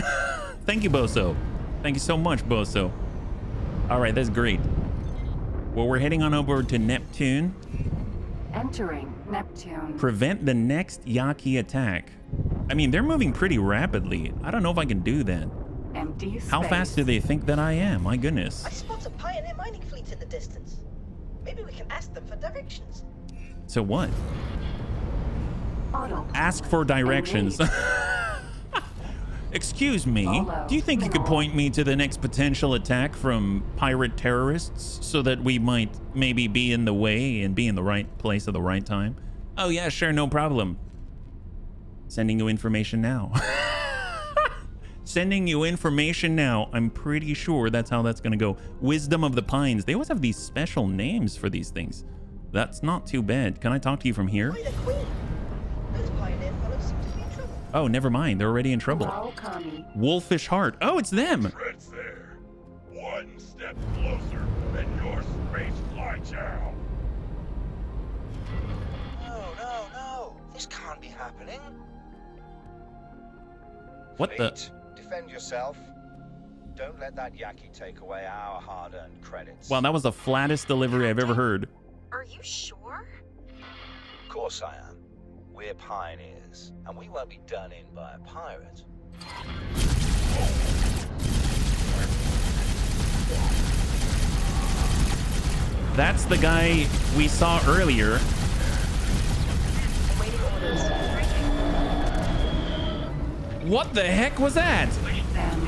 Thank you, Boso. Thank you so much, Boso. All right, that's great. Well, we're heading on over to Neptune. Entering Neptune. Prevent the next Yaki attack. I mean, they're moving pretty rapidly. I don't know if I can do that. Empty space. How fast do they think that I am? My goodness. I spot a Pioneer mining fleet in the distance. Maybe we can ask them for directions. So what? Auto. Ask for directions. Excuse me, do you think you could point me to the next potential attack from pirate terrorists so that we might maybe be in the way and be in the right place at the right time? Oh yeah, sure, no problem. Sending you information now. Sending you information now. I'm pretty sure that's how that's gonna go. Wisdom of the Pines. They always have these special names for these things. That's not too bad. Can I talk to you from here? Those Pioneer fellows Oh, never mind. They're already in trouble. Hello, Connie. Wolfish Heart. Oh, it's them. Treads there. One step closer, and your space flights out. No. This can't be happening. What Fleet, defend yourself. Don't let that Yaki take away our hard-earned credits. Wow, that was the flattest delivery I've ever heard. Are you sure? Of course I am. We're pioneers, and we won't be done in by a pirate. That's the guy we saw earlier. Awaiting orders. What the heck was that?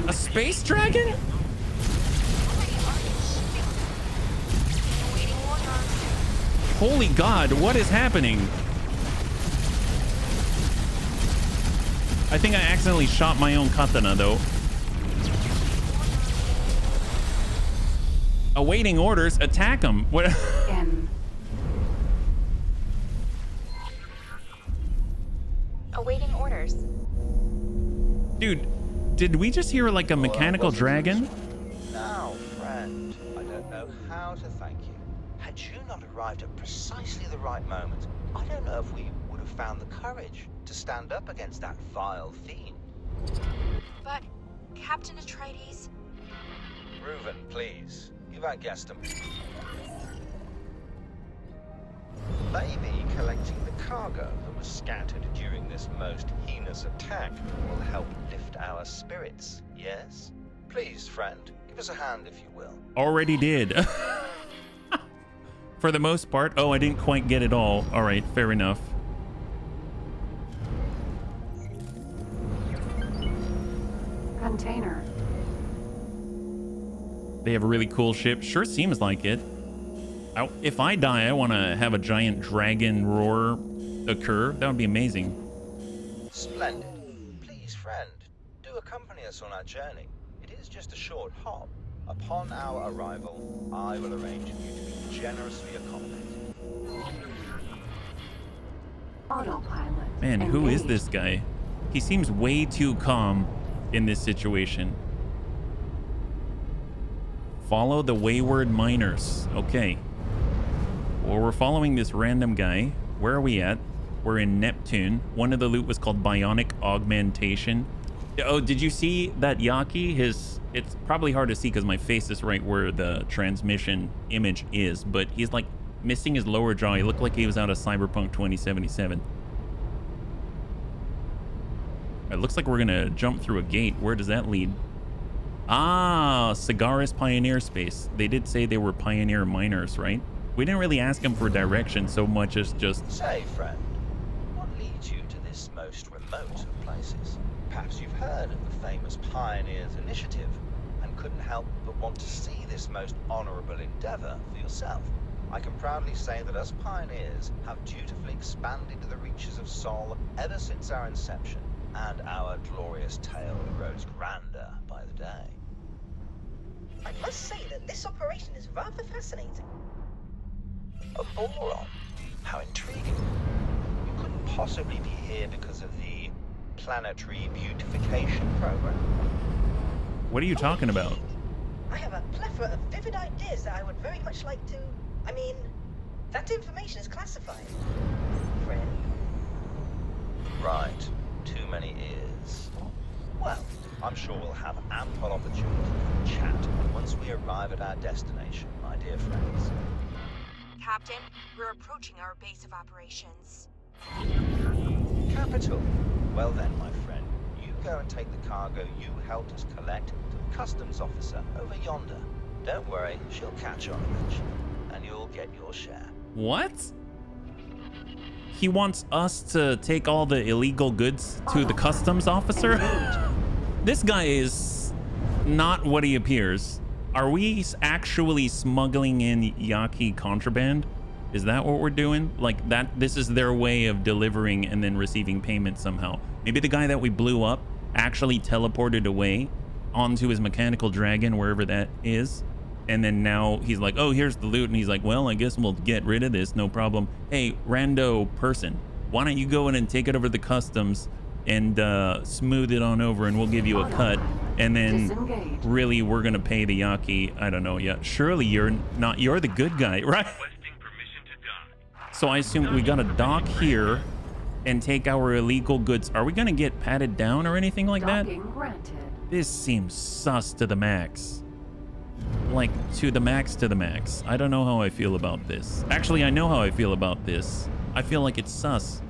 A space dragon? Holy God, what is happening? I think I accidentally shot my own katana, though. Awaiting orders, attack him. What? Awaiting orders. Dude, did we just hear like a mechanical dragon? Now, friend, I don't know how to thank you. Had you not arrived at precisely the right moment, I don't know if we would have found the courage to stand up against that vile fiend. But, Captain Atreides... Reuven, please, give our guest a... Maybe collecting the cargo that was scattered during this most heinous attack will help lift our spirits, yes? Please, friend, give us a hand if you will. Already did. For the most part. Oh, I didn't quite get it all. All right, fair enough. Container. They have a really cool ship. Sure seems like it. If I die, I want to have a giant dragon roar occur. That would be amazing. Splendid. Please, friend, do accompany us on our journey. It is just a short hop. Upon our arrival, I will arrange for you to be generously accommodated. Autopilot. Man, who is this guy? He seems way too calm in this situation. Follow the wayward miners. Okay. Well, we're following this random guy. Where are we at? We're in Neptune. One of the loot was called Bionic Augmentation. Oh, did you see that Yaki? It's probably hard to see because my face is right where the transmission image is, but he's like missing his lower jaw. He looked like he was out of Cyberpunk 2077. It looks like we're gonna jump through a gate. Where does that lead? Ah, Cigaris Pioneer Space. They did say they were pioneer miners, right? We didn't really ask them for direction so much as just... Say, friend, what leads you to this most remote of places? Perhaps you've heard of the famous Pioneers Initiative and couldn't help but want to see this most honorable endeavor for yourself. I can proudly say that us pioneers have dutifully expanded the reaches of Sol ever since our inception, and our glorious tale grows grander by the day. I must say that this operation is rather fascinating. A boron? How intriguing. You couldn't possibly be here because of the planetary beautification program? What are you talking about? I have a plethora of vivid ideas that I would very much like to... I mean, that information is classified. Friend. Right. Too many ears. Well, I'm sure we'll have ample opportunity to chat once we arrive at our destination, my dear friends. Captain, we're approaching our base of operations. Capital. Well then, my friend, you go and take the cargo you helped us collect to the customs officer over yonder. Don't worry, she'll catch on eventually, and you'll get your share. What? He wants us to take all the illegal goods to the customs officer? This guy is not what he appears. Are we actually smuggling in Yaki contraband? Is that what we're doing? Like that, this is their way of delivering and then receiving payment somehow. Maybe the guy that we blew up actually teleported away onto his mechanical dragon, wherever that is. And then now he's like, oh, here's the loot. And he's like, well, I guess we'll get rid of this. No problem. Hey, rando person, why don't you go in and take it over to the customs and smooth it on over, and we'll give you a cut. And then really we're gonna pay the Yaki. I don't know yet. Surely you're the good guy, right? So I assume we gotta dock here and take our illegal goods. Are we gonna get patted down or anything like that? This seems sus to the max. Like, to the max. I don't know how I feel about this. Actually, I know how I feel about this. I feel like it's sus.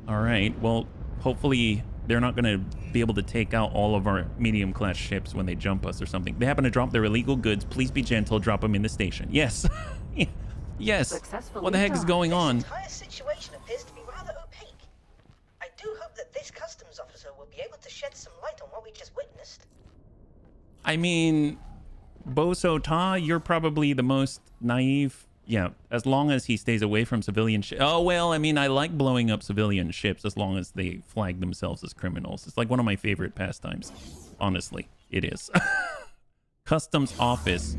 All right, well, hopefully they're not going to be able to take out all of our medium-class ships when they jump us or something. They happen to drop their illegal goods. Please be gentle. Drop them in the station. Yes. Yes. What the heck is going on? This entire situation appears to be rather opaque. I do hope that this customs officer will be able to shed some light on what we just witnessed. I mean, Boso Ta, you're probably the most naive. Yeah, as long as he stays away from civilian ships. Oh, well, I mean, I like blowing up civilian ships as long as they flag themselves as criminals. It's like one of my favorite pastimes. Honestly, it is. Customs office.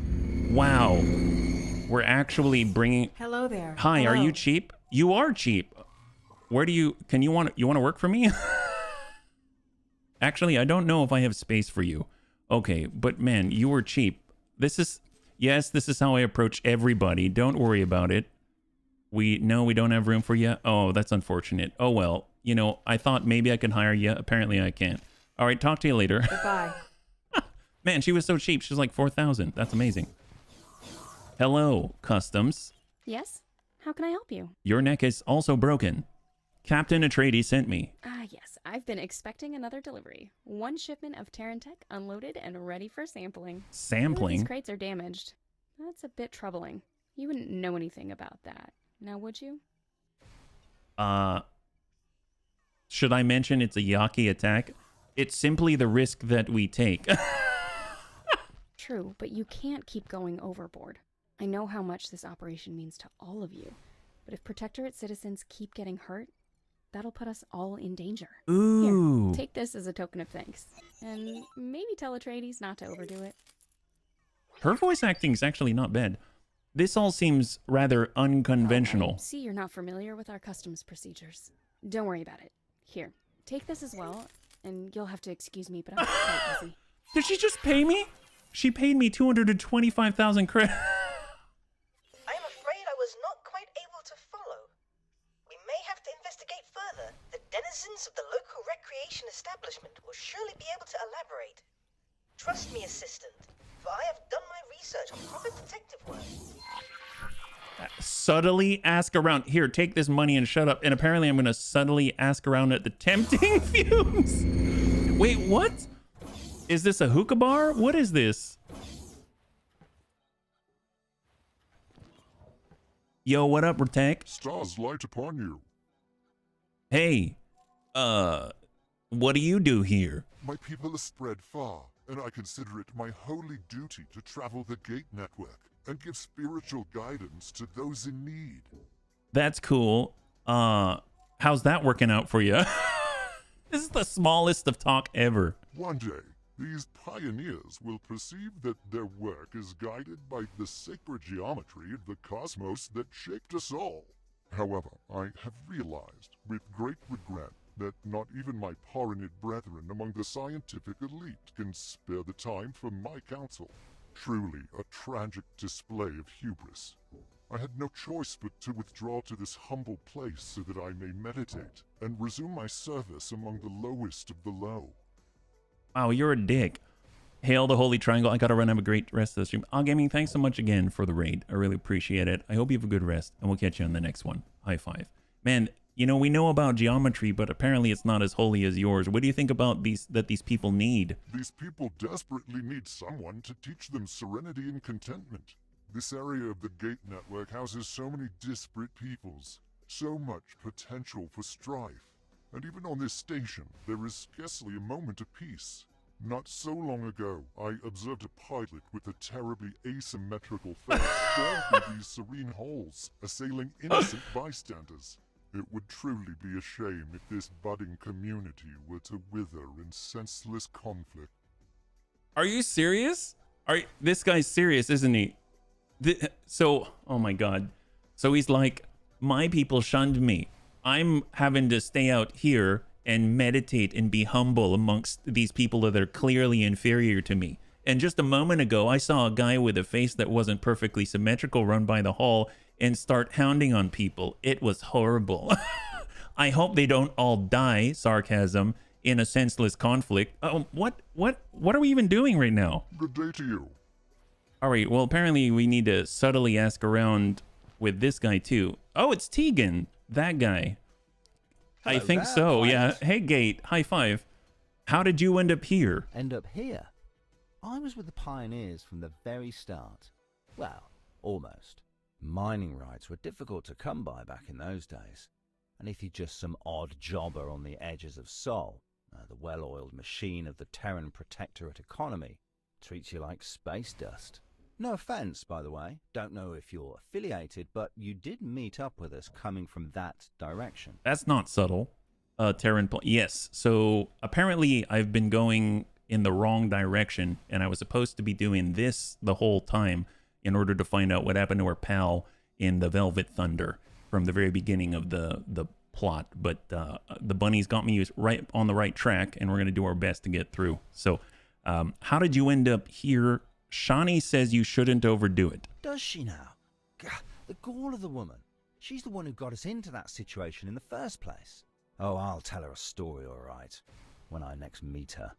Wow. We're actually bringing... Hello there. Hi, Hello. Are you cheap? You are cheap. Where do you... You want to work for me? Actually, I don't know if I have space for you. Okay, but man, you were cheap. Yes, this is how I approach everybody. Don't worry about it. We don't have room for you. Oh, that's unfortunate. Oh, well, you know, I thought maybe I could hire you. Apparently I can't. All right, talk to you later. Goodbye. Man, she was so cheap. She's like 4,000. That's amazing. Hello, Customs. Yes? How can I help you? Your neck is also broken. Captain Atreides sent me. Yes. I've been expecting another delivery. One shipment of Terran tech unloaded and ready for sampling. Sampling? These crates are damaged. That's a bit troubling. You wouldn't know anything about that. Now, would you? Should I mention it's a Yaki attack? It's simply the risk that we take. True, but you can't keep going overboard. I know how much this operation means to all of you, but if Protectorate citizens keep getting hurt, that'll put us all in danger. Ooh. Here, take this as a token of thanks, and maybe tell Atreides not to overdo it. Her voice acting is actually not bad. This all seems rather unconventional. I see you're not familiar with our customs procedures. Don't worry about it. Here, take this as well, and you'll have to excuse me, but I'm quite busy. Did she just pay me? She paid me 225,000 credits. I am afraid I was not quite able to follow. We may have to investigate further. The denizens of the local recreation establishment will surely be able to elaborate. Trust me, assistant, for I have done my research on proper detective work. Subtly ask around. Here, take this money and shut up. And apparently I'm going to subtly ask around at the tempting fumes. Wait, what? Is this a hookah bar? What is this? Yo, what up, Ratek? Stars light upon you. Hey, what do you do here? My people are spread far, and I consider it my holy duty to travel the Gate Network and give spiritual guidance to those in need. That's cool. How's that working out for you? This is the smallest of talk ever. One day, these pioneers will perceive that their work is guided by the sacred geometry of the cosmos that shaped us all. However, I have realized with great regret that not even my Paranid brethren among the scientific elite can spare the time for my counsel. Truly a tragic display of hubris. I had no choice but to withdraw to this humble place so that I may meditate and resume my service among the lowest of the low. Wow, you're a dick. Hail the Holy Triangle. I gotta run. Have a great rest of the stream. Gaming, thanks so much again for the raid. I really appreciate it. I hope you have a good rest, and we'll catch you on the next one. High five. Man, you know, we know about geometry, but apparently it's not as holy as yours. What do you think about these people need? These people desperately need someone to teach them serenity and contentment. This area of the Gate Network houses so many disparate peoples, so much potential for strife. And even on this station, there is scarcely a moment of peace. Not so long ago, I observed a pilot with a terribly asymmetrical face storm through these serene halls, assailing innocent bystanders. It would truly be a shame if this budding community were to wither in senseless conflict. Are you serious? This guy's serious, isn't he? Oh my god. So he's like, my people shunned me. I'm having to stay out here and meditate and be humble amongst these people that are clearly inferior to me. And just a moment ago, I saw a guy with a face that wasn't perfectly symmetrical run by the hall and start hounding on people. It was horrible. I hope they don't all die, sarcasm, in a senseless conflict. Oh, what are we even doing right now? Good day to you. All right, well, apparently we need to subtly ask around with this guy too. Oh, it's Tegan, that guy. I think there, so, Wyatt. yeah. Hey, Gate, high five. How did you end up here? End up here? I was with the pioneers from the very start. Well, almost. Mining rights were difficult to come by back in those days. And if you're just some odd jobber on the edges of Sol, the well-oiled machine of the Terran protectorate economy treats you like space dust. No offense, by the way. Don't know if you're affiliated, but you did meet up with us coming from that direction. That's not subtle. Terran, yes. So apparently I've been going in the wrong direction, and I was supposed to be doing this the whole time in order to find out what happened to our pal in the Velvet Thunder from the very beginning of the plot. But the bunnies got me right on the right track, and we're going to do our best to get through. So how did you end up here? Shani says you shouldn't overdo it. Does she now? Gah, the gall of the woman. She's the one who got us into that situation in the first place. Oh, I'll tell her a story, all right, when I next meet her.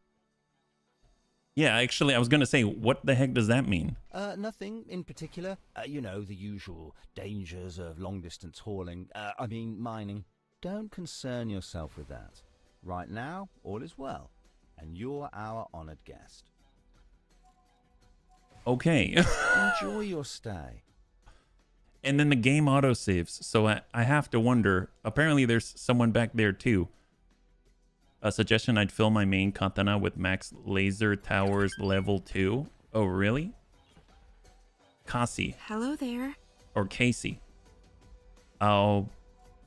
Yeah, actually, I was going to say, what the heck does that mean? Nothing in particular. You know, the usual dangers of long-distance hauling. Mining. Don't concern yourself with that. Right now, all is well, and you're our honored guest. Okay. Enjoy your stay. And then the game autosaves, so I have to wonder. Apparently, there's someone back there, too. A suggestion, I'd fill my main katana with max laser towers level 2. Oh, really? Cassie. Hello there. Or Casey. Oh,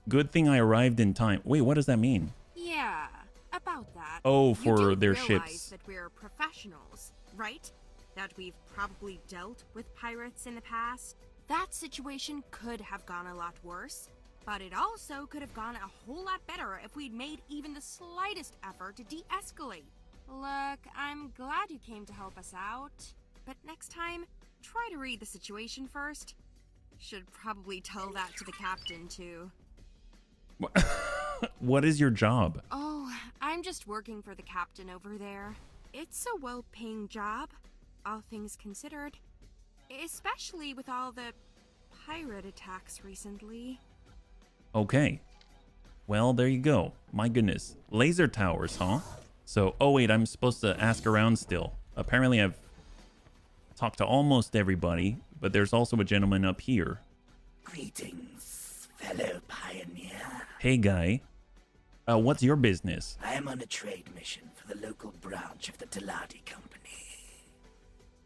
good thing I arrived in time. Wait, what does that mean? Yeah, about that. Oh, for you do their realize ships. that we're professionals, right? That we've probably dealt with pirates in the past. That situation could have gone a lot worse, but it also could have gone a whole lot better if we'd made even the slightest effort to de-escalate. Look, I'm glad you came to help us out, but next time, try to read the situation first. Should probably tell that to the captain, too. What is your job? Oh, I'm just working for the captain over there. It's a well-paying job, all things considered. Especially with all the pirate attacks recently. Okay. Well, there you go. My goodness. Laser towers, huh? So, oh wait, I'm supposed to ask around still. Apparently I've talked to almost everybody, but there's also a gentleman up here. Greetings, fellow pioneer. Hey, guy. What's your business? I am on a trade mission for the local branch of the Teladi Company.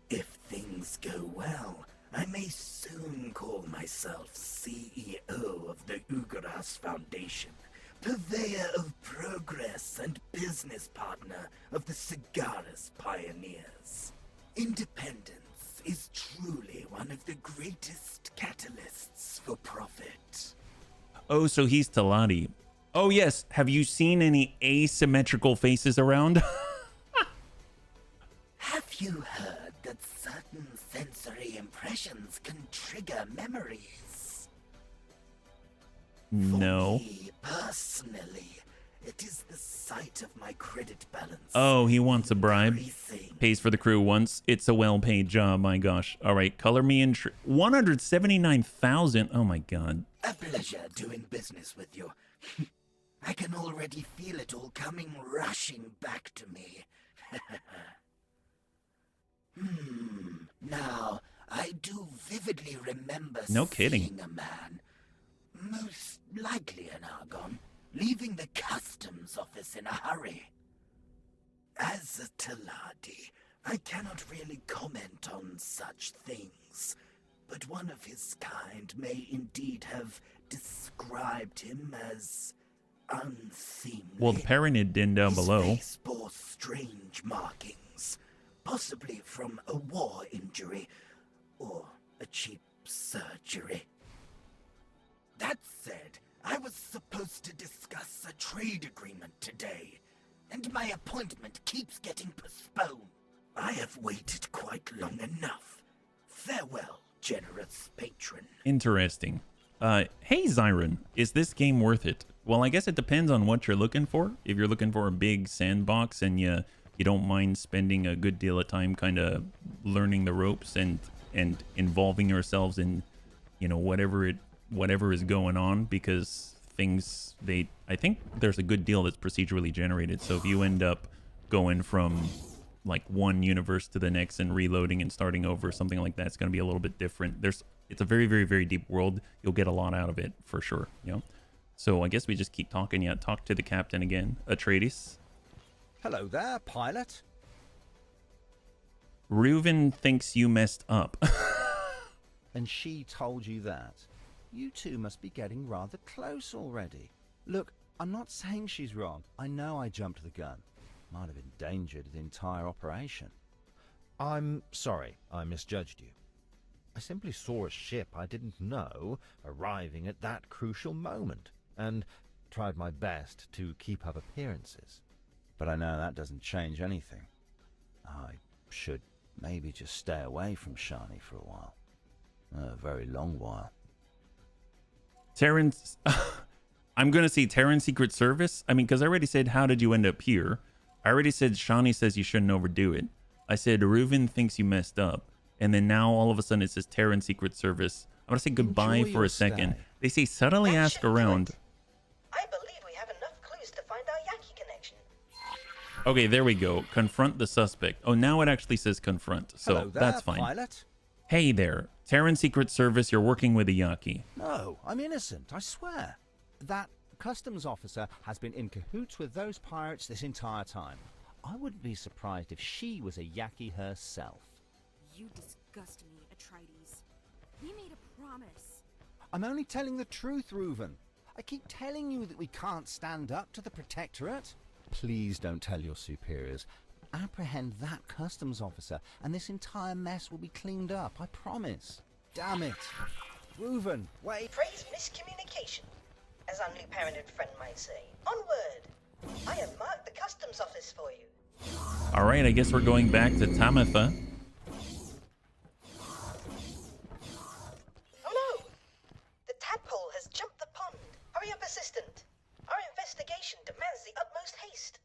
If things go well, I may soon call myself CEO of the Ugaras Foundation, purveyor of progress and business partner of the Cigaris Pioneers. Independence is truly one of the greatest catalysts for profit. Oh, so he's Teladi. Oh, yes. Have you seen any asymmetrical faces around? Have you heard that certain sensory impressions can trigger memories? No. For me, personally, it is the sight of my credit balance. Oh, he wants a bribe. Pays for the crew once. It's a well-paid job, my gosh. All right, color me in. 179,000. Oh, my God. A pleasure doing business with you. I can already feel it all coming rushing back to me. Now, I do vividly remember seeing a man, most likely an Argon, leaving the customs office in a hurry. As a Teladi, I cannot really comment on such things, but one of his kind may indeed have described him as unseemly. Well, the Paranid in down below. His face bore strange markings, possibly from a war injury or a cheap surgery. That said, I was supposed to discuss a trade agreement today, and my appointment keeps getting postponed. I have waited quite long enough. Farewell, generous patron. Interesting. Hey Zyron, is this game worth it? Well, I guess it depends on what you're looking for. If you're looking for a big sandbox and you don't mind spending a good deal of time kind of learning the ropes and involving yourselves in, you know, whatever is going on, because I think there's a good deal that's procedurally generated. So if you end up going from like one universe to the next and reloading and starting over, something like that, it's going to be a little bit different. It's a very, very, very deep world. You'll get a lot out of it for sure, you know? So I guess we just keep talking. Yeah, talk to the captain again. Atreides. Hello there, pilot. Reuven thinks you messed up. And she told you that? You two must be getting rather close already. Look, I'm not saying she's wrong. I know I jumped the gun. Might have endangered the entire operation. I'm sorry, I misjudged you. I simply saw a ship I didn't know arriving at that crucial moment, and tried my best to keep up appearances. But I know that doesn't change anything. I should maybe just stay away from Shani for a while. A very long while. Terran's... I'm going to say Terran Secret Service. I mean, because I already said, how did you end up here? I already said Shani says you shouldn't overdo it. I said Reuven thinks you messed up. And then now all of a sudden it says Terran Secret Service. I'm going to say goodbye for a second. Stay. They say subtly ask around. I believe we have enough clues to find our Yaki connection. Okay, there we go. Confront the suspect. Oh, now it actually says confront. So Hello there, that's fine. Pilot. Hey there. Terran Secret Service, you're working with a Yaki. No, I'm innocent, I swear. That customs officer has been in cahoots with those pirates this entire time. I wouldn't be surprised if she was a Yaki herself. You disgust me, Atreides. We made a promise. I'm only telling the truth, Reuven. I keep telling you that we can't stand up to the Protectorate. Please don't tell your superiors. Apprehend that customs officer, and this entire mess will be cleaned up, I promise. Damn it. Reuven, wait. Praise miscommunication, as our new parent and friend might say. Onward! I have marked the customs office for you. All right, I guess we're going back to Tamatha. Oh no! The tadpole has jumped the pond. Hurry up, assistant. Our investigation demands the utmost haste.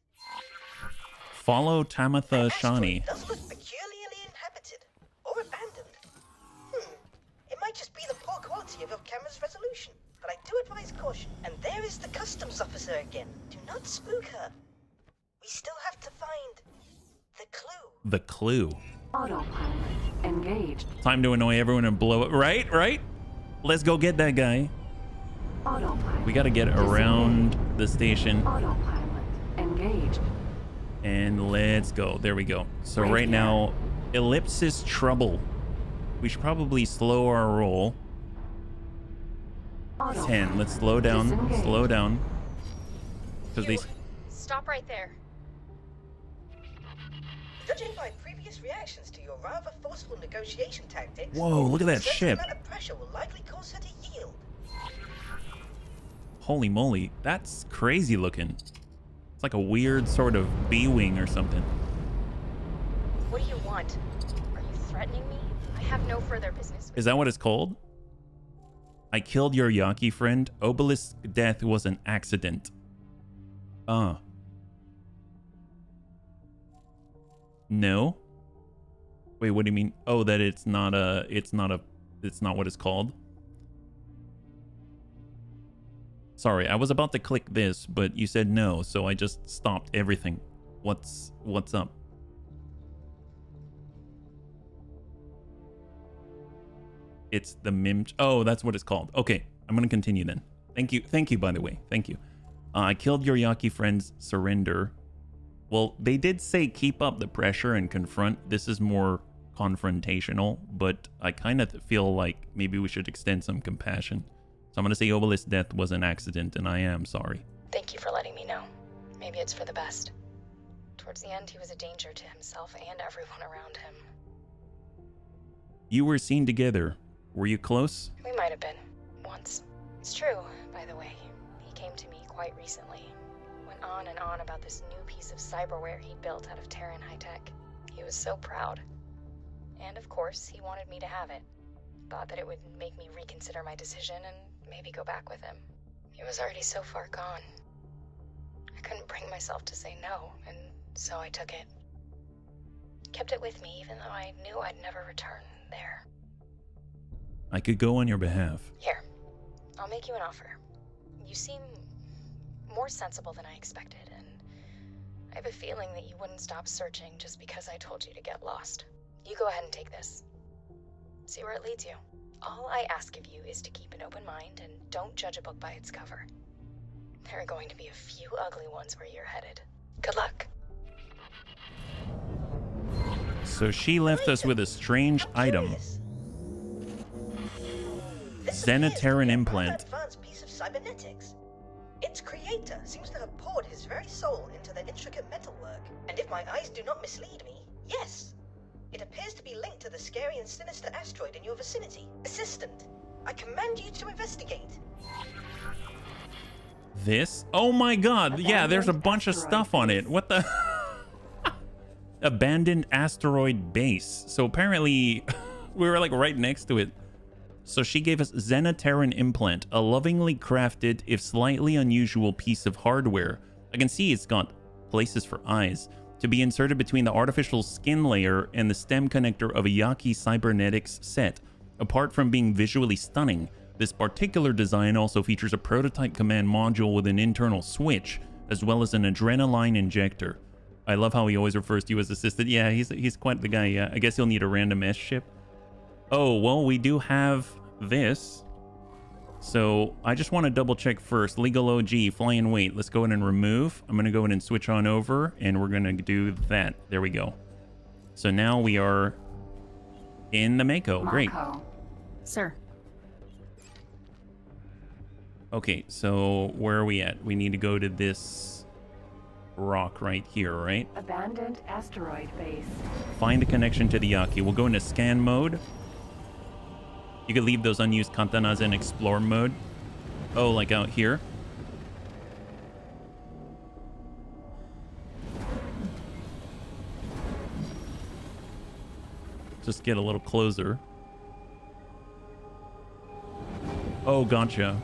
Follow Tamatha Shani. Does look peculiarly inhabited or abandoned. It might just be the poor quality of your camera's resolution, but I do advise caution. And there is the customs officer again. Do not spook her. We still have to find the clue. The clue. Autopilot engaged. Time to annoy everyone and blow it. Right? Let's go get that guy. Autopilot. We got to get around the station. Autopilot engaged. And let's go. There we go. So right now, ellipsis trouble. We should probably slow our roll. 10. Let's slow down. Disengage. Slow down. Because they... Stop right there. Judging by previous reactions to your rather forceful negotiation tactics, Whoa, look at that a certain ship. amount of pressure will likely cause her to yield. Holy moly. That's crazy looking. It's like a weird sort of B-wing or something. What do you want? Are you threatening me? I have no further business. Is that what it's called? I killed your Yaki friend. Obelisk's death was an accident. No. Wait, what do you mean? Oh, that it's not what it's called. Sorry, I was about to click this, but you said no, so I just stopped everything. What's up? It's the Mim. Oh, that's what it's called. Okay, I'm gonna continue then. Thank you, by the way. Thank you. I killed your Yaki friends. Surrender. Well, they did say keep up the pressure and confront. This is more confrontational, but I kind of feel like maybe we should extend some compassion. So I'm going to say Obelisk's death was an accident, and I am sorry. Thank you for letting me know. Maybe it's for the best. Towards the end, he was a danger to himself and everyone around him. You were seen together. Were you close? We might have been. Once. It's true, by the way. He came to me quite recently. went on and on about this new piece of cyberware he'd built out of Terran high-tech. He was so proud. And of course, he wanted me to have it. Thought that it would make me reconsider my decision and maybe go back with him. He was already so far gone. I couldn't bring myself to say no, and so I took it. Kept it with me even though I knew I'd never return there. I could go on your behalf. Here, I'll make you an offer. You seem more sensible than I expected, and I have a feeling that you wouldn't stop searching just because I told you to get lost. You go ahead and take this. See where it leads you. All I ask of you is to keep an open mind and don't judge a book by its cover. There are going to be a few ugly ones where you're headed. Good luck. So she left us with a strange item. Terran implant. Advanced piece of cybernetics. Its creator seems to have poured his very soul into the intricate metalwork. And if my eyes do not mislead me, yes, it appears to be linked to the scary and sinister asteroid in your vicinity. Assistant, I command you to investigate. This? Oh my god, yeah, there's a bunch of stuff on it. What the? Abandoned asteroid base. So apparently we were like right next to it. So she gave us Terran implant, a lovingly crafted, if slightly unusual piece of hardware. I can see it's got places for eyes, to be inserted between the artificial skin layer and the stem connector of a Yaki cybernetics set. Apart from being visually stunning, this particular design also features a prototype command module with an internal switch, as well as an adrenaline injector. I love how he always refers to you as assistant. Yeah, he's quite the guy. Yeah, I guess he'll need a random S ship. Oh, well, we do have this. So I just want to double check first. Legal OG, fly and wait. Let's go ahead and remove. I'm going to go ahead and switch on over, and we're going to do that. There we go. So now we are in the Mako. Great. Sir. Okay, so where are we at? We need to go to this rock right here, right? Abandoned asteroid base. Find the connection to the Yaki. We'll go into scan mode. You could leave those unused katanas in explore mode. Oh, like out here. Just get a little closer. Oh, gotcha.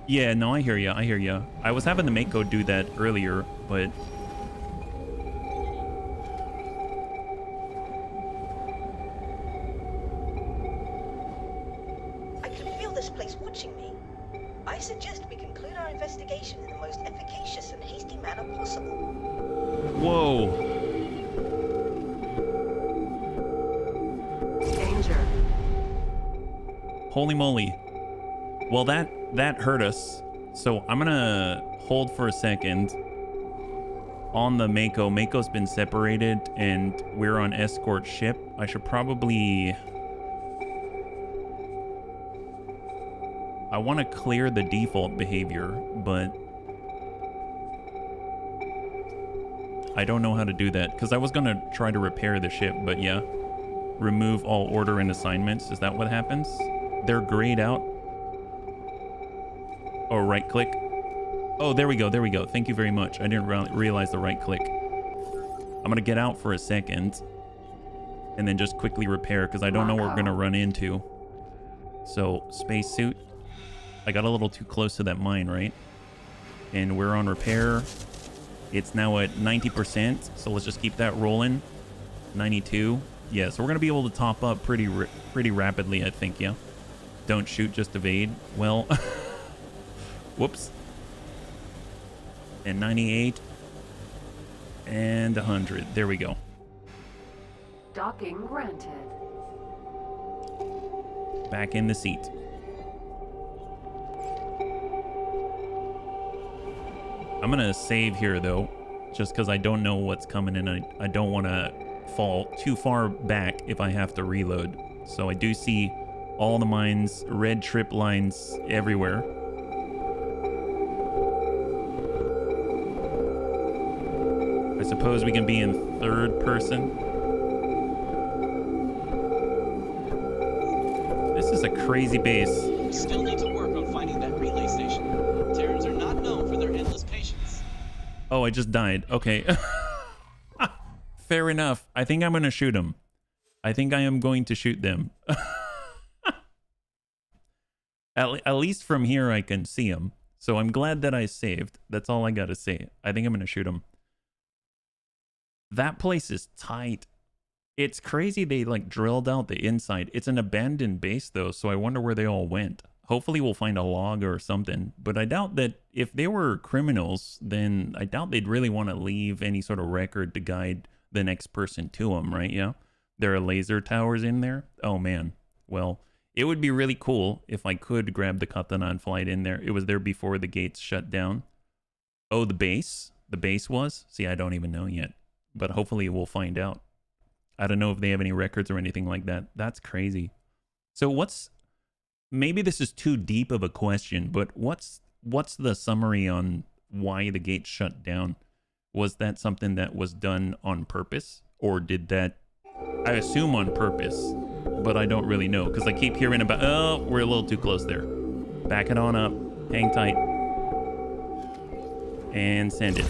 Yeah, no, I hear ya. I hear ya. I was having the Mako do that earlier, but I can feel this place watching me. I suggest we conclude our investigation in the most efficacious and hasty manner possible. whoa. Danger. Holy moly. Well, that hurt us. So I'm gonna hold for a second on the Mako. Mako's been separated and we're on escort ship. I should probably... I want to clear the default behavior, but I don't know how to do that because I was gonna try to repair the ship, but yeah. Remove all order and assignments. Is that what happens? They're grayed out. Oh, right click. Oh, there we go. There we go. Thank you very much. I didn't realize the right click. I'm going to get out for a second and then just quickly repair because I don't know what we're going to run into. So, spacesuit. I got a little too close to that mine, right? And we're on repair. It's now at 90%. So let's just keep that rolling. 92. Yeah, so we're going to be able to top up pretty rapidly, I think, yeah. Don't shoot, just evade. Well, whoops. And 98. And 100. There we go. Docking granted. Back in the seat. I'm going to save here, though, just because I don't know what's coming in. I don't want to fall too far back if I have to reload. So I do see all the mines, red trip lines everywhere. I suppose we can be in third person. This is a crazy base. We still need to work on finding that relay station. Terrans are not known for their endless patience. Oh, I just died. Okay. Fair enough. I think I'm going to shoot him. I think I am going to shoot them. At least from here I can see him. So I'm glad that I saved. That's all I got to say. I think I'm going to shoot him. That place is tight. It's crazy they like drilled out the inside. It's an abandoned base though, so I wonder where they all went. Hopefully we'll find a log or something. But I doubt that if they were criminals, then I doubt they'd really want to leave any sort of record to guide the next person to them, right? Yeah. There are laser towers in there. Oh man. Well, it would be really cool if I could grab the katana and fly it in there. It was there before the gates shut down. Oh, the base? The base was? See, I don't even know yet. But hopefully we'll find out. I don't know if they have any records or anything like that. That's crazy. So what's... Maybe this is too deep of a question, but what's the summary on why the gates shut down? Was that something that was done on purpose? Or did that... I assume on purpose, but I don't really know because I keep hearing about... Oh, we're a little too close there. Back it on up. Hang tight. And send it.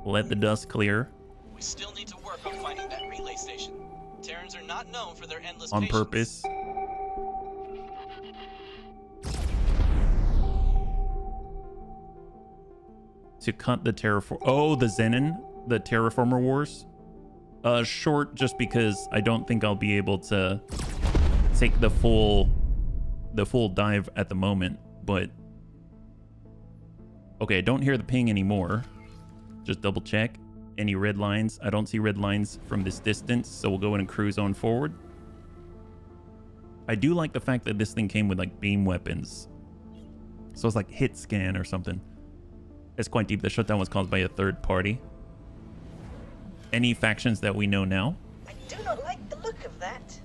Let the dust clear. We still need to work on finding that relay station. Terrans are not known for their endless On patience. purpose. To cut the terraform... Oh, the Zenon? The Terraformer Wars? Short just because I don't think I'll be able to take the full dive at the moment, but... Okay, I don't hear the ping anymore. Just double check. Any red lines? I don't see red lines from this distance, so we'll go in and cruise on forward. I do like the fact that this thing came with like beam weapons. So it's like hit scan or something. It's quite deep. The shutdown was caused by a third party. Any factions that we know now? I do not like the look of that.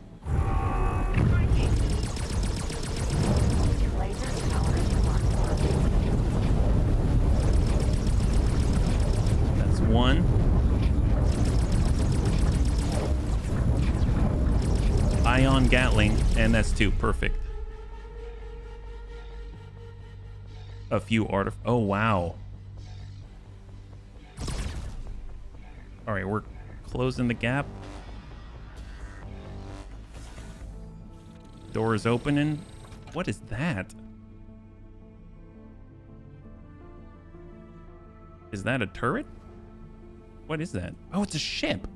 That's one. Ion Gatling, and that's two. Perfect. A few oh wow. All right, we're closing the gap. Door is opening. What is that? Is that a turret? What is that? Oh, it's a ship.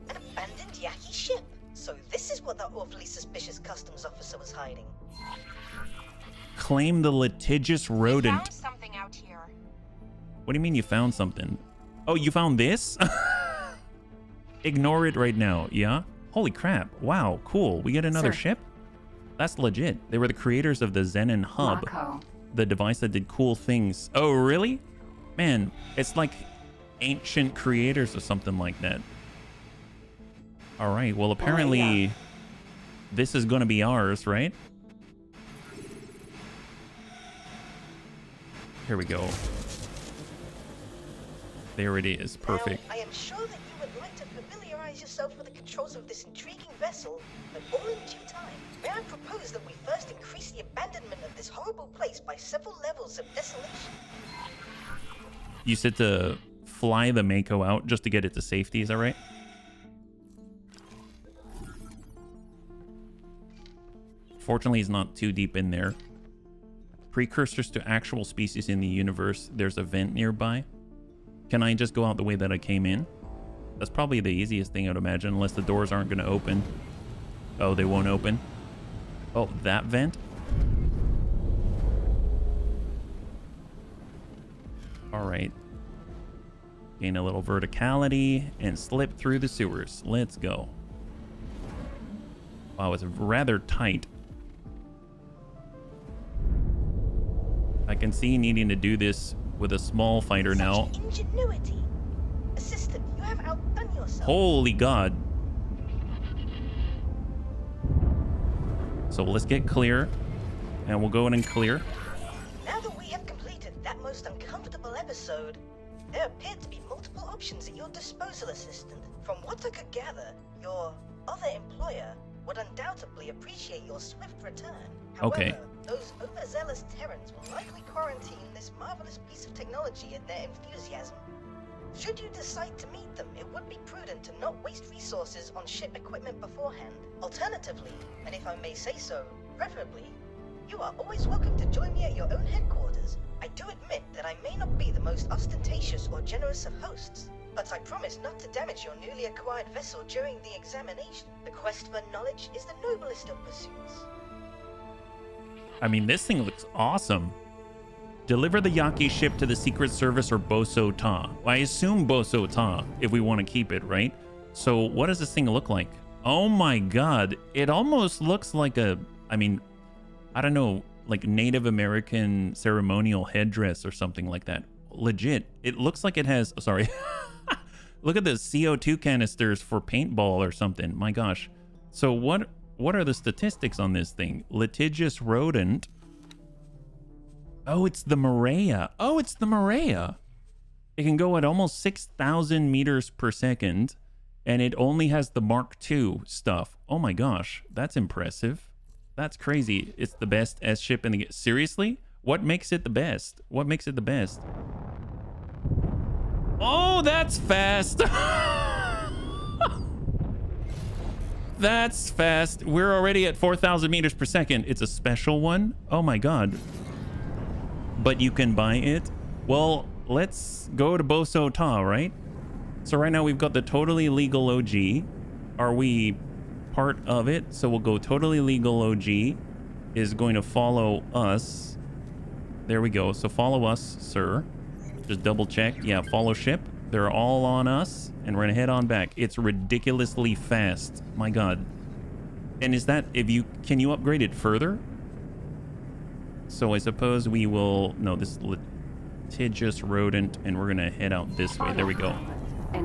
An abandoned Yaki ship. So this is what that awfully suspicious customs officer was hiding. Claim the litigious rodent. We found something out here. What do you mean you found something? Oh, you found this? Ignore it right now, yeah? Holy crap. Wow, cool. We get another ship? That's legit. They were the creators of the Zenon Hub. The device that did cool things. Oh, really? Man, it's like ancient creators or something like that. All right, well, apparently this is going to be ours, right? Here we go. There it is. Perfect. Now, I am sure that you would like to familiarize yourself with the controls of this intriguing vessel, but all in due time. May I propose that we first increase the abandonment of this horrible place by several levels of desolation? You said to fly the Mako out just to get it to safety, is that right? Fortunately, he's not too deep in there. Precursors to actual species in the universe. There's a vent nearby. Can I just go out the way that I came in? That's probably the easiest thing I'd imagine, unless the doors aren't going to open. Oh, they won't open? Oh, that vent? All right. Gain a little verticality and slip through the sewers. Let's go. Wow, it's rather tight. I can see needing to do this with a small fighter now. Ingenuity. Assistant, you have outdone yourself. Holy God. So let's get clear. And we'll go in and clear. Now that we have completed that most uncomfortable episode, there appear to be multiple options at your disposal, Assistant. From what I could gather, your other employer would undoubtedly appreciate your swift return. However, Okay. those overzealous Terrans will likely quarantine this marvelous piece of technology in their enthusiasm. Should you decide to meet them, it would be prudent to not waste resources on ship equipment beforehand. Alternatively, and if I may say so, preferably, you are always welcome to join me at your own headquarters. I do admit that I may not be the most ostentatious or generous of hosts, but I promise not to damage your newly acquired vessel during the examination. The quest for knowledge is the noblest of pursuits. I mean, this thing looks awesome. Deliver the Yaki ship to the Secret Service or Boso Ta. I assume Boso Ta if we want to keep it, right? So what does this thing look like? Oh my god. It almost looks like a, I mean, I don't know, like Native American ceremonial headdress or something like that. Legit. It looks like it has, sorry. Look at the CO2 canisters for paintball or something. My gosh. So what are the statistics on this thing? Litigious rodent. Oh, it's the Maria. Oh, it's the Maria. It can go at almost 6,000 meters per second, and it only has the Mark II stuff. Oh my gosh, that's impressive. That's crazy. It's the best S ship in the... Seriously? What makes it the best? What makes it the best? Oh, that's fast. That's fast. We're already at 4,000 meters per second. It's a special one. Oh my god. But you can buy it. Well, let's go to Boso Ta, right? So right now we've got the totally legal OG. Are we part of it? So we'll go totally legal OG is going to follow us. There we go. So follow us, sir. Just double check. Yeah, follow ship. They're all on us, and we're gonna head on back. It's ridiculously fast. My god. And is that, if you, can you upgrade it further? So I suppose we will, no, this litigious rodent, and we're gonna head out this way. There we go.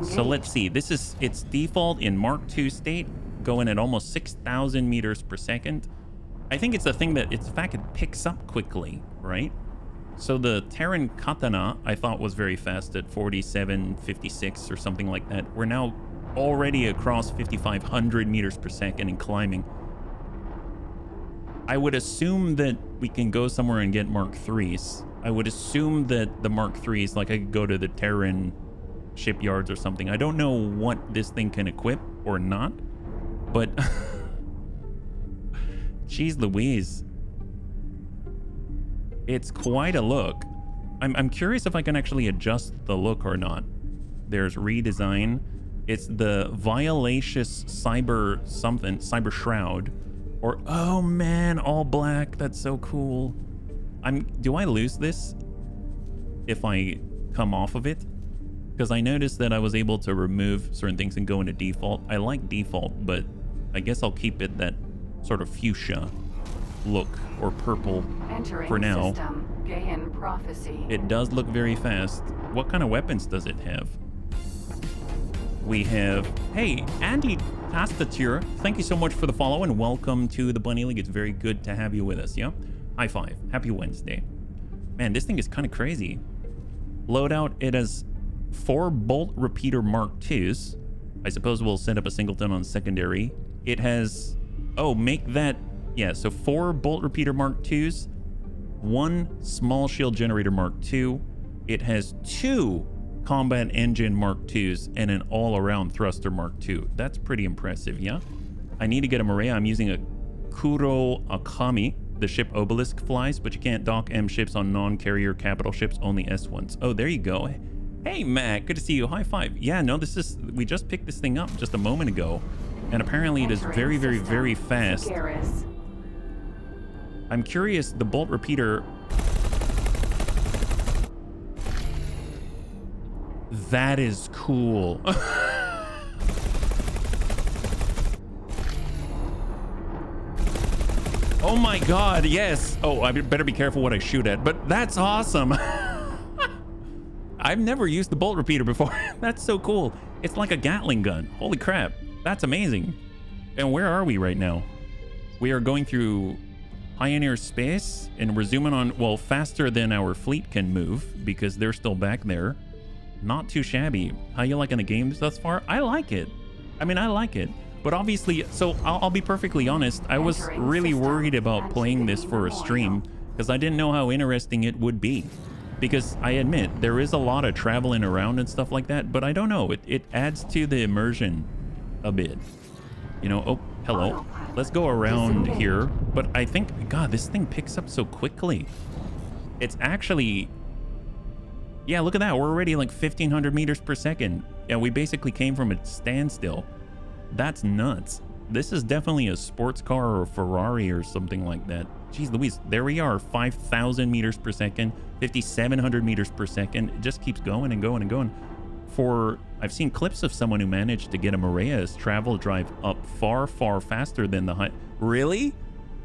So let's see. This is its default in Mark II state, going at almost 6,000 meters per second. I think it's the thing that it's the fact it picks up quickly, right? So the Terran Katana I thought was very fast at 47.56 or something like that. We're now already across 5,500 meters per second and climbing. I would assume that we can go somewhere and get Mark IIIs. I would assume that the Mark IIIs, like I could go to the Terran shipyards or something. I don't know what this thing can equip or not, but jeez Louise. It's quite a look. I'm curious if I can actually adjust the look or not. There's redesign. It's the Violacious Cyber Shroud. Or, oh man, all black. That's so cool. Do I lose this if I come off of it? Because I noticed that I was able to remove certain things and go into default. I like default, but I guess I'll keep it that sort of fuchsia look or purple for now. Gain prophecy. It does look very fast. What kind of weapons does it have? We have, hey, Andy Tastature, thank you so much for the follow and welcome to the Bunny League. It's very good to have you with us, yeah? High five. Happy Wednesday. Man, this thing is kind of crazy. Loadout, it has 4 bolt repeater Mark IIs. I suppose we'll set up a singleton on secondary. It has, oh, make that, yeah, so 4 bolt repeater Mark IIs, 1 small shield generator Mark II. It has 2 combat engine Mark IIs and an all-around thruster Mark II. That's pretty impressive, yeah? I need to get a Maria. I'm using a Kuro Akami. The ship Obelisk flies, but you can't dock M ships on non-carrier capital ships, only S ones. Oh, there you go. Hey, Matt, good to see you. High five. Yeah, no, this is, we just picked this thing up just a moment ago, and apparently it is very, very, very fast. I'm curious, the bolt repeater... That is cool. Oh my god, yes. Oh, I better be careful what I shoot at, but that's awesome. I've never used the bolt repeater before. That's so cool. It's like a Gatling gun. Holy crap. That's amazing. And where are we right now? We are going through Pioneer space, and we're zooming on, well, faster than our fleet can move because they're still back there. Not too shabby. How you liking the games thus far? I like it. I mean, I like it. But obviously, so I'll be perfectly honest, I was really worried about playing this for a stream because I didn't know how interesting it would be. Because I admit, there is a lot of traveling around and stuff like that, but I don't know, it adds to the immersion a bit. You know, oh, hello. Let's go around here. But I think, God, this thing picks up so quickly. It's actually, yeah, look at that. We're already like 1,500 meters per second. Yeah, we basically came from a standstill. That's nuts. This is definitely a sports car or a Ferrari or something like that. Jeez Louise, there we are, 5,000 meters per second, 5,700 meters per second. It just keeps going and going and going. I've seen clips of someone who managed to get a Morea's travel drive up far, far faster than the height. Really?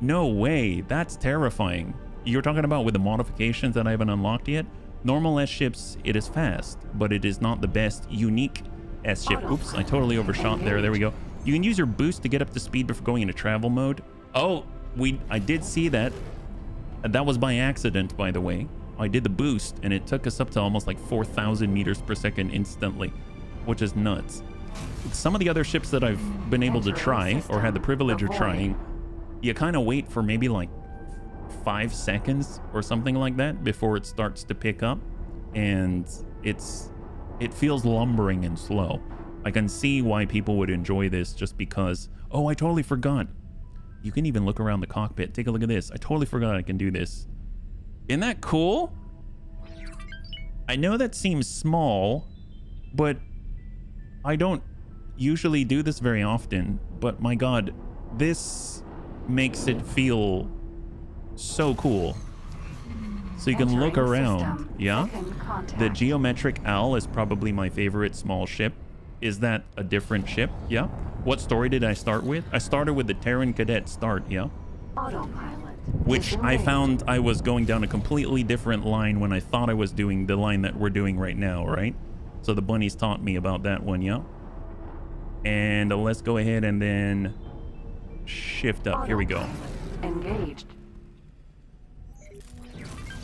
No way. That's terrifying. You're talking about with the modifications that I haven't unlocked yet? Normal S ships, it is fast, but it is not the best unique S ship. Oops, I totally overshot there. There we go. You can use your boost to get up to speed before going into travel mode. Oh, I did see that. That was by accident, by the way. I did the boost and it took us up to almost like 4,000 meters per second instantly, which is nuts. Some of the other ships that I've been able to try or had the privilege of trying, you kind of wait for maybe like 5 seconds or something like that before it starts to pick up, and it feels lumbering and slow. I can see why people would enjoy this just because, oh, I totally forgot. You can even look around the cockpit. Take a look at this. I totally forgot I can do this. Isn't that cool? I know that seems small, but I don't usually do this very often. But my God, this makes it feel so cool. So you can look around. Yeah? The geometric owl is probably my favorite small ship. Is that a different ship? Yeah. What story did I start with? I started with the Terran Cadet start, yeah? Autopilot. Which I found I was going down a completely different line when I thought I was doing the line that we're doing right now, right? So the bunnies taught me about that one, yeah? And let's go ahead and then shift up. Here we go. Engaged.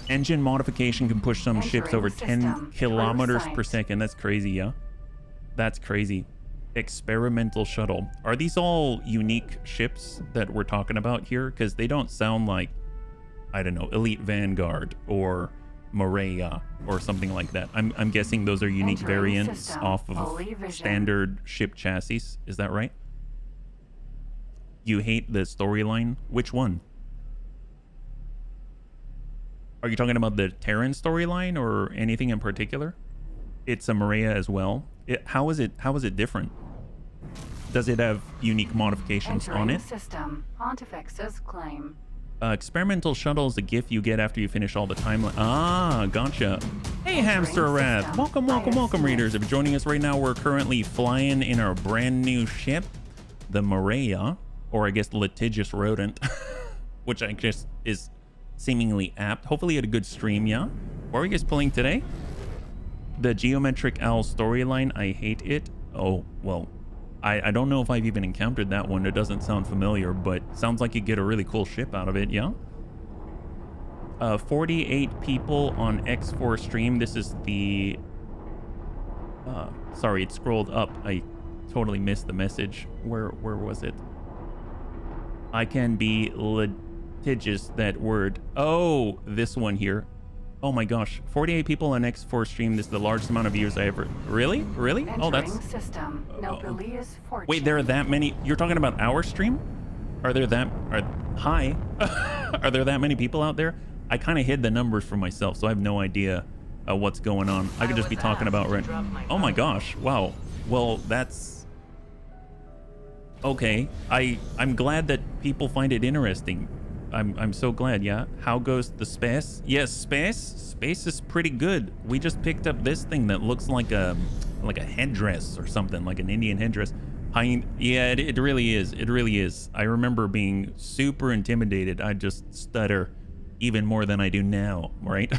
Engine modification can push some ships over 10 kilometers per second. That's crazy, yeah? That's crazy. Experimental shuttle. Are these all unique ships that we're talking about here? Because they don't sound like, I don't know, Elite Vanguard or Morea or something like that. I'm guessing those are unique variants off of standard ship chassis. Is that right? You hate the storyline? Which one? Are you talking about the Terran storyline or anything in particular? It's a Morea as well. How is it different? Does it have unique modifications on it? System. Pontifex's claim. Experimental shuttle is a gift you get after you finish all the timeline. Ah, gotcha. Hey, Hamster Wrath. Welcome, readers. If you're joining us right now, we're currently flying in our brand new ship, the Morea, or I guess litigious rodent, which I guess is seemingly apt. Hopefully you had a good stream, yeah? What are you guys playing today? The Geometric Owl storyline, I hate it. Oh, well, I don't know if I've even encountered that one. It doesn't sound familiar, but sounds like you get a really cool ship out of it, yeah? 48 people on X4 stream. This is the... sorry, it scrolled up. I totally missed the message. Where was it? I can be litigious, that word. Oh, this one here. Oh my gosh, 48 people on X4 stream. This is the largest amount of views I ever... Really? Really? Oh, that's... System. Wait, there are that many... You're talking about our stream? Are there that... Hi. Are there that many people out there? I kind of hid the numbers for myself, so I have no idea what's going on. I could just be talking about... Oh my gosh, wow. Well, that's... Okay, I'm glad that people find it interesting. I'm so glad, yeah. How goes the space? Yes, space is pretty good. We just picked up this thing that looks like a headdress or something, like an Indian headdress. Yeah, it really is. It really is. I remember being super intimidated. I just stutter even more than I do now, right?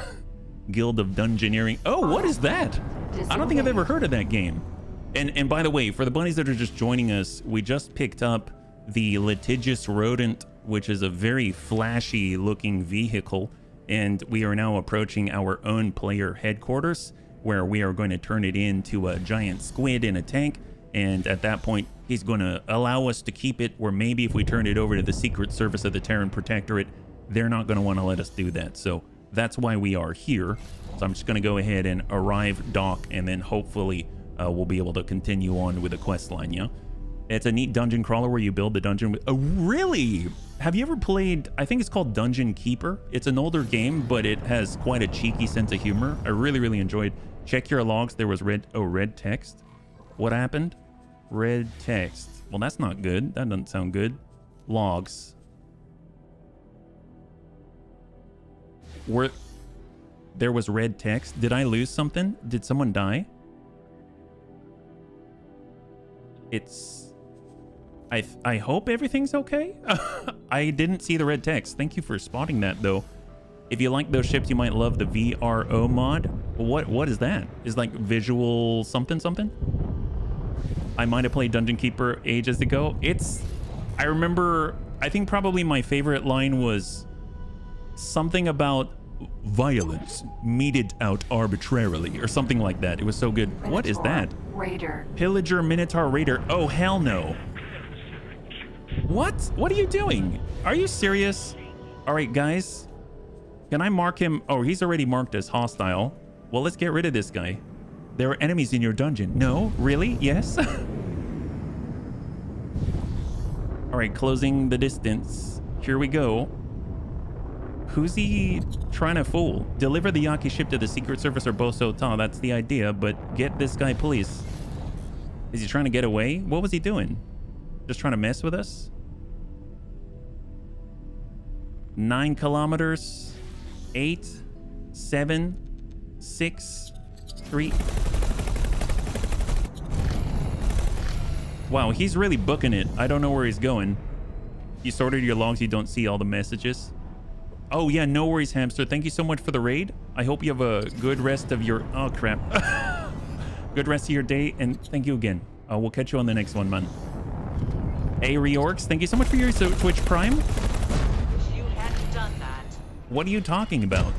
Guild of Dungeoneering. Oh, what is that? I don't think I've ever heard of that game. And by the way, for the bunnies that are just joining us, we just picked up the litigious rodent, which is a very flashy looking vehicle, and we are now approaching our own player headquarters, where we are going to turn it into a giant squid in a tank, and at that point he's going to allow us to keep it, or maybe if we turn it over to the Secret Service of the Terran Protectorate, they're not going to want to let us do that. So that's why we are here. So I'm just going to go ahead and arrive, dock, and then hopefully we'll be able to continue on with the quest line, yeah? It's a neat dungeon crawler where you build the dungeon with... Oh, really? Have you ever played... I think it's called Dungeon Keeper. It's an older game, but it has quite a cheeky sense of humor. I really, really enjoyed. Check your logs. There was red text. What happened? Red text. Well, that's not good. That doesn't sound good. Logs. There was red text. Did I lose something? Did someone die? I hope everything's okay. I didn't see the red text. Thank you for spotting that, though. If you like those ships, you might love the VRO mod. What is that? Is like visual something something? I might have played Dungeon Keeper ages ago. I remember, I think probably my favorite line was something about violence meted out arbitrarily or something like that. It was so good. Minotaur what is that? Raider. Pillager Minotaur Raider. Oh, hell no. What? What are you doing? Are you serious? All right, guys. Can I mark him? Oh, he's already marked as hostile. Well, let's get rid of this guy. There are enemies in your dungeon. No? Really? Yes? All right, closing the distance. Here we go. Who's he trying to fool? Deliver the Yaki ship to the Secret Service or Boso Ta. That's the idea, but get this guy, please. Is he trying to get away? What was he doing? Just trying to mess with us? 9 kilometers. 8, 7, 6, 3. Wow, he's really booking it. I don't know where he's going. You sorted your logs, you don't see all the messages. Oh yeah, no worries, Hamster. Thank you so much for the raid. I hope you have a good rest of your... Oh, crap. Good rest of your day, and thank you again. We'll catch you on the next one, man. Hey, Reorks, thank you so much for your Twitch Prime. Wish you hadn't done that. What are you talking about?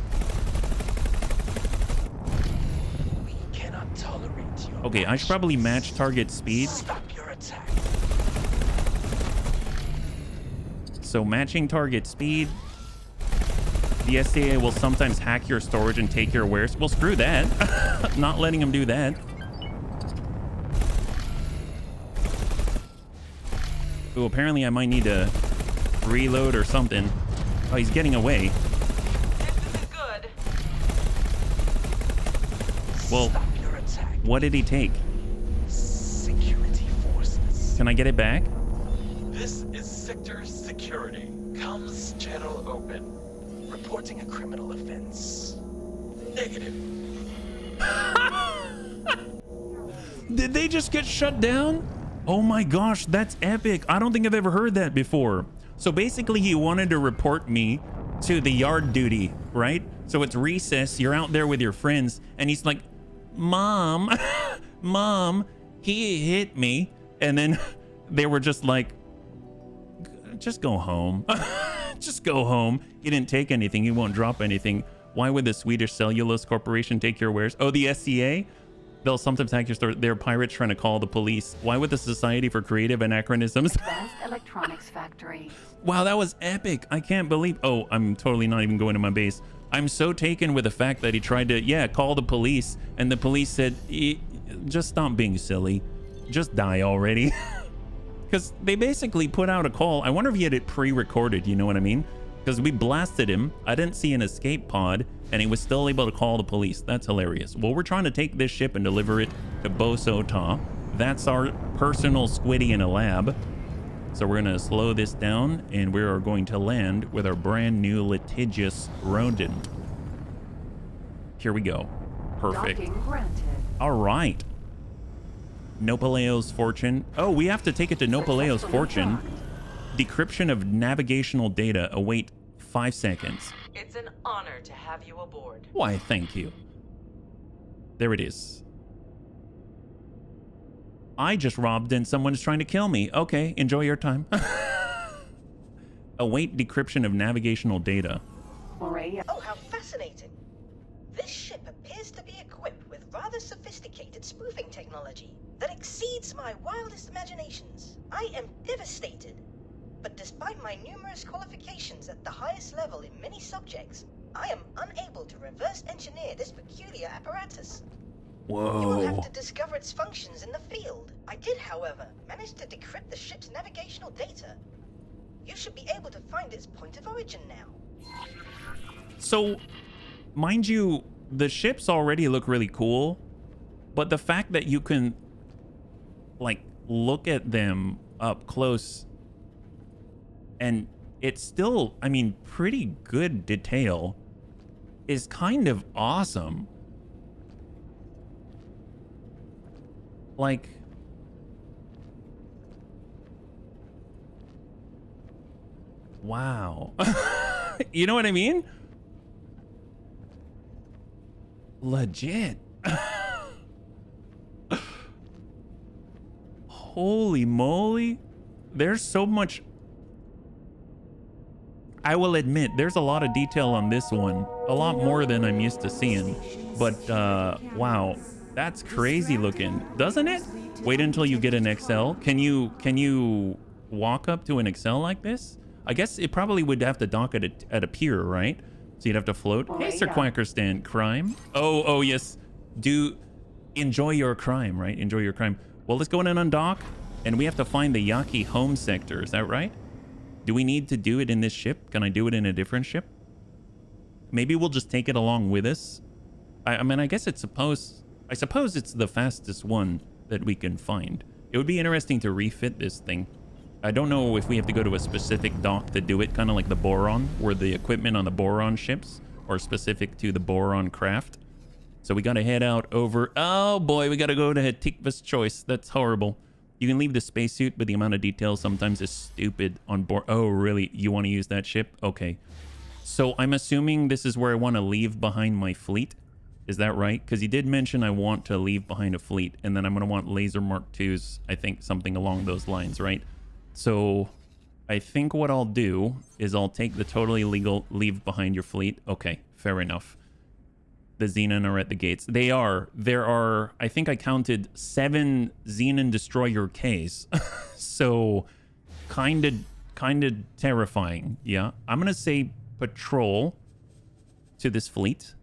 We cannot tolerate your Okay, I should probably match target speed. Stop your attack. So matching target speed. The SCA will sometimes hack your storage and take your wares. Well, screw that. Not letting him do that. Ooh, apparently I might need to reload or something. Oh, he's getting away. This isn't good. Well, what did he take? Security forces. Can I get it back? This is Sector Security. Comms channel open. Reporting a criminal offense. Negative. Did they just get shut down? Oh my gosh, that's epic. I don't think I've ever heard that before. So basically he wanted to report me to the yard duty, right? So it's recess, you're out there with your friends, and he's like, Mom, Mom, he hit me. And then they were just like, just go home. Just go home. He didn't take anything. He won't drop anything. Why would the Swedish Cellulose Corporation take your wares? Oh, the SCA? They'll sometimes hack your store. They're pirates trying to call the police. Why would the Society for Creative Anachronisms? Best Electronics Factory. Wow, that was epic. I can't believe... Oh, I'm totally not even going to my base. I'm so taken with the fact that he tried to, yeah, call the police. And the police said, just stop being silly. Just die already. Because they basically put out a call. I wonder if he had it pre-recorded, you know what I mean? Because we blasted him. I didn't see an escape pod, and he was still able to call the police. That's hilarious. Well, we're trying to take this ship and deliver it to Boso Ta. That's our personal Squiddy in a lab. So we're going to slow this down, and we are going to land with our brand new litigious rodent. Here we go. Perfect. Docking granted. All right. Nopaleo's Fortune. Oh, we have to take it to Nopaleo's Fortune. Decryption of navigational data. Await 5 seconds. It's an honor to have you aboard. Why, thank you. There it is. I just robbed and someone's trying to kill me. Okay, enjoy your time. Await decryption of navigational data. Oh, how fascinating. This ship appears to be equipped with rather sophisticated spoofing technology. that exceeds my wildest imaginations. I am devastated. But despite my numerous qualifications at the highest level in many subjects, I am unable to reverse engineer this peculiar apparatus. Whoa. You will have to discover its functions in the field. I did, however, manage to decrypt the ship's navigational data. You should be able to find its point of origin now. So, mind you, the ships already look really cool, but the fact that you can, like, look at them up close and it's still, I mean, pretty good detail is kind of awesome. Like, wow. You know what I mean? Legit. Holy moly. There's so much. I will admit, there's a lot of detail on this one. A lot more than I'm used to seeing. But, wow. That's crazy looking, doesn't it? Wait until you get an XL. Can you walk up to an XL like this? I guess it probably would have to dock at a pier, right? So you'd have to float. Hey, Sir Quackerstan, crime. Oh, yes. Do enjoy your crime, right? Enjoy your crime. Well, let's go in and undock, and we have to find the Yaki home sector. Is that right? Do we need to do it in this ship? Can I do it in a different ship? Maybe we'll just take it along with us. I mean, I guess I suppose it's the fastest one that we can find. It would be interesting to refit this thing. I don't know if we have to go to a specific dock to do it, kind of like the Boron, where the equipment on the Boron ships are specific to the Boron craft. So we got to head out over... Oh boy, we got to go to Hatikva's Choice. That's horrible. You can leave the spacesuit, but the amount of detail sometimes is stupid on board. Oh, really? You want to use that ship? Okay. So I'm assuming this is where I want to leave behind my fleet. Is that right? Because he did mention I want to leave behind a fleet, and then I'm going to want laser Mark IIs, I think, something along those lines, right? So I think what I'll do is I'll take the totally legal leave behind your fleet. Okay, fair enough. The Xenon are at the gates. There are, I think I counted 7 Xenon destroyer Ks. So kind of terrifying. Yeah, I'm going to say patrol to this fleet.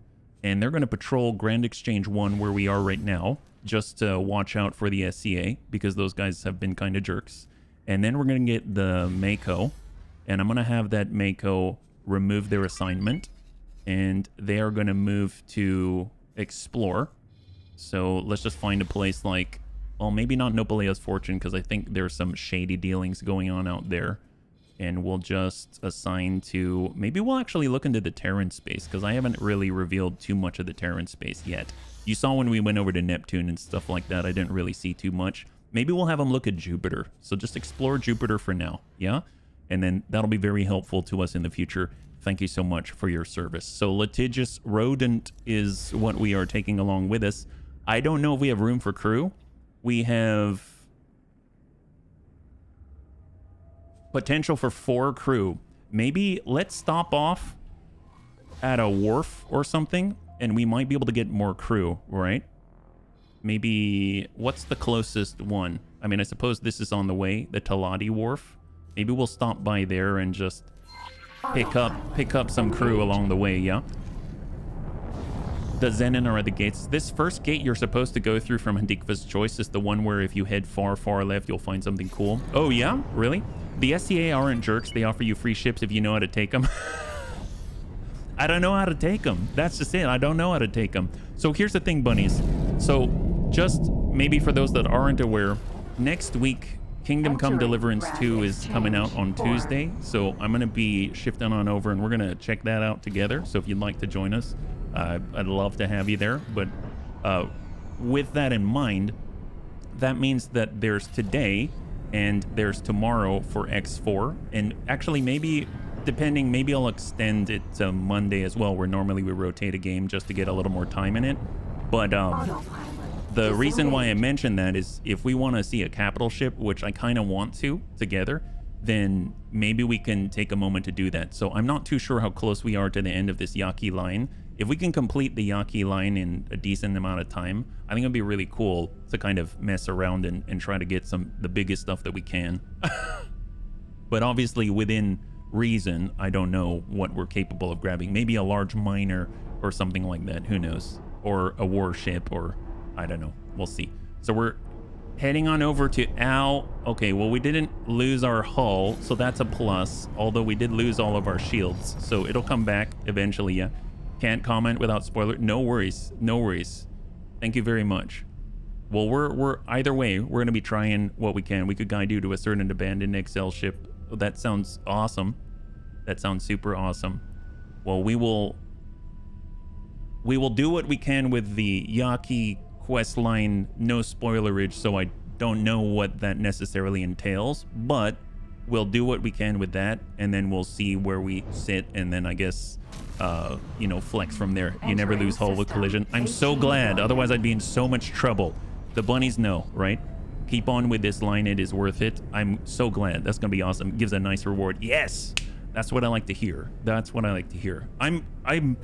And they're going to patrol Grand Exchange 1 where we are right now. Just to watch out for the SCA, because those guys have been kind of jerks. And then we're going to get the Mako. And I'm going to have that Mako remove their assignment. And they are going to move to explore. So let's just find a place like... Well, maybe not Nopalea's Fortune, because I think there's some shady dealings going on out there. And we'll just assign to... Maybe we'll actually look into the Terran space, because I haven't really revealed too much of the Terran space yet. You saw when we went over to Neptune and stuff like that, I didn't really see too much. Maybe we'll have them look at Jupiter. So just explore Jupiter for now, yeah? And then that'll be very helpful to us in the future. Thank you so much for your service. So Litigious Rodent is what we are taking along with us. I don't know if we have room for crew. We have... potential for 4 crew. Maybe let's stop off at a wharf or something, and we might be able to get more crew, right? Maybe, what's the closest one? I mean, I suppose this is on the way, the Talati Wharf. Maybe we'll stop by there and just pick up some crew along the way, yeah? The Zenon are at the gates. This first gate you're supposed to go through from Hatikva's Choice is the one where if you head far, far left, you'll find something cool. Oh, yeah? Really? The SCA aren't jerks. They offer you free ships if you know how to take them. I don't know how to take them. That's just it. I don't know how to take them. So here's the thing, bunnies. So just maybe for those that aren't aware, next week, Kingdom Come Deliverance 2 is coming out on Tuesday. So I'm going to be shifting on over and we're going to check that out together. So if you'd like to join us, I'd love to have you there. But with that in mind, that means that there's today and there's tomorrow for X4. And actually, maybe, depending, maybe I'll extend it to Monday as well, where normally we rotate a game just to get a little more time in it. But the reason why I mentioned that is if we want to see a capital ship, which I kind of want to, together, then maybe we can take a moment to do that. So I'm not too sure how close we are to the end of this Yaki line. If we can complete the Yaki line in a decent amount of time, I think it'd be really cool to kind of mess around and try to get the biggest stuff that we can. But obviously within reason, I don't know what we're capable of grabbing. Maybe a large miner or something like that, who knows? Or a warship, or I don't know, we'll see. So we're heading on over to okay, well, we didn't lose our hull, so that's a plus, although we did lose all of our shields, so it'll come back eventually. Yeah, can't comment without spoiler. No worries, no worries. Thank you very much. Well, we're either way, we're gonna be trying what we can. We could guide you to a certain abandoned XL ship. Oh, that sounds awesome. That sounds super awesome. Well, we will do what we can with the Yaki quest line, no spoilerage, so I don't know what that necessarily entails, but we'll do what we can with that, and then we'll see where we sit, and then I guess you know, flex from there. You never lose hull with collision. I'm so glad, otherwise I'd be in so much trouble. The bunnies know, right? Keep on with this line, it is worth it. I'm so glad. That's gonna be awesome. Gives a nice reward. Yes, that's what I like to hear. That's what I like to hear. I'm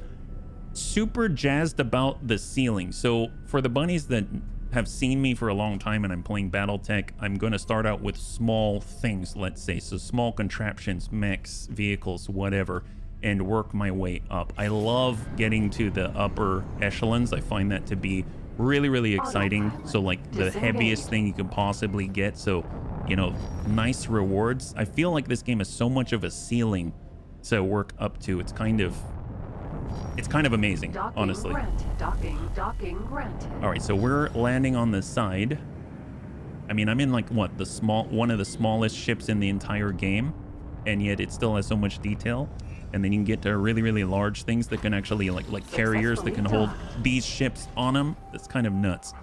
super jazzed about the ceiling. So for the bunnies that have seen me for a long time and I'm playing Battletech, I'm going to start out with small things, let's say. So small contraptions, mechs, vehicles, whatever, and work my way up. I love getting to the upper echelons. I find that to be really, really exciting. So like the heaviest thing you can possibly get. So, you know, nice rewards. I feel like this game is so much of a ceiling to work up to. It's kind of amazing, honestly. Docking granted. All right, so we're landing on the side. I mean, I'm in like what, one of the smallest ships in the entire game, and yet it still has so much detail. And then you can get to really, really large things that can actually like carriers that can hold these ships on them. That's kind of nuts.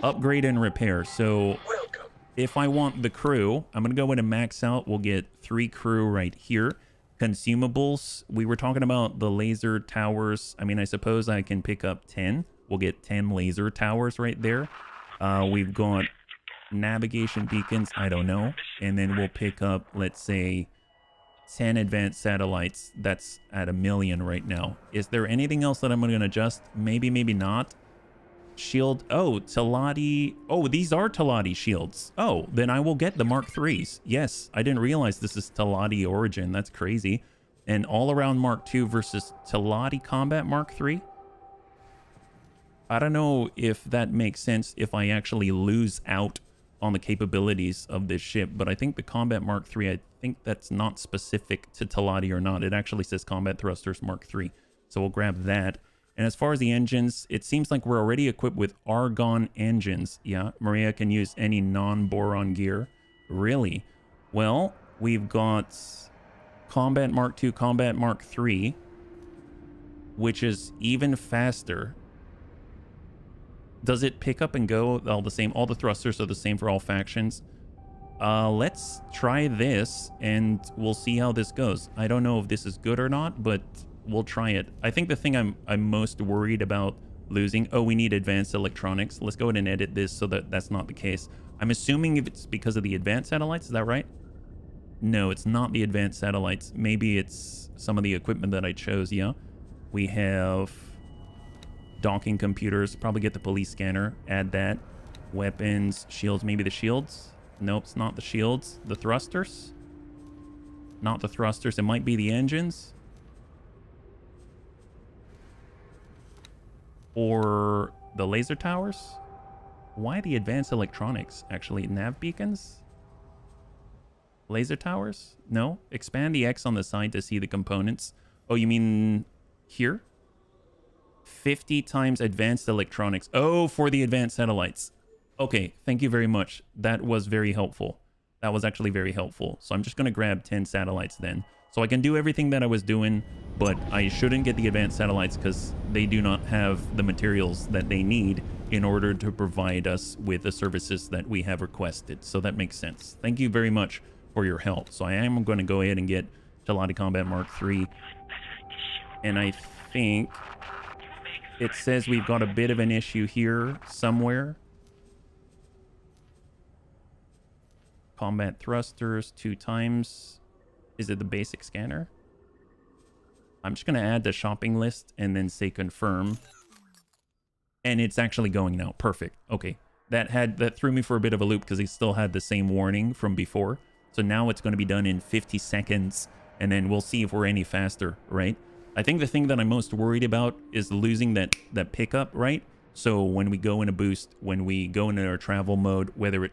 Upgrade and repair. So if I want the crew, I'm gonna go in and max out. We'll get 3 crew right here. Consumables, we were talking about the laser towers. I mean, I suppose I can pick up 10. We'll get 10 laser towers right there. We've got navigation beacons, I don't know. And then we'll pick up, let's say, 10 advanced satellites. That's at 1 million right now. Is there anything else that I'm going to adjust? Maybe, maybe not. Shield. Oh, Talati. Oh, these are Talati shields. Oh, then I will get the Mark IIIs. Yes, I didn't realize this is Talati origin. That's crazy. And all around Mark II versus Talati combat Mark III. I don't know if that makes sense if I actually lose out on the capabilities of this ship, but I think the combat Mark III, I think that's not specific to Talati or not. It actually says combat thrusters Mark III. So we'll grab that. And as far as the engines, it seems like we're already equipped with argon engines. Yeah, Maria can use any non-boron gear. Really? Well, we've got Combat Mark II, Combat Mark III, which is even faster. Does it pick up and go all the same? All the thrusters are the same for all factions. Let's try this, and we'll see how this goes. I don't know if this is good or not, but we'll try it. I think the thing I'm most worried about losing... Oh, we need advanced electronics. Let's go ahead and edit this so that that's not the case. I'm assuming if it's because of the advanced satellites. Is that right? No, it's not the advanced satellites. Maybe it's some of the equipment that I chose. Yeah. We have docking computers. Probably get the police scanner. Add that. Weapons, shields. Maybe the shields. Nope, it's not the shields. The thrusters. Not the thrusters. It might be the engines. Or the laser towers? Why the advanced electronics? Actually, nav beacons? Laser towers? No? Expand the X on the side to see the components. Oh, you mean here? 50 times advanced electronics. Oh, for the advanced satellites. Okay, thank you very much. That was very helpful. That was actually very helpful. So I'm just going to grab 10 satellites then. So I can do everything that I was doing, but I shouldn't get the advanced satellites because they do not have the materials that they need in order to provide us with the services that we have requested. So that makes sense. Thank you very much for your help. So I am going to go ahead and get Talati Combat Mark III. And I think it says we've got a bit of an issue here somewhere. combat thrusters 2 times. Is it the basic scanner? I'm just going to add the shopping list and then say confirm. And it's actually going now. Perfect. Okay. That threw me for a bit of a loop because it still had the same warning from before. So now it's going to be done in 50 seconds. And then we'll see if we're any faster, right? I think the thing that I'm most worried about is losing that pickup, right? So when we go in a boost, when we go into our travel mode, whether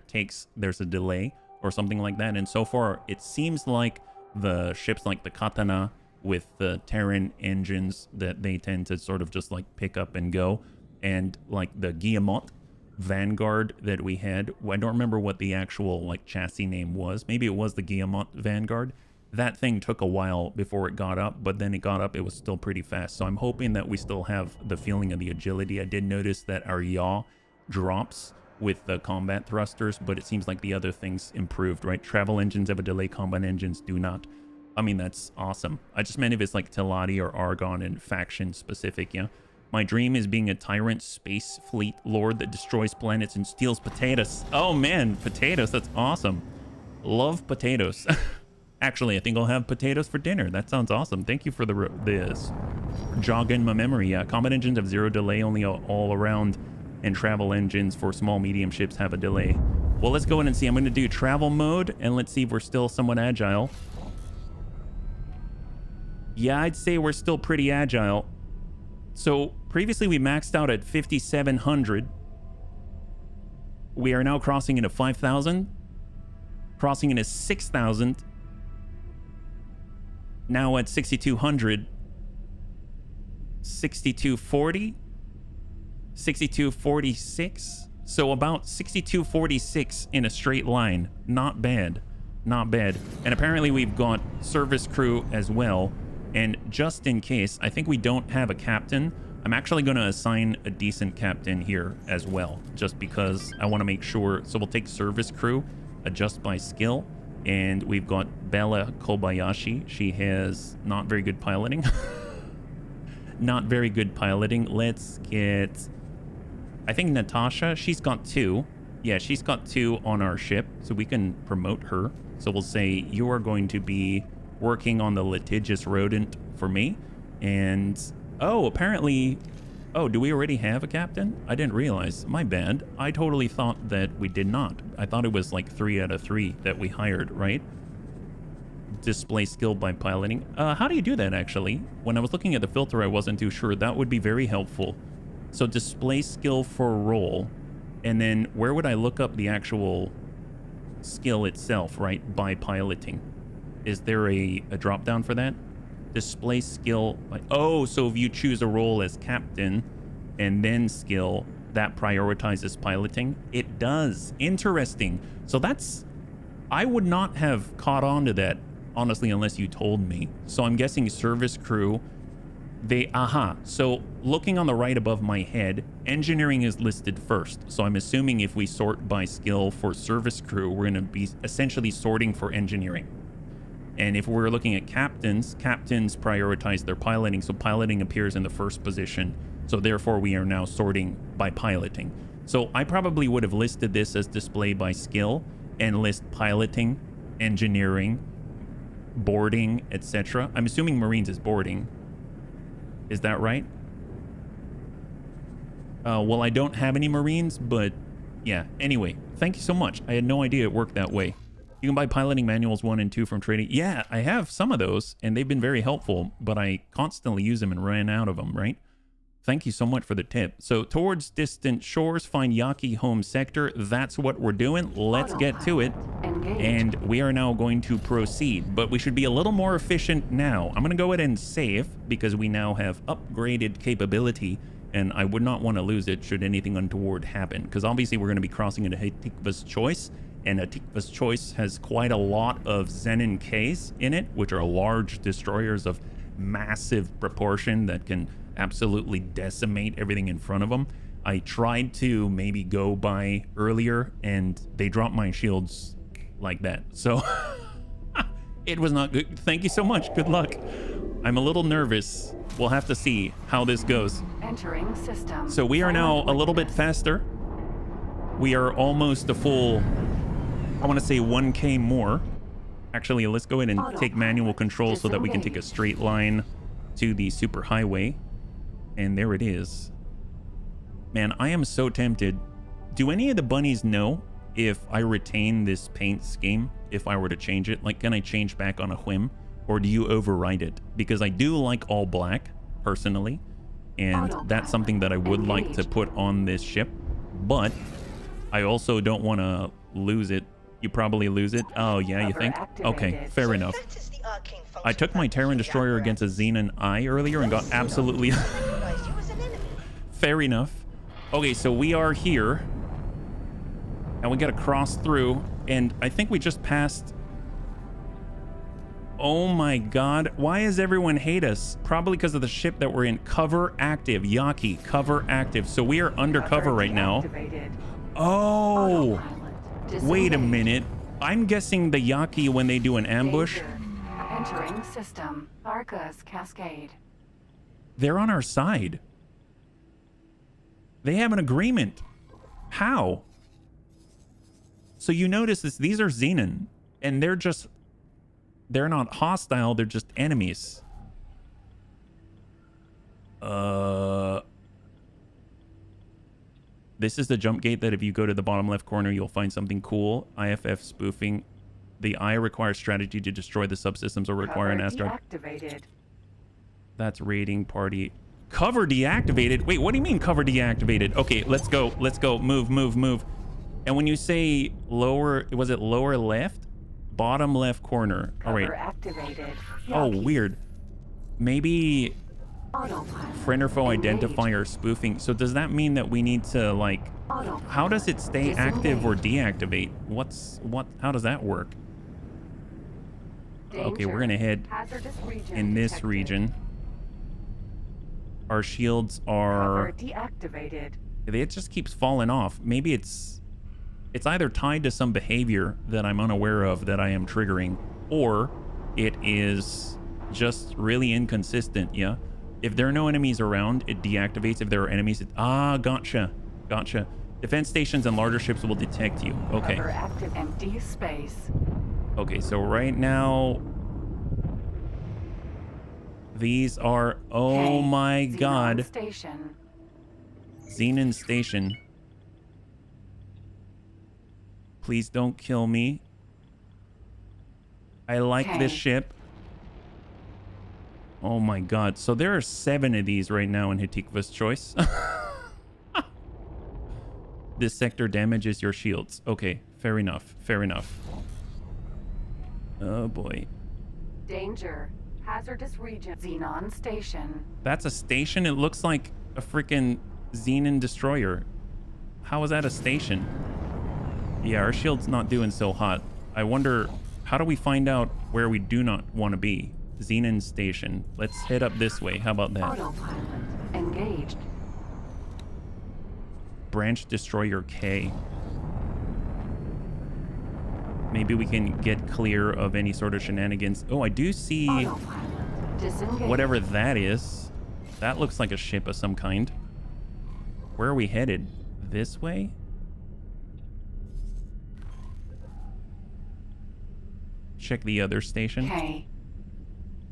there's a delay or something like that. And so far, it seems like the ships like the Katana with the Terran engines, that they tend to sort of just like pick up and go. And like the Guillemot Vanguard that we had, I don't remember what the actual like chassis name was. Maybe it was the Guillemot Vanguard. That thing took a while before it got up, but then it got up, it was still pretty fast. So I'm hoping that we still have the feeling of the agility. I did notice that our yaw drops with the combat thrusters, but it seems like the other things improved, right? Travel engines have a delay, combat engines do not. I mean, that's awesome. I just meant if it's like Teladi or Argon and faction specific, yeah? My dream is being a tyrant space fleet lord that destroys planets and steals potatoes. Oh man, potatoes, that's awesome. Love potatoes. Actually, I think I'll have potatoes for dinner. That sounds awesome. Thank you for this jogging my memory. Combat engines have 0 delay, only all around, and travel engines for small medium ships have a delay. Well, let's go in and see. I'm going to do travel mode, and let's see if we're still somewhat agile. Yeah, I'd say we're still pretty agile. So previously we maxed out at 5,700. We are now crossing into 5,000, crossing into 6,000. Now at 6,200, 6,240, 6,246. So about 6,246 in a straight line. Not bad, not bad. And apparently we've got service crew as well. And just in case, I think we don't have a captain. I'm actually going to assign a decent captain here as well, just because I want to make sure. So we'll take service crew, adjust by skill. And we've got Bella Kobayashi. She has not very good piloting. Not very good piloting. Let's get, I think Natasha, she's got 2. Yeah, she's got 2 on our ship, so we can promote her. So we'll say you are going to be working on the litigious rodent for me. And, oh, apparently, oh, do we already have a captain? I didn't realize. My bad. I totally thought that we did not. I thought it was like 3 out of 3 that we hired, right? Display skill by piloting. How do you do that, actually? When I was looking at the filter, I wasn't too sure. That would be very helpful. So display skill for role. And then where would I look up the actual skill itself, right? By piloting. Is there a drop down for that? Display skill. Oh, so if you choose a role as captain and then skill, that prioritizes piloting? It does. Interesting. So that's, I would not have caught on to that, honestly, unless you told me. So I'm guessing service crew, so looking on the right above my head, engineering is listed first. So I'm assuming if we sort by skill for service crew, we're going to be essentially sorting for engineering. And if we're looking at captains prioritize their piloting. So piloting appears in the first position. So therefore we are now sorting by piloting. So I probably would have listed this as display by skill and list piloting, engineering, boarding, etc. I'm assuming Marines is boarding. Is that right? Well, I don't have any Marines, but yeah. Anyway, thank you so much. I had no idea it worked that way. You can buy piloting manuals 1 and 2 from trading. Yeah, I have some of those, and they've been very helpful, but I constantly use them and ran out of them, right? Thank you so much for the tip. So towards distant shores, find Yaki home sector. That's what we're doing. Let's get to it. And we are now going to proceed, but we should be a little more efficient now. I'm going to go ahead and save because we now have upgraded capability, and I would not want to lose it should anything untoward happen, because obviously we're going to be crossing into Hatikva's Choice. And Hatikva's Choice has quite a lot of Zenin Ks in it, which are large destroyers of massive proportion that can absolutely decimate everything in front of them. I tried to maybe go by earlier, and they dropped my shields like that. So it was not good. Thank you so much. Good luck. I'm a little nervous. We'll have to see how this goes. Entering system. So we are now a little bit faster. We are almost a full I want to say 1K more. Actually, let's go ahead and take manual control so that we can take a straight line to the superhighway. And there it is. Man, I am so tempted. Do any of the bunnies know if I retain this paint scheme, if I were to change it? Like, can I change back on a whim? Or do you override it? Because I do like all black, personally. And that's something that I would like to put on this ship. But I also don't want to lose it. You probably lose it. Oh, yeah, you think? Okay, fair enough. I took my Terran destroyer against a Xenon Eye earlier and got absolutely... Fair enough. Okay, so we are here. And we got to cross through. And I think we just passed... Oh my god. Why does everyone hate us? Probably because of the ship that we're in. Cover active. Yaki, cover active. So we are undercover right now. Oh. Wait a minute. I'm guessing the Yaki, when they do an ambush... Entering system. Arca's Cascade. They're on our side. They have an agreement. How? So you notice this, these are Xenon, and they're not hostile, they're just enemies. This is the jump gate that if you go to the bottom left corner, you'll find something cool. IFF spoofing. The Eye requires strategy to destroy the subsystems or require an asteroid. Deactivated. That's raiding party. Cover deactivated? Wait, what do you mean cover deactivated? Okay, let's go. Let's go. Move, move, move. And when you say lower, was it lower left? Bottom left corner. All right. Activated. Oh, weird. Maybe friend or foe identifier spoofing. So does that mean that we need to, like, how does it stay active or deactivate? How does that work? Okay, we're gonna head in this region. Our shields are deactivated. It just keeps falling off. Maybe it's either tied to some behavior that I'm unaware of that I am triggering, or it is just really inconsistent. Yeah, if there are no enemies around, it deactivates. If there are enemies, gotcha. Defense stations and larger ships will detect you. Okay. Cover active empty space. Okay, so right now these are, oh my god. Station. Xenon Station. Please don't kill me. I like this ship. Oh my god. So there are 7 of these right now in Hatikva's choice. This sector damages your shields. Okay, fair enough. Fair enough. Oh boy. Danger. Hazardous region. Xenon Station. That's a station? It looks like a freaking Xenon destroyer. How is that a station? Yeah, our shield's not doing so hot. I wonder, how do we find out where we do not want to be? Xenon Station. Let's head up this way. How about that? Autopilot engaged. Branch Destroyer K. Maybe we can get clear of any sort of shenanigans. Oh, I do see whatever that is. That looks like a ship of some kind. Where are we headed? This way? Check the other station.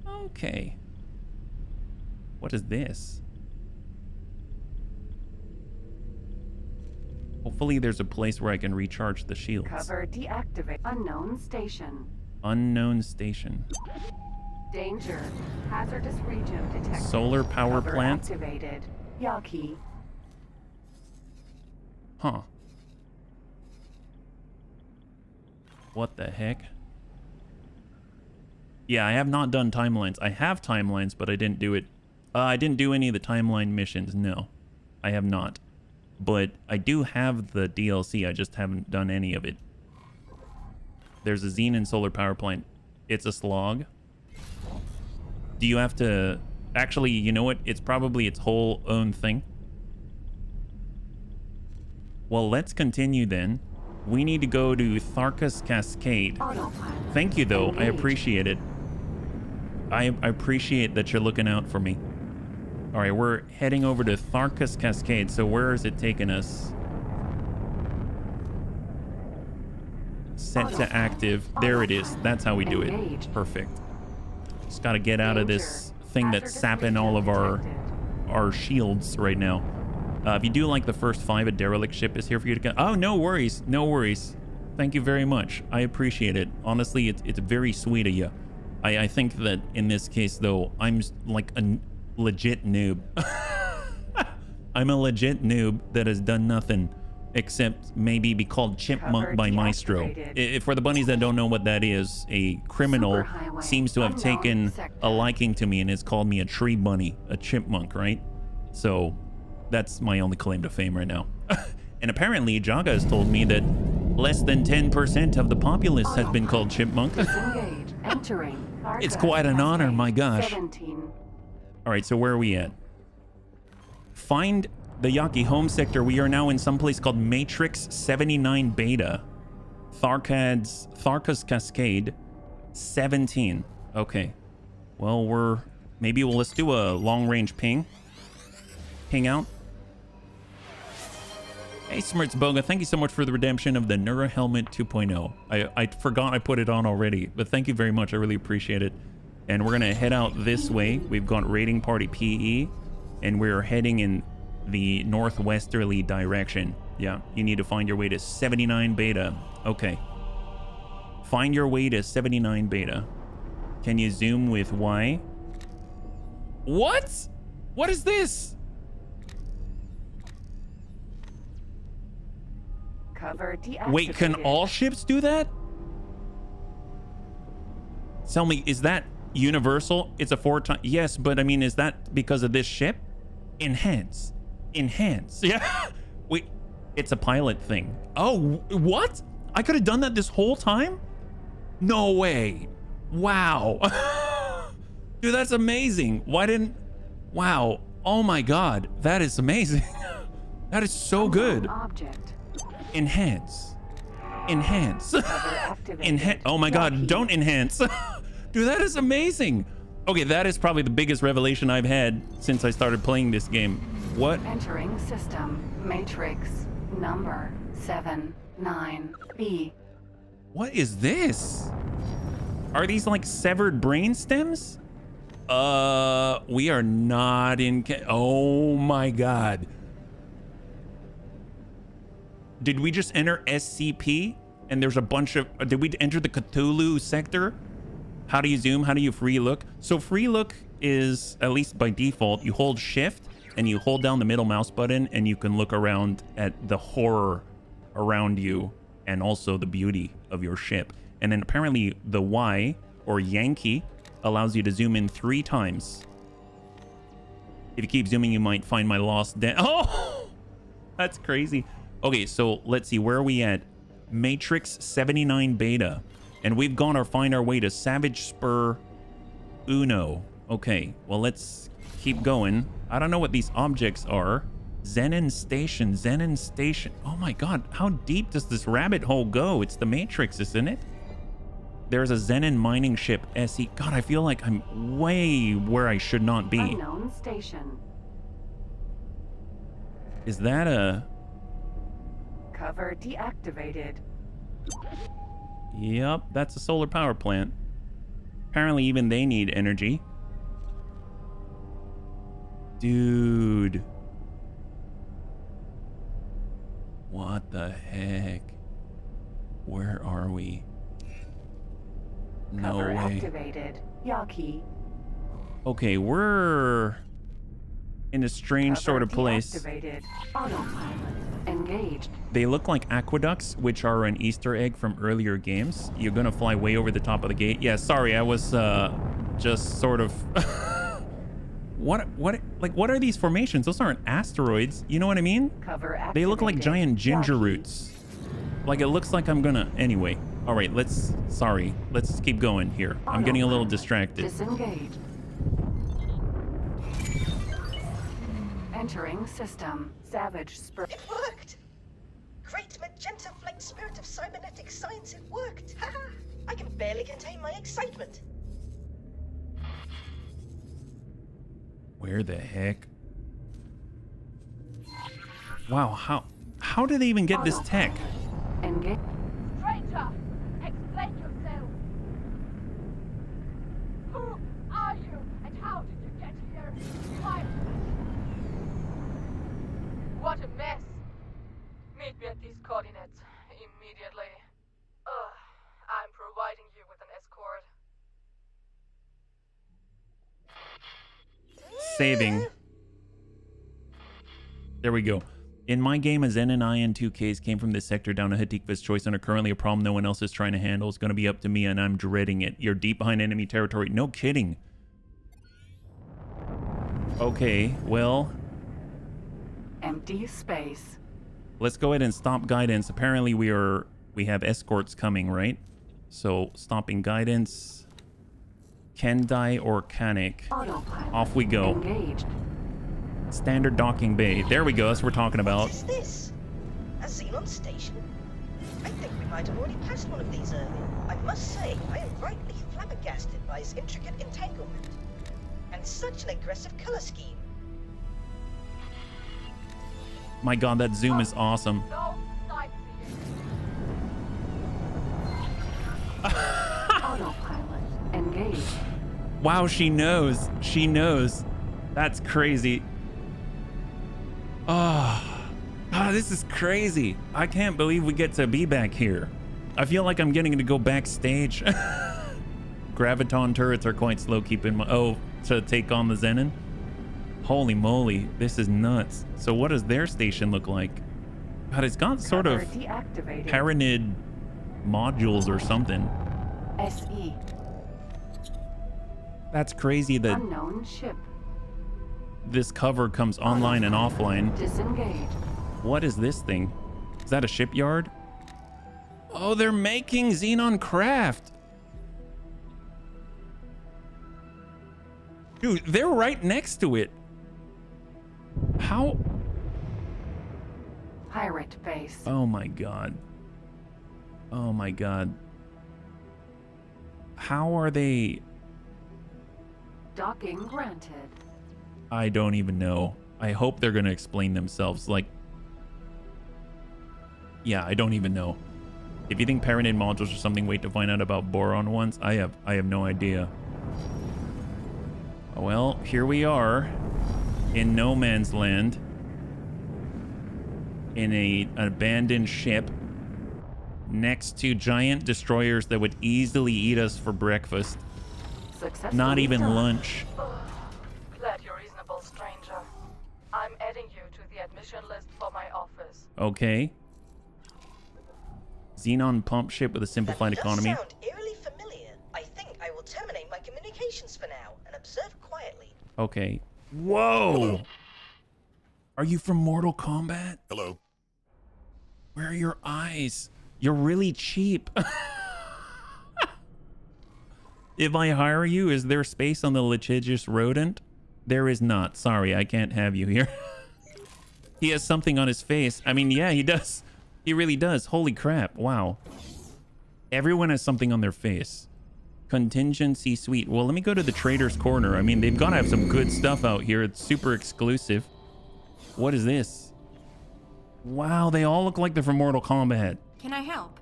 Okay. What is this? Hopefully there's a place where I can recharge the shields. Cover deactivate. Unknown station. Unknown station. Danger. Hazardous region detected. Solar power Cover plant. Activated. Yaki. Huh. What the heck? Yeah, I have not done timelines. I have timelines, but I didn't do it. I didn't do any of the timeline missions. No, I have not. But I do have the DLC. I just haven't done any of it. There's a Xenon solar power plant. It's a slog. Do you have to... Actually, you know what? It's probably its whole own thing. Well, let's continue then. We need to go to Tharkas Cascade. Thank you, though. I appreciate it. I appreciate that you're looking out for me. All right, we're heading over to Tharkas Cascade. So where is it taking us? Set to active. There it is. That's how we do it. Perfect. Just got to get out of this thing that's sapping all of our shields right now. If you do like the first 5, a derelict ship is here for you to get. Oh, no worries. No worries. Thank you very much. I appreciate it. Honestly, it's very sweet of you. I think that in this case, though, I'm like a legit noob. I'm a legit noob that has done nothing except maybe be called Chipmunk by Maestro. For the bunnies that don't know what that is, a criminal seems to have taken a liking to me and has called me a tree bunny, a chipmunk, right? So that's my only claim to fame right now. And apparently Jaga has told me that less than 10% of the populace has been called chipmunk. It's quite an honor, my gosh. 17. All right, so where are we at? Find the Yaki home sector. We are now in some place called Matrix 79 Beta. Tharka's Cascade 17. Okay. Well, let's do a long range ping. Ping out. Hey, Smirts Boga, thank you so much for the redemption of the Nura Helmet 2.0. I forgot I put it on already, but thank you very much. I really appreciate it. And we're going to head out this way. We've got Raiding Party PE, and we're heading in the northwesterly direction. Yeah, you need to find your way to 79 Beta. Okay. Find your way to 79 Beta. Can you zoom with Y? What? What is this? Cover deactivated. Wait, can all ships do that? Tell me, is that universal? It's a 4-time. Yes, but I mean, is that because of this ship? Enhance. Enhance. Yeah. Wait, it's a pilot thing. Oh, what? I could have done that this whole time? No way. Wow. Dude, that's amazing. Why didn't... Wow. Oh my God. That is amazing. That is so good. Object. Enhance. Enhance. Enhance. Oh my God, don't enhance. Dude, that is amazing. Okay, that is probably the biggest revelation I've had since I started playing this game. What? Entering system. Matrix. Number 79B. What is this? Are these like severed brain stems? We are not in... Oh my God. Did we just enter SCP? And there's a bunch of... Did we enter the Cthulhu sector? How do you zoom? How do you free look? So free look is, at least by default, you hold shift and you hold down the middle mouse button and you can look around at the horror around you and also the beauty of your ship. And then apparently the Y, or Yankee, allows you to zoom in 3 times. If you keep zooming, you might find my lost... Oh! That's crazy. Okay, so let's see. Where are we at? Matrix 79 Beta. And we've gone or find our way to Savage Spur Uno. Okay, well, let's keep going. I don't know what these objects are. Zenon Station. Zenon Station. Oh my God, how deep does this rabbit hole go? It's the Matrix, isn't it? There's a Zenon mining ship, SE. God, I feel like I'm way where I should not be. Unknown station. Is that a... Cover deactivated. Yep, that's a solar power plant. Apparently even they need energy. Dude. What the heck? Where are we? No Cover way. activated. Yaki. Okay, we're in a strange sort of place. Deactivated. Autopilot engaged. They look like aqueducts, which are an Easter egg from earlier games. You're gonna fly way over the top of the gate. Yeah, sorry, I was just sort of what are these formations? Those aren't asteroids, you know what I mean? Cover activated. They look like giant ginger roots. Like, it looks like I'm gonna... Anyway, all right, let's keep going here. I'm getting a little distracted. Disengaged. Entering system. Savage Spur. It worked! Great magenta flight spirit of cybernetic science, it worked! Haha! I can barely contain my excitement. Where the heck? Wow, how do they even get this tech? Engage. Stranger! What a mess. Meet me at these coordinates immediately. I'm providing you with an escort. Saving. There we go. In my game, a Zen and I and 2Ks came from this sector down to Hatikva's choice and are currently a problem no one else is trying to handle. It's going to be up to me and I'm dreading it. You're deep behind enemy territory. No kidding. Okay, well... Empty space. Let's go ahead and stop guidance. Apparently we have escorts coming, right? So stopping guidance. Kendai or Kanik. Autopilot Off we go. Engaged. Standard docking bay. There we go. That's what we're talking about. What is this? A Xenon station? I think we might have already passed one of these earlier. I must say, I am rightly flabbergasted by its intricate entanglement. And such an aggressive color scheme. My god, that zoom is awesome. Autopilot engaged. Wow, she knows. She knows. That's crazy. This is crazy. I can't believe we get to be back here. I feel like I'm getting to go backstage. Graviton turrets are quite slow keeping my... Oh, to take on the Zenon? Holy moly, this is nuts. So what does their station look like? God, it's got sort of Terranid modules or something. SE. That's crazy that Unknown ship. this cover comes online and offline. Disengage. What is this thing? Is that a shipyard? Oh, they're making Xenon craft. Dude, they're right next to it. How? Pirate base. Oh my god. Oh my god. How are they? Docking granted. I don't even know. I hope they're gonna explain themselves. Like, yeah, I don't even know. If you think Paranid modules are something, wait to find out about boron ones. I have no idea. Well, here we are in no man's land in an abandoned ship next to giant destroyers that would easily eat us for breakfast. Not even lunch. Glad you're reasonable, stranger. I'm adding you to the admission list for my office. Okay. Xenon pump ship with a simplified economy. That does sound eerily familiar. I think I will terminate my communications for now and observe quietly. Okay. Whoa! Are you from Mortal Kombat? Hello. Where are your eyes? You're really cheap. If I hire you, is there space on the litigious rodent? There is not. Sorry, I can't have you here. He has something on his face. I mean, yeah, he does. He really does. Holy crap. Wow. Everyone has something on their face. Contingency suite. Well, let me go to the trader's corner. I mean, they've got to have some good stuff out here. It's super exclusive. What is this? Wow, they all look like they're from Mortal Kombat. Can I help?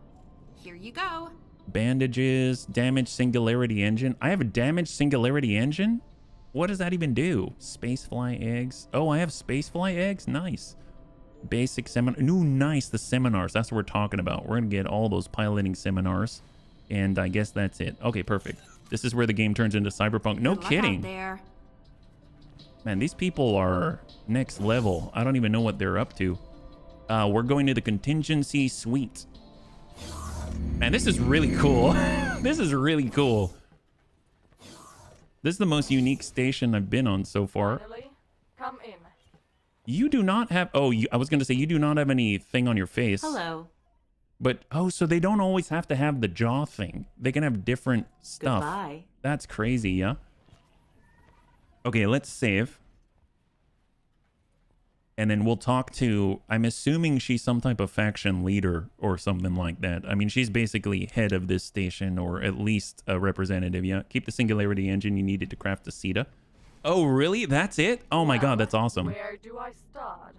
Here you go. Bandages, damaged singularity engine. I have a damaged singularity engine? What does that even do? Spacefly eggs. Oh, I have spacefly eggs? Nice. Basic seminar. Ooh, nice. The seminars. That's what we're talking about. We're going to get all those piloting seminars. And I guess that's it. Okay, perfect. This is where the game turns into Cyberpunk. No kidding. There. Man, these people are next level. I don't even know what they're up to. We're going to the contingency suite. Man, this is really cool. This is really cool. This is the most unique station I've been on so far. Finally, come in. You do not have... Oh, I was going to say, you do not have anything on your face. Hello. But, oh, so they don't always have to have the jaw thing. They can have different stuff. Goodbye. That's crazy, yeah? Okay, let's save. And then we'll talk to... I'm assuming she's some type of faction leader or something like that. I mean, she's basically head of this station, or at least a representative, yeah? Keep the singularity engine you needed to craft the CETA. Oh, really? That's it? Oh my god, that's awesome. Where do I start?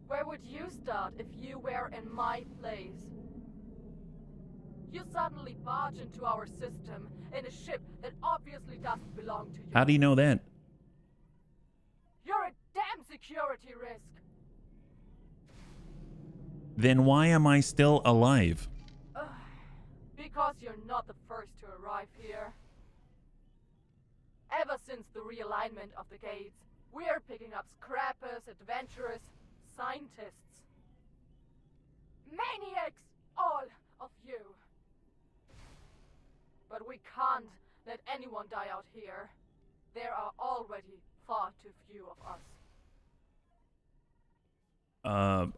Where would you start if you were in my place? You suddenly barge into our system in a ship that obviously doesn't belong to you. How do you know that? You're a damn security risk. Then why am I still alive? Because you're not the first to arrive here. Ever since the realignment of the gates, we're picking up scrappers, adventurers, scientists. Maniacs! All of you. But we can't let anyone die out here. There are already far too few of us.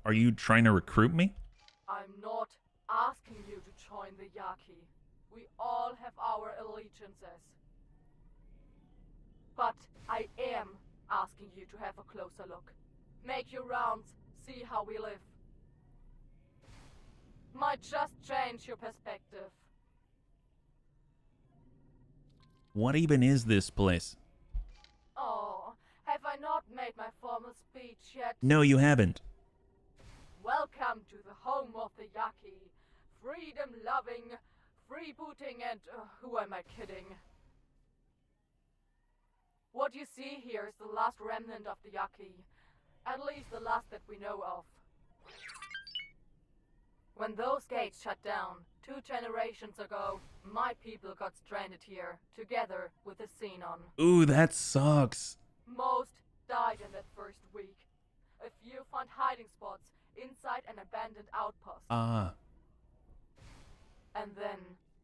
Are you trying to recruit me? I'm not asking you to join the Yaki. We all have our allegiances. But I am asking you to have a closer look. Make your rounds, see how we live. Might just change your perspective. What even is this place? Oh, have I not made my formal speech yet? No, you haven't. Welcome to the home of the Yaki. Freedom-loving, freebooting, and who am I kidding? What you see here is the last remnant of the Yaki. At least the last that we know of. When those gates shut down, 2 generations ago, my people got stranded here, together with the Xenon. Ooh, that sucks. Most died in that first week. A few found hiding spots inside an abandoned outpost. And then,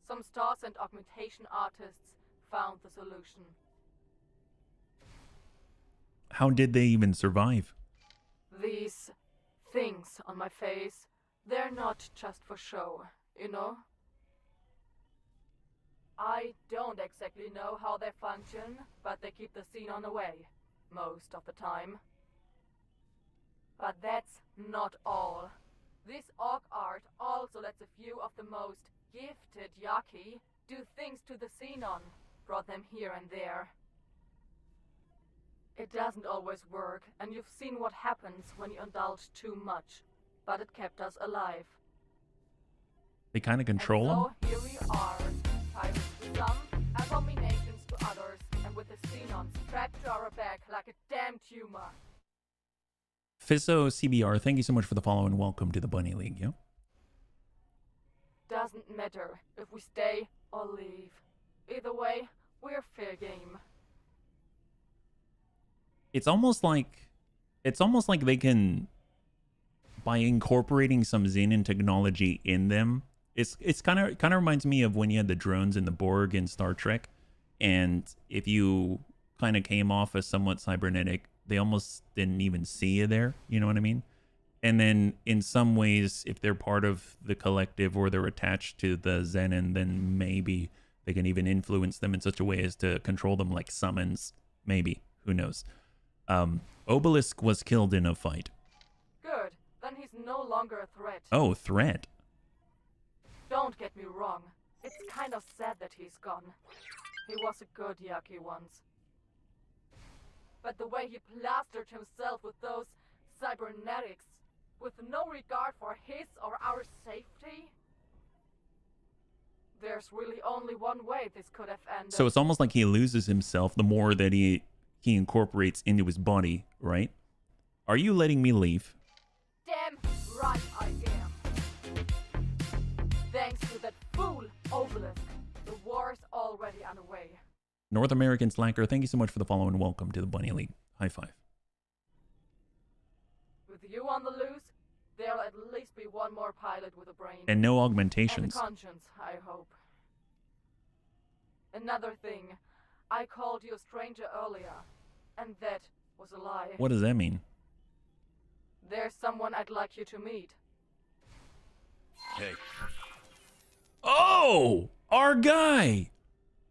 some stars and augmentation artists found the solution. How did they even survive? These things on my face, they're not just for show, you know? I don't exactly know how they function, but they keep the Xenon away, most of the time. But that's not all. This orc art also lets a few of the most gifted Yaki do things to the Xenon, brought them here and there. It doesn't always work, and you've seen what happens when you indulge too much, but it kept us alive. They kind of control them? So here we are, pirates to some, abominations to others, and with the Xenon strapped to our back like a damn tumor. Fisso CBR, thank you so much for the follow and welcome to the Bunny League, yo. Doesn't matter if we stay or leave. Either way, we're fair game. It's almost like they can, by incorporating some Xenon technology in them, it's kind of reminds me of when you had the drones in the Borg in Star Trek, and if you kind of came off as somewhat cybernetic, they almost didn't even see you there, you know what I mean? And then in some ways, if they're part of the collective or they're attached to the Xenon, then maybe they can even influence them in such a way as to control them, like summons, maybe, who knows. Obelisk was killed in a fight. Good, then he's no longer a threat. Oh, threat. Don't get me wrong, it's kind of sad that he's gone. He was a good Yaki once. But the way he plastered himself with those cybernetics, with no regard for his or our safety, there's really only one way this could have ended. So it's almost like he loses himself the more that he incorporates into his body, right? Are you letting me leave? Damn right I am. Thanks to that fool Obelisk, the war's already underway. North American Slacker, thank you so much for the follow and welcome to the Bunny League. High five. With you on the loose, there'll at least be one more pilot with a brain. And no augmentations. And a conscience, I hope. Another thing, I called you a stranger earlier, and that was a lie. What does that mean? There's someone I'd like you to meet. Hey. Oh! Our guy!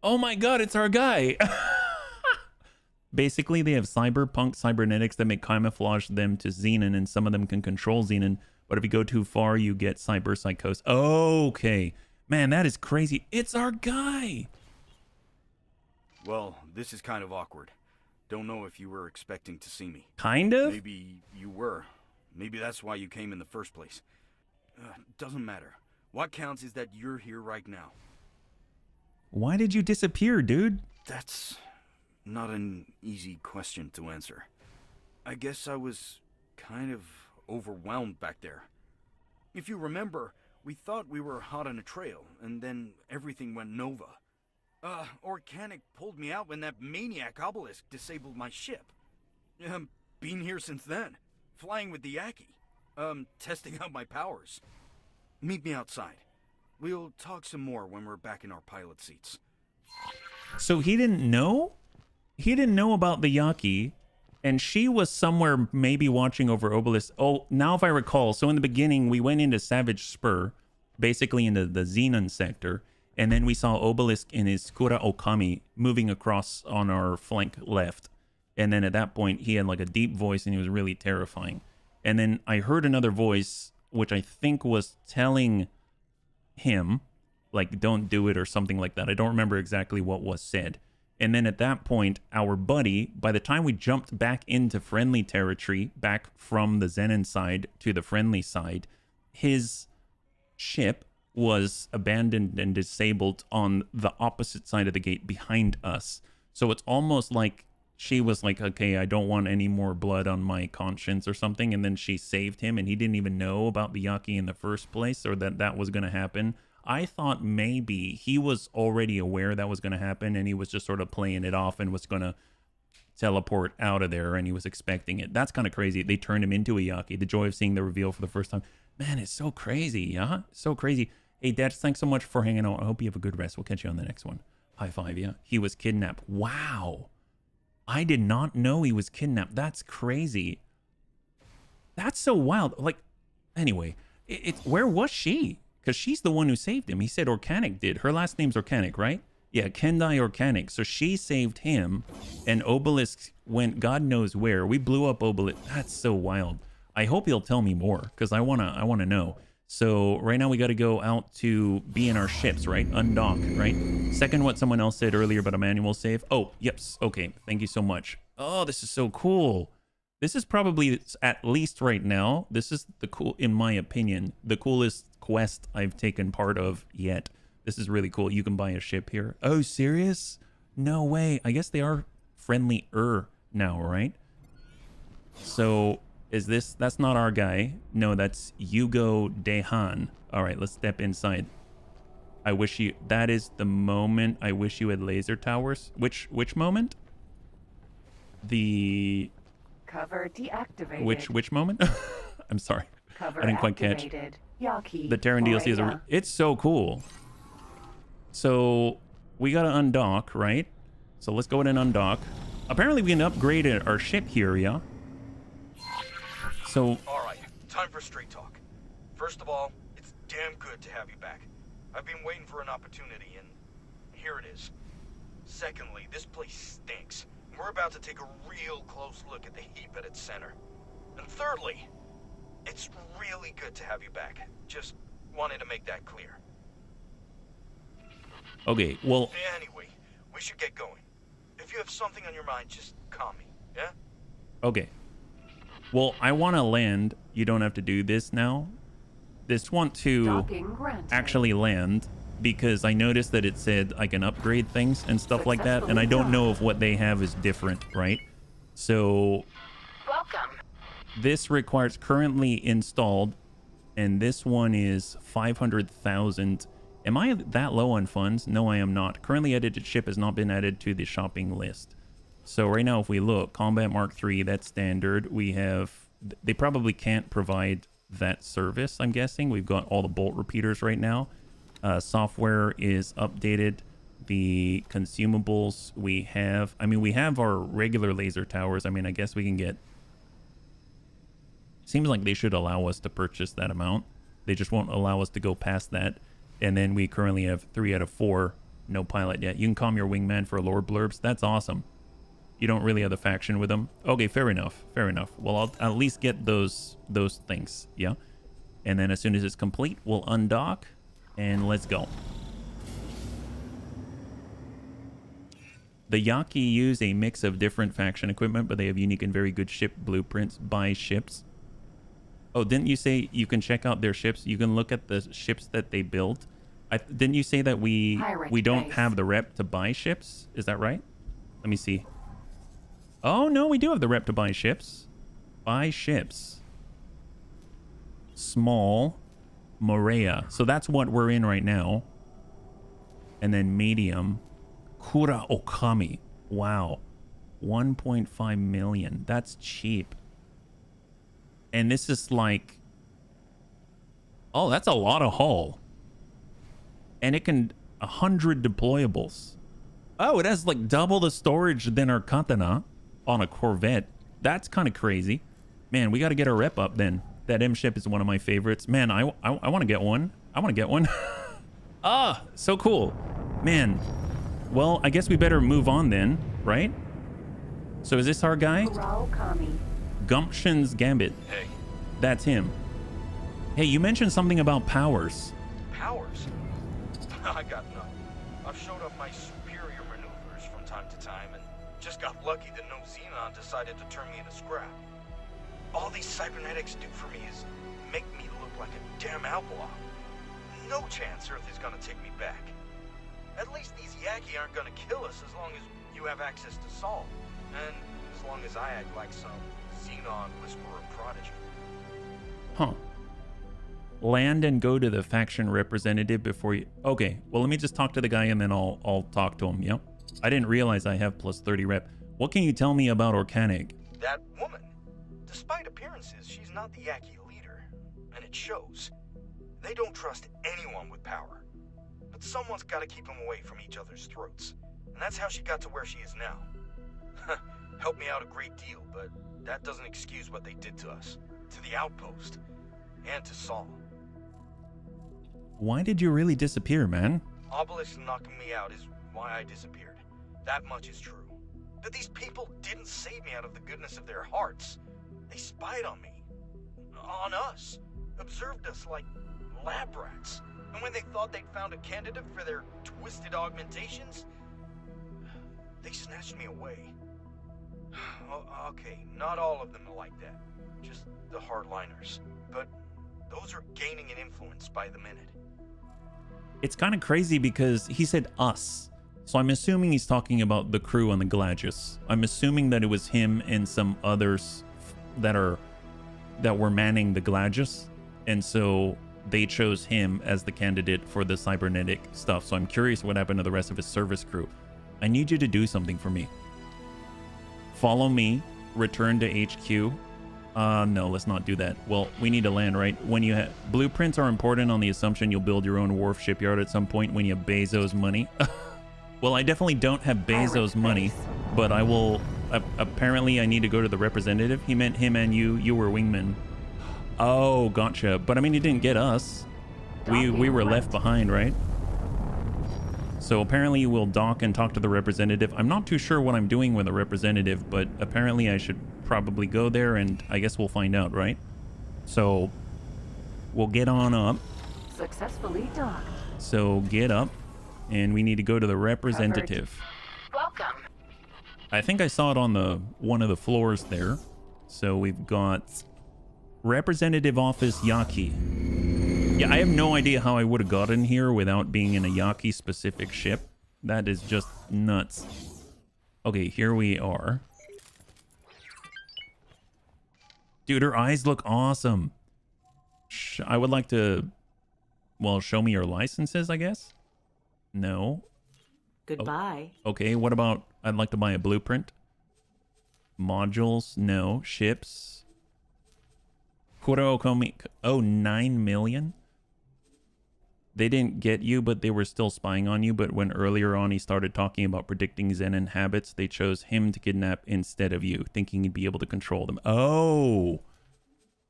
Oh my god, it's our guy! Basically, they have cyberpunk cybernetics that make camouflage them to Xenon, and some of them can control Xenon, but if you go too far, you get cyber psychosis. Okay. Man, that is crazy. It's our guy! Well, this is kind of awkward. Don't know if you were expecting to see me. Kind of? Maybe you were. Maybe that's why you came in the first place. Doesn't matter. What counts is that you're here right now. Why did you disappear, dude? That's not an easy question to answer. I guess I was kind of overwhelmed back there. If you remember, we thought we were hot on a trail, and then everything went nova. Organic pulled me out when that maniac obelisk disabled my ship. Been here since then, flying with the Yaki. Testing out my powers. Meet me outside. We'll talk some more when we're back in our pilot seats. So he didn't know? He didn't know about the Yaki, and she was somewhere maybe watching over Obelisk. Oh, now if I recall, so in the beginning, we went into Savage Spur, basically into the Xenon sector, and then we saw Obelisk in his Kura Okami moving across on our flank left. And then at that point, he had like a deep voice, and he was really terrifying. And then I heard another voice, which I think was telling him, like, don't do it or something like that. I don't remember exactly what was said. And then at that point, our buddy, by the time we jumped back into friendly territory, back from the Xenon side to the friendly side, his ship was abandoned and disabled on the opposite side of the gate behind us. So it's almost like she was like, okay, I don't want any more blood on my conscience or something. And then she saved him, and he didn't even know about the Yaki in the first place, or that was going to happen. I thought maybe he was already aware that was going to happen, and he was just sort of playing it off and was going to teleport out of there, and he was expecting it. That's kind of crazy. They turned him into a Yaki. The joy of seeing the reveal for the first time. Man, it's so crazy, yeah? So crazy. Hey, Dad, thanks so much for hanging out. I hope you have a good rest. We'll catch you on the next one. High five, yeah? He was kidnapped. Wow. I did not know he was kidnapped. That's crazy. That's so wild. Like, anyway, where was she? Because she's the one who saved him. He said Organic did. Her last name's Organic, right? Yeah, Kendai Organic. So she saved him, and Obelisk went God knows where. We blew up Obelisk. That's so wild. I hope he'll tell me more, because I wanna know. So right now we got to go out to be in our ships, right? Undock, right? Second, what someone else said earlier about a manual save. Oh, yeps. Okay, thank you so much. Oh, this is so cool. This is probably, at least right now, this is in my opinion, the coolest quest I've taken part of yet. This is really cool. You can buy a ship here. Oh, serious? No way. I guess they are friendlier now, right? So that's not our guy. No, that's Yugo Dehan. All right, let's step inside. That is the moment I wish you had laser towers. Which moment? The cover deactivated. Which moment? I'm sorry. Cover I didn't quite catch. Yaki The Terran DLC is it's so cool. So we gotta undock, right? So let's go ahead and undock. Apparently we can upgrade our ship here, yeah? So alright, time for straight talk. First of all, it's damn good to have you back. I've been waiting for an opportunity, and here it is. Secondly, this place stinks. We're about to take a real close look at the heap at its center. And thirdly, it's really good to have you back. Just wanted to make that clear. Okay, well... Anyway, we should get going. If you have something on your mind, just call me, yeah? Okay. Well, I want to land. You don't have to do this now. Just want to actually land, because I noticed that it said I can upgrade things and stuff like that, and I don't know if what they have is different, right? So... Welcome. This requires currently installed, and this one is 500,000. Am I that low on funds? No, I am not. Currently edited ship has not been added to the shopping list. So right now, if we look, Combat Mark III, that's standard. We have, they probably can't provide that service, I'm guessing. We've got all the bolt repeaters right now. Software is updated. The consumables we have, we have our regular laser towers. I guess we can get, seems like they should allow us to purchase that amount. They just won't allow us to go past that. And then we currently have 3 out of 4, no pilot yet. You can calm your wingman for lore blurbs. That's awesome. You don't really have the faction with them. Okay, fair enough. Fair enough. Well, I'll at least get those things, yeah? And then as soon as it's complete, we'll undock and let's go. The Yaki use a mix of different faction equipment, but they have unique and very good ship blueprints by ships. Oh, didn't you say you can check out their ships? You can look at the ships that they built. Didn't you say that we don't have the rep to buy ships? Is that right? Let me see. Oh, no, we do have the rep to buy ships. Buy ships. Small. Morea. So that's what we're in right now. And then medium. Kura Okami. Wow. 1.5 million. That's cheap. And this is like... Oh, that's a lot of hull. And it can... 100 deployables. Oh, it has like double the storage than our Katana on a Corvette. That's kind of crazy. Man, we got to get our rep up then. That M ship is one of my favorites. Man, I want to get one. I want to get one. Ah, so cool. Man. Well, I guess we better move on then, right? So is this our guy? Gumption's Gambit. Hey. That's him. Hey, you mentioned something about powers. Powers? I got none. I've showed off my superior maneuvers from time to time and just got lucky that no Xenon decided to turn me into scrap. All these cybernetics do for me is make me look like a damn outlaw. No chance Earth is gonna take me back. At least these Yaki aren't gonna kill us as long as you have access to Sol. And as long as I act like some Xenon whisperer prodigy. Huh. Land and go to the faction representative before you... Okay, well, let me just talk to the guy and then I'll talk to him, yep. I didn't realize I have plus 30 rep. What can you tell me about Organic? That woman. Despite appearances, she's not the Yaki leader. And it shows. They don't trust anyone with power. But someone's got to keep them away from each other's throats. And that's how she got to where she is now. Helped me out a great deal, but that doesn't excuse what they did to us. To the outpost. And to Sol. Why did you really disappear, man? Obelisk knocking me out is why I disappeared. That much is true. But these people didn't save me out of the goodness of their hearts. They spied on me. On us. Observed us like lab rats. And when they thought they'd found a candidate for their twisted augmentations, they snatched me away. Okay, not all of them are like that. Just the hardliners. But those are gaining an influence by the minute. It's kind of crazy because he said us. So I'm assuming he's talking about the crew on the Gladius. I'm assuming that it was him and some others that were manning the Gladius. And so they chose him as the candidate for the cybernetic stuff. So I'm curious what happened to the rest of his service crew. I need you to do something for me. Follow me, return to HQ. No, let's not do that. Well, we need to land, right? When you have blueprints are important on the assumption you'll build your own wharf shipyard at some point when you have Bezos money. Well, I definitely don't have Bezos money, but I will. Apparently, I need to go to the representative. He meant him and you. You were wingman. Oh, gotcha. But I mean, he didn't get us. We were left behind, right? So apparently we'll dock and talk to the representative. I'm not too sure what I'm doing with a representative, but apparently I should probably go there and I guess we'll find out, right? So we'll get on up. Successfully docked. So get up and we need to go to the representative. Welcome. I think I saw it on one of the floors there. So we've got representative office Yaki. Yeah, I have no idea how I would have gotten here without being in a Yaki specific ship. That is just nuts. Okay, here we are. Dude, her eyes look awesome. I would like to, well, show me your licenses, I guess? No. Goodbye. Oh, okay, what about, I'd like to buy a blueprint. Modules, no. Ships. Kurokomi, oh, 9 million? They didn't get you, but they were still spying on you. But when earlier on he started talking about predicting Zenon habits, they chose him to kidnap instead of you, thinking he'd be able to control them. Oh,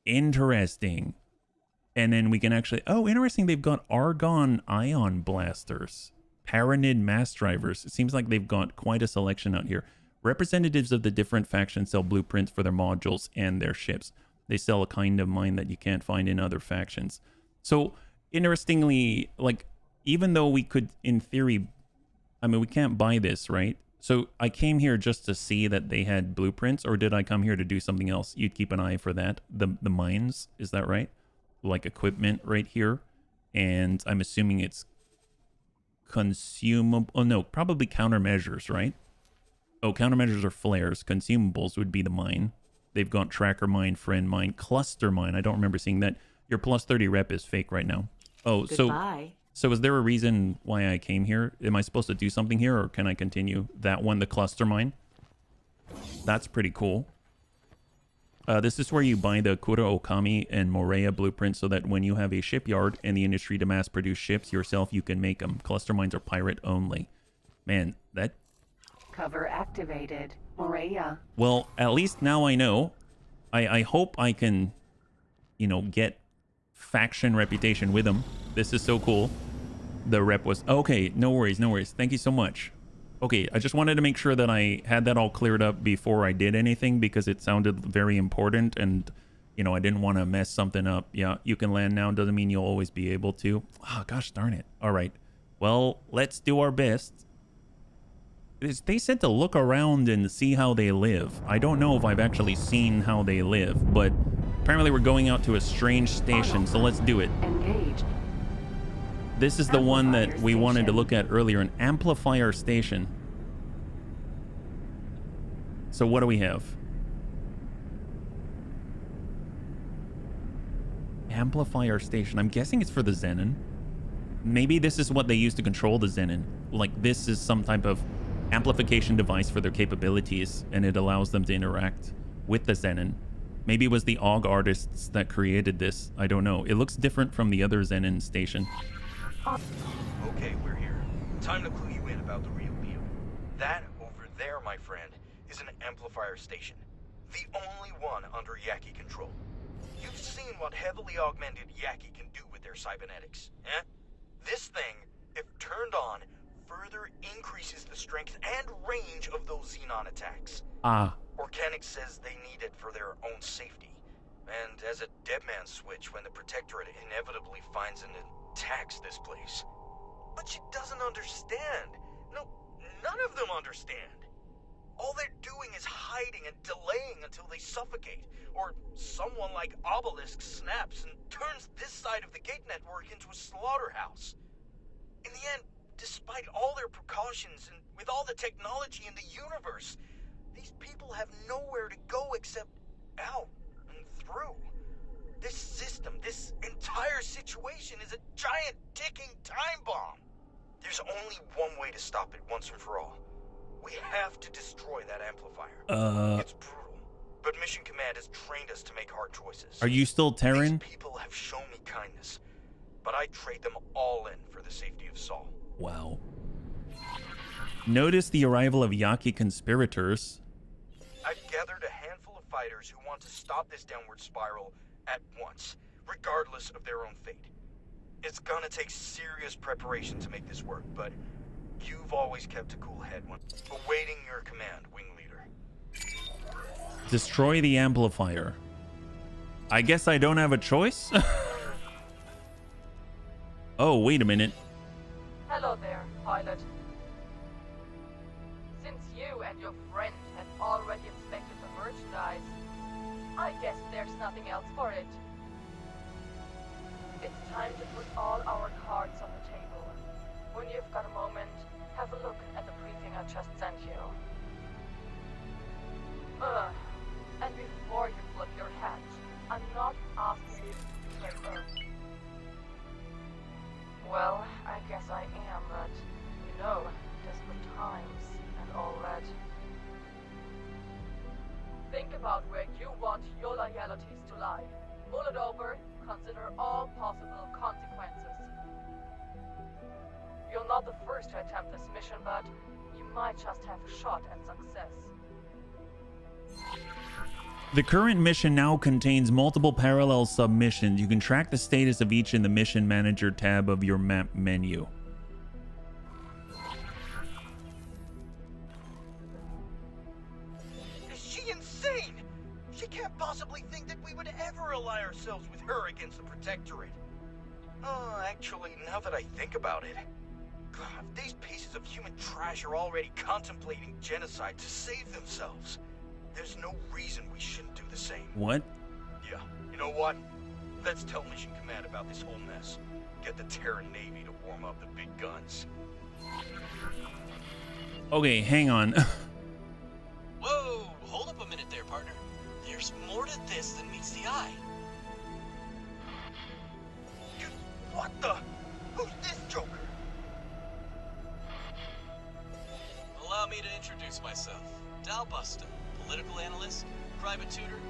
interesting. And then we can actually... Oh, interesting. They've got argon ion blasters. Paranid mass drivers. It seems like they've got quite a selection out here. Representatives of the different factions sell blueprints for their modules and their ships. They sell a kind of mine that you can't find in other factions. So... Interestingly, like, even though we could, in theory, I mean, we can't buy this, right? So I came here just to see that they had blueprints, or did I come here to do something else? You'd keep an eye for that. The mines, is that right? Like equipment right here. And I'm assuming it's consumable. Oh, no, probably countermeasures, right? Oh, countermeasures are flares. Consumables would be the mine. They've got tracker mine, friend mine, cluster mine. I don't remember seeing that. Your plus 30 rep is fake right now. Oh, Goodbye. so is there a reason why I came here? Am I supposed to do something here, or can I continue? That one, the cluster mine. That's pretty cool. This is where you buy the Kura Okami and Morea blueprints so that when you have a shipyard and the industry to mass produce ships yourself, you can make them. Cluster mines are pirate only. Man, that... Cover activated. Morea. Well, at least now I know. I hope I can, you know, get faction reputation with them. This is so cool. The rep was... Okay, no worries, no worries. Thank you so much. Okay, I just wanted to make sure that I had that all cleared up before I did anything because it sounded very important and, you know, I didn't want to mess something up. Yeah, you can land now. Doesn't mean you'll always be able to. Oh, gosh darn it. All right. Well, let's do our best. They said to look around and see how they live. I don't know if I've actually seen how they live, but apparently we're going out to a strange station, so let's do it. Engaged. This is the one that we wanted to look at earlier, an amplifier station. So what do we have? Amplifier station. I'm guessing it's for the Zenon. Maybe this is what they use to control the Zenon. Like this is some type of amplification device for their capabilities, and it allows them to interact with the Zenon. Maybe it was the AUG artists that created this. I don't know. It looks different from the other Zenon station. Okay, we're here. Time to clue you in about the real deal. That over there, my friend, is an amplifier station. The only one under Yaki control. You've seen what heavily augmented Yaki can do with their cybernetics, eh? This thing, if turned on, further increases the strength and range of those Xenon attacks. Organic says they need it for their own safety. And as a dead man switch when the Protectorate inevitably finds and attacks this place. But she doesn't understand. No, none of them understand. All they're doing is hiding and delaying until they suffocate, or someone like Obelisk snaps and turns this side of the gate network into a slaughterhouse. In the end, despite all their precautions and with all the technology in the universe, these people have nowhere to go except out and through. This system, this entire situation is a giant ticking time bomb. There's only one way to stop it once and for all. We have to destroy that amplifier. It's brutal, but Mission Command has trained us to make hard choices. Are you still Terran? These people have shown me kindness, but I trade them all in for the safety of Saul. Wow. Notice the arrival of Yaki conspirators. I've gathered a handful of fighters who want to stop this downward spiral at once, regardless of their own fate. It's gonna take serious preparation to make this work, but you've always kept a cool head when awaiting your command, Wing Leader. Destroy the amplifier. I guess I don't have a choice? Oh, wait a minute. Hello there, pilot. Since you and your friend have already inspected the merchandise, I guess there's nothing else for it. It's time to put all our cards on the table. When you've got a moment, have a look at the briefing I just sent you. And before you flip your hat, I'm not asking you to be paper. Well, I guess I am, but, you know, desperate times and all that. Think about where you want your loyalties to lie. Mull it over, consider all possible consequences. You're not the first to attempt this mission, but you might just have a shot at success. The current mission now contains multiple parallel submissions. You can track the status of each in the Mission Manager tab of your map menu. Is she insane? She can't possibly think that we would ever ally ourselves with her against the Protectorate. Actually, now that I think about it, God, these pieces of human trash are already contemplating genocide to save themselves. There's no reason we shouldn't do the same. What? Yeah, you know what? Let's tell Mission Command about this whole mess. Get the Terran Navy to warm up the big guns. Okay, hang on. Whoa, hold up a minute there, partner. There's more to this than meets the eye. Dalbusta, political analyst, private tutor,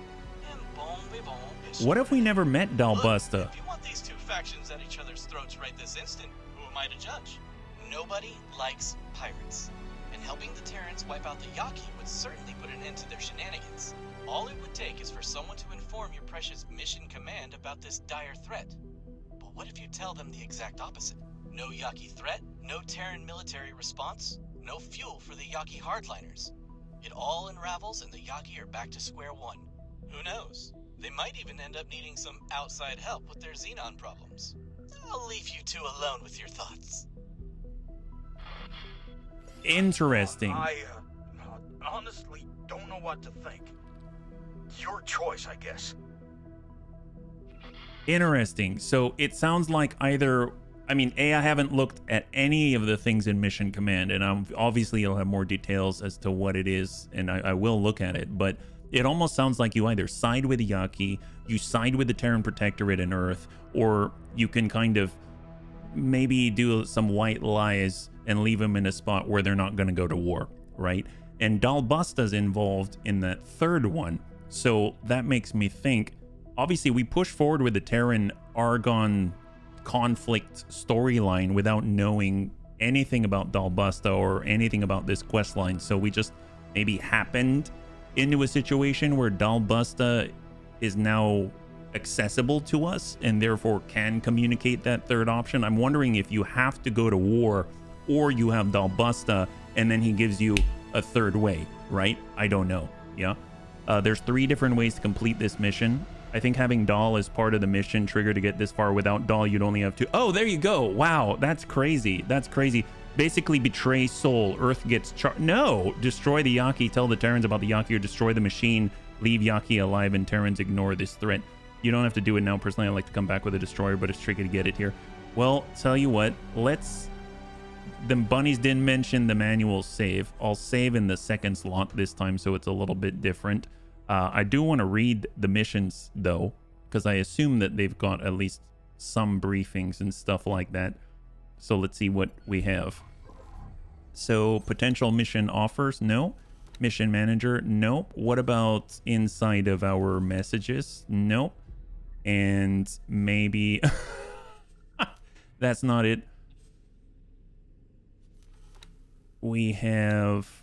and bon vivant. What if we never met Dalbusta? If you want these two factions at each other's throats right this instant, who am I to judge? Nobody likes pirates, and helping the Terrans wipe out the Yaki would certainly put an end to their shenanigans. All it would take is for someone to inform your precious mission command about this dire threat. But what if you tell them the exact opposite? No Yaki threat, no Terran military response, no fuel for the Yaki hardliners. It all unravels and the Yaki are back to square one. Who knows? They might even end up needing some outside help with their Xenon problems. I'll leave you two alone with your thoughts. Interesting. I honestly don't know what to think. It's your choice, I guess. Interesting. So it sounds like either, I mean, I haven't looked at any of the things in Mission Command, and obviously you'll have more details as to what it is, and I will look at it, but it almost sounds like you either side with the Yaki, you side with the Terran Protectorate and Earth, or you can kind of maybe do some white lies and leave them in a spot where they're not going to go to war, right? And Dalbusta's involved in that third one, so that makes me think, obviously we push forward with the Terran Argon conflict storyline without knowing anything about Dalbusta or anything about this quest line, so we just maybe happened into a situation where Dalbusta is now accessible to us and therefore can communicate that third option. I'm wondering if you have to go to war or you have Dalbusta and then he gives you a third way, right? I don't know. Yeah. There's 3 different ways to complete this mission. I think having Dal as part of the mission trigger to get this far. Without Dal, you'd only have 2. Oh, there you go. Wow, that's crazy. That's crazy. Basically, betray Soul. Earth gets no. Destroy the Yaki. Tell the Terrans about the Yaki or destroy the machine. Leave Yaki alive and Terrans ignore this threat. You don't have to do it now. Personally, I like to come back with a destroyer, but it's tricky to get it here. Well, tell you what. Let's... The bunnies didn't mention the manual save. I'll save in the second slot this time, so it's a little bit different. I do want to read the missions, though, because I assume that they've got at least some briefings and stuff like that. So let's see what we have. So potential mission offers, no. Mission manager, nope. What about inside of our messages? Nope. And maybe that's not it. We have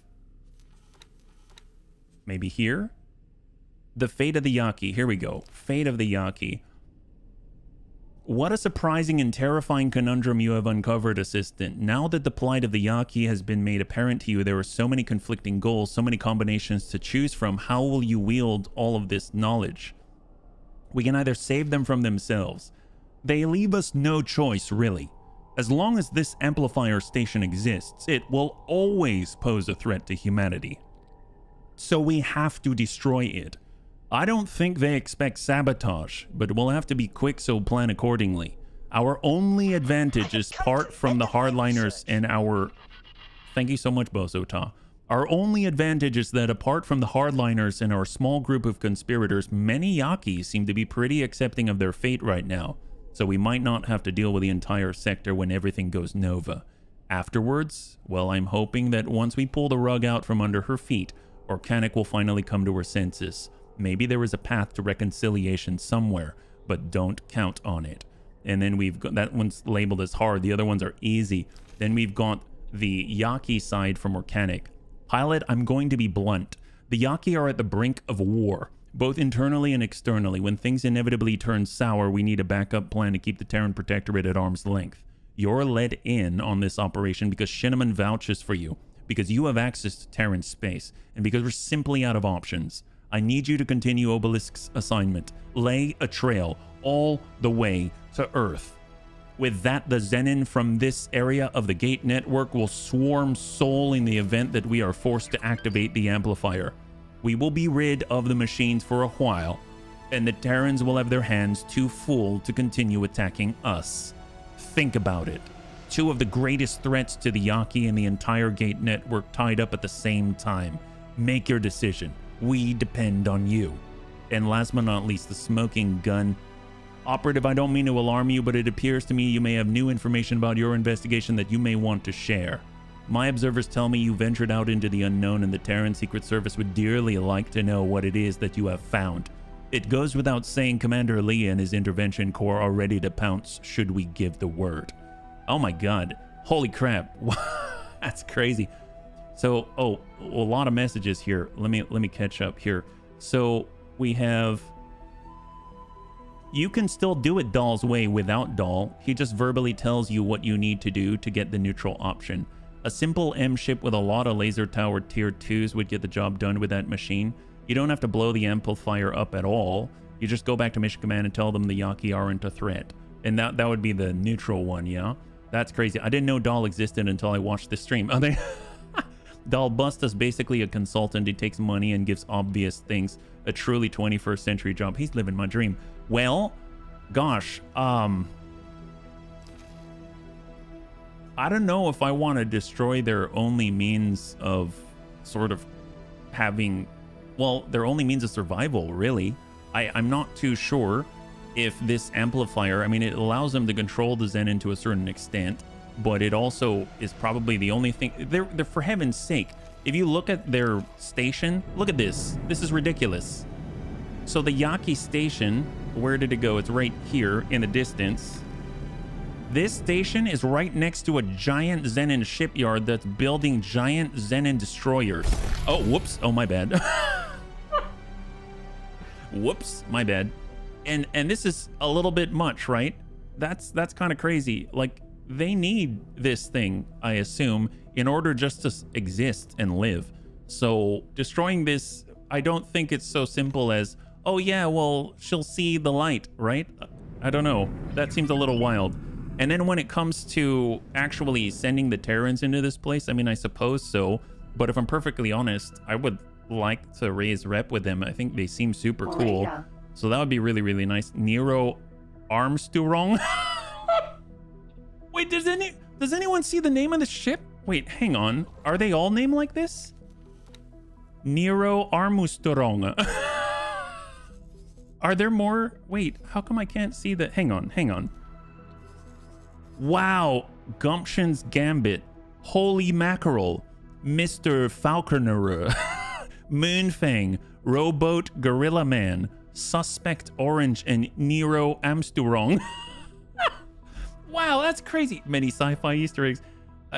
maybe here. The fate of the Yaki. Here we go. Fate of the Yaki. What a surprising and terrifying conundrum you have uncovered, Assistant. Now that the plight of the Yaki has been made apparent to you, there are so many conflicting goals, so many combinations to choose from. How will you wield all of this knowledge? We can either save them from themselves. They leave us no choice, really. As long as this amplifier station exists, it will always pose a threat to humanity. So we have to destroy it. I don't think they expect sabotage, but we'll have to be quick, so plan accordingly. Our only advantage is part from the hardliners and our... Thank you so much, Bozota. Our only advantage is that apart from the hardliners and our small group of conspirators, many Yaki seem to be pretty accepting of their fate right now. So we might not have to deal with the entire sector when everything goes Nova. Afterwards, well, I'm hoping that once we pull the rug out from under her feet, Organic will finally come to her senses. Maybe there is a path to reconciliation somewhere, but don't count on it. And then we've got, that one's labeled as hard, the other ones are easy. Then we've got the Yaki side from Organic. Pilot, I'm going to be blunt. The Yaki are at the brink of war, both internally and externally. When things inevitably turn sour, we need a backup plan to keep the Terran Protectorate at arm's length. You're led in on this operation because Shinneman vouches for you, because you have access to Terran space, and because we're simply out of options. I need you to continue Obelisk's assignment. Lay a trail all the way to Earth. With that, the Zenin from this area of the Gate Network will swarm Sol in the event that we are forced to activate the amplifier. We will be rid of the machines for a while, and the Terrans will have their hands too full to continue attacking us. Think about it. 2 of the greatest threats to the Yaki and the entire Gate Network tied up at the same time. Make your decision. We depend on you. And last but not least, the smoking gun. Operative, I don't mean to alarm you, but it appears to me you may have new information about your investigation that you may want to share. My observers tell me you ventured out into the unknown, and the Terran Secret Service would dearly like to know what it is that you have found. It goes without saying Commander Lee and his intervention corps are ready to pounce should we give the word. Oh my god. Holy crap. That's crazy. So, oh, a lot of messages here. Let me catch up here. So, we have... You can still do it Dahl's way without Dahl. He just verbally tells you what you need to do to get the neutral option. A simple M ship with a lot of laser tower tier 2s would get the job done with that machine. You don't have to blow the amplifier up at all. You just go back to Mission Command and tell them the Yaki aren't a threat. And that would be the neutral one, yeah? That's crazy. I didn't know Dahl existed until I watched this stream. Oh, Dahl Bust is basically a consultant. He takes money and gives obvious things. A truly 21st century job. He's living my dream. Well, gosh, I don't know if I want to destroy their only means of sort of having, well, their only means of survival, really. I'm not too sure if this amplifier, I mean, it allows them to control the Zenin to a certain extent, but it also is probably the only thing. They're for heaven's sake, if you look at their station, look at this. This is ridiculous. So the Yaki station, where did it go? It's right here in the distance. This station is right next to a giant Zenin shipyard that's building giant Zenin destroyers. Oh, whoops. Oh, my bad. Whoops, my bad. And this is a little bit much, right? That's kind of crazy. Like, they need this thing, I assume, in order just to exist and live. So destroying this, I don't think it's so simple as, oh yeah, well, she'll see the light, right? I don't know. That seems a little wild. And then when it comes to actually sending the Terrans into this place, I mean, I suppose so. But if I'm perfectly honest, I would like to raise rep with them. I think they seem super cool. Yeah. So that would be really, really nice. Nero Armstrong. Wait, does anyone see the name of the ship? Wait, hang on. Are they all named like this? Nero Armstrong. Are there more? Wait, how come I can't see that? Hang on. Wow, Gumption's Gambit, Holy Mackerel, Mr. Falconer, Moonfang, Rowboat Gorilla Man, Suspect Orange, and Nero Armstrong. Wow, that's crazy. Many sci-fi Easter eggs.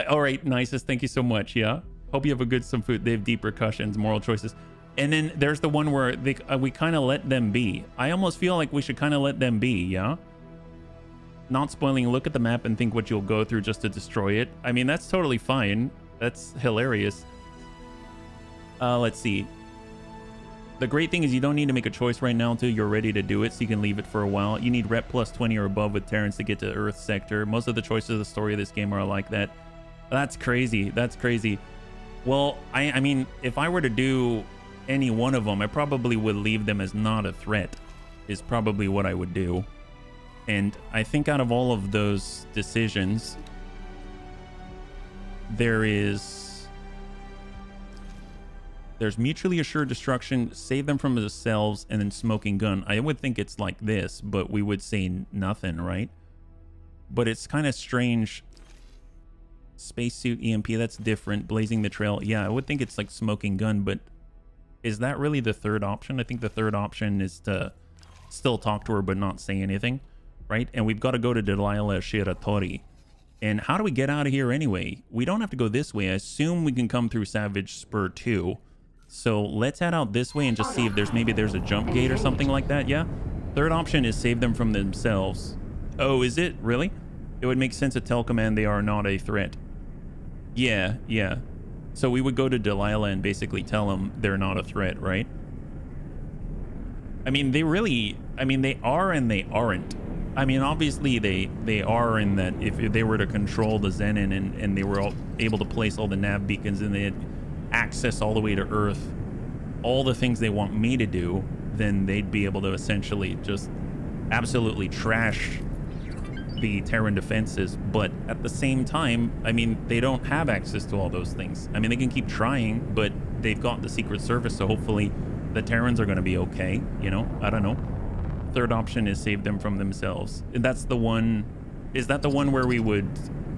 All right, nicest, thank you so much, yeah? Hope you have a good some food. They have deep repercussions, moral choices. And then there's the one where we kind of let them be. I almost feel like we should kind of let them be, yeah? Not spoiling, look at the map and think what you'll go through just to destroy it. I mean, that's totally fine. That's hilarious. Let's see. The great thing is you don't need to make a choice right now until you're ready to do it, so you can leave it for a while. You need rep plus 20 or above with Terrans to get to Earth sector. Most of the choices of the story of this game are like that. That's crazy. That's crazy. Well, I mean, if I were to do any one of them, I probably would leave them as not a threat, is probably what I would do. And I think out of all of those decisions, there's mutually assured destruction, save them from themselves, and then smoking gun. I would think it's like this, but we would say nothing, right? But it's kind of strange. Spacesuit EMP, that's different. Blazing the trail, yeah, I would think it's like smoking gun, but is that really the third option? I think the third option is to still talk to her but not say anything, right? And we've got to go to Delilah Shiratori. And how do we get out of here anyway? We don't have to go this way. I assume we can come through Savage Spur 2. So let's head out this way and just see if there's a jump gate or something like that, yeah? Third option is save them from themselves. Oh, is it? Really? It would make sense to tell command they are not a threat. Yeah. So we would go to Delilah and basically tell them they're not a threat, right? I mean, they are and they aren't. I mean, obviously they are in that if they were to control the Zenin and they were able to place all the nav beacons and they had access all the way to Earth, all the things they want me to do, then they'd be able to essentially just absolutely trash the Terran defenses. But at the same time, I mean, they don't have access to all those things. I mean, they can keep trying, but they've got the Secret Service, so hopefully the Terrans are going to be okay, you know? I don't know. Third option is save them from themselves. That's the one. Is that the one where we would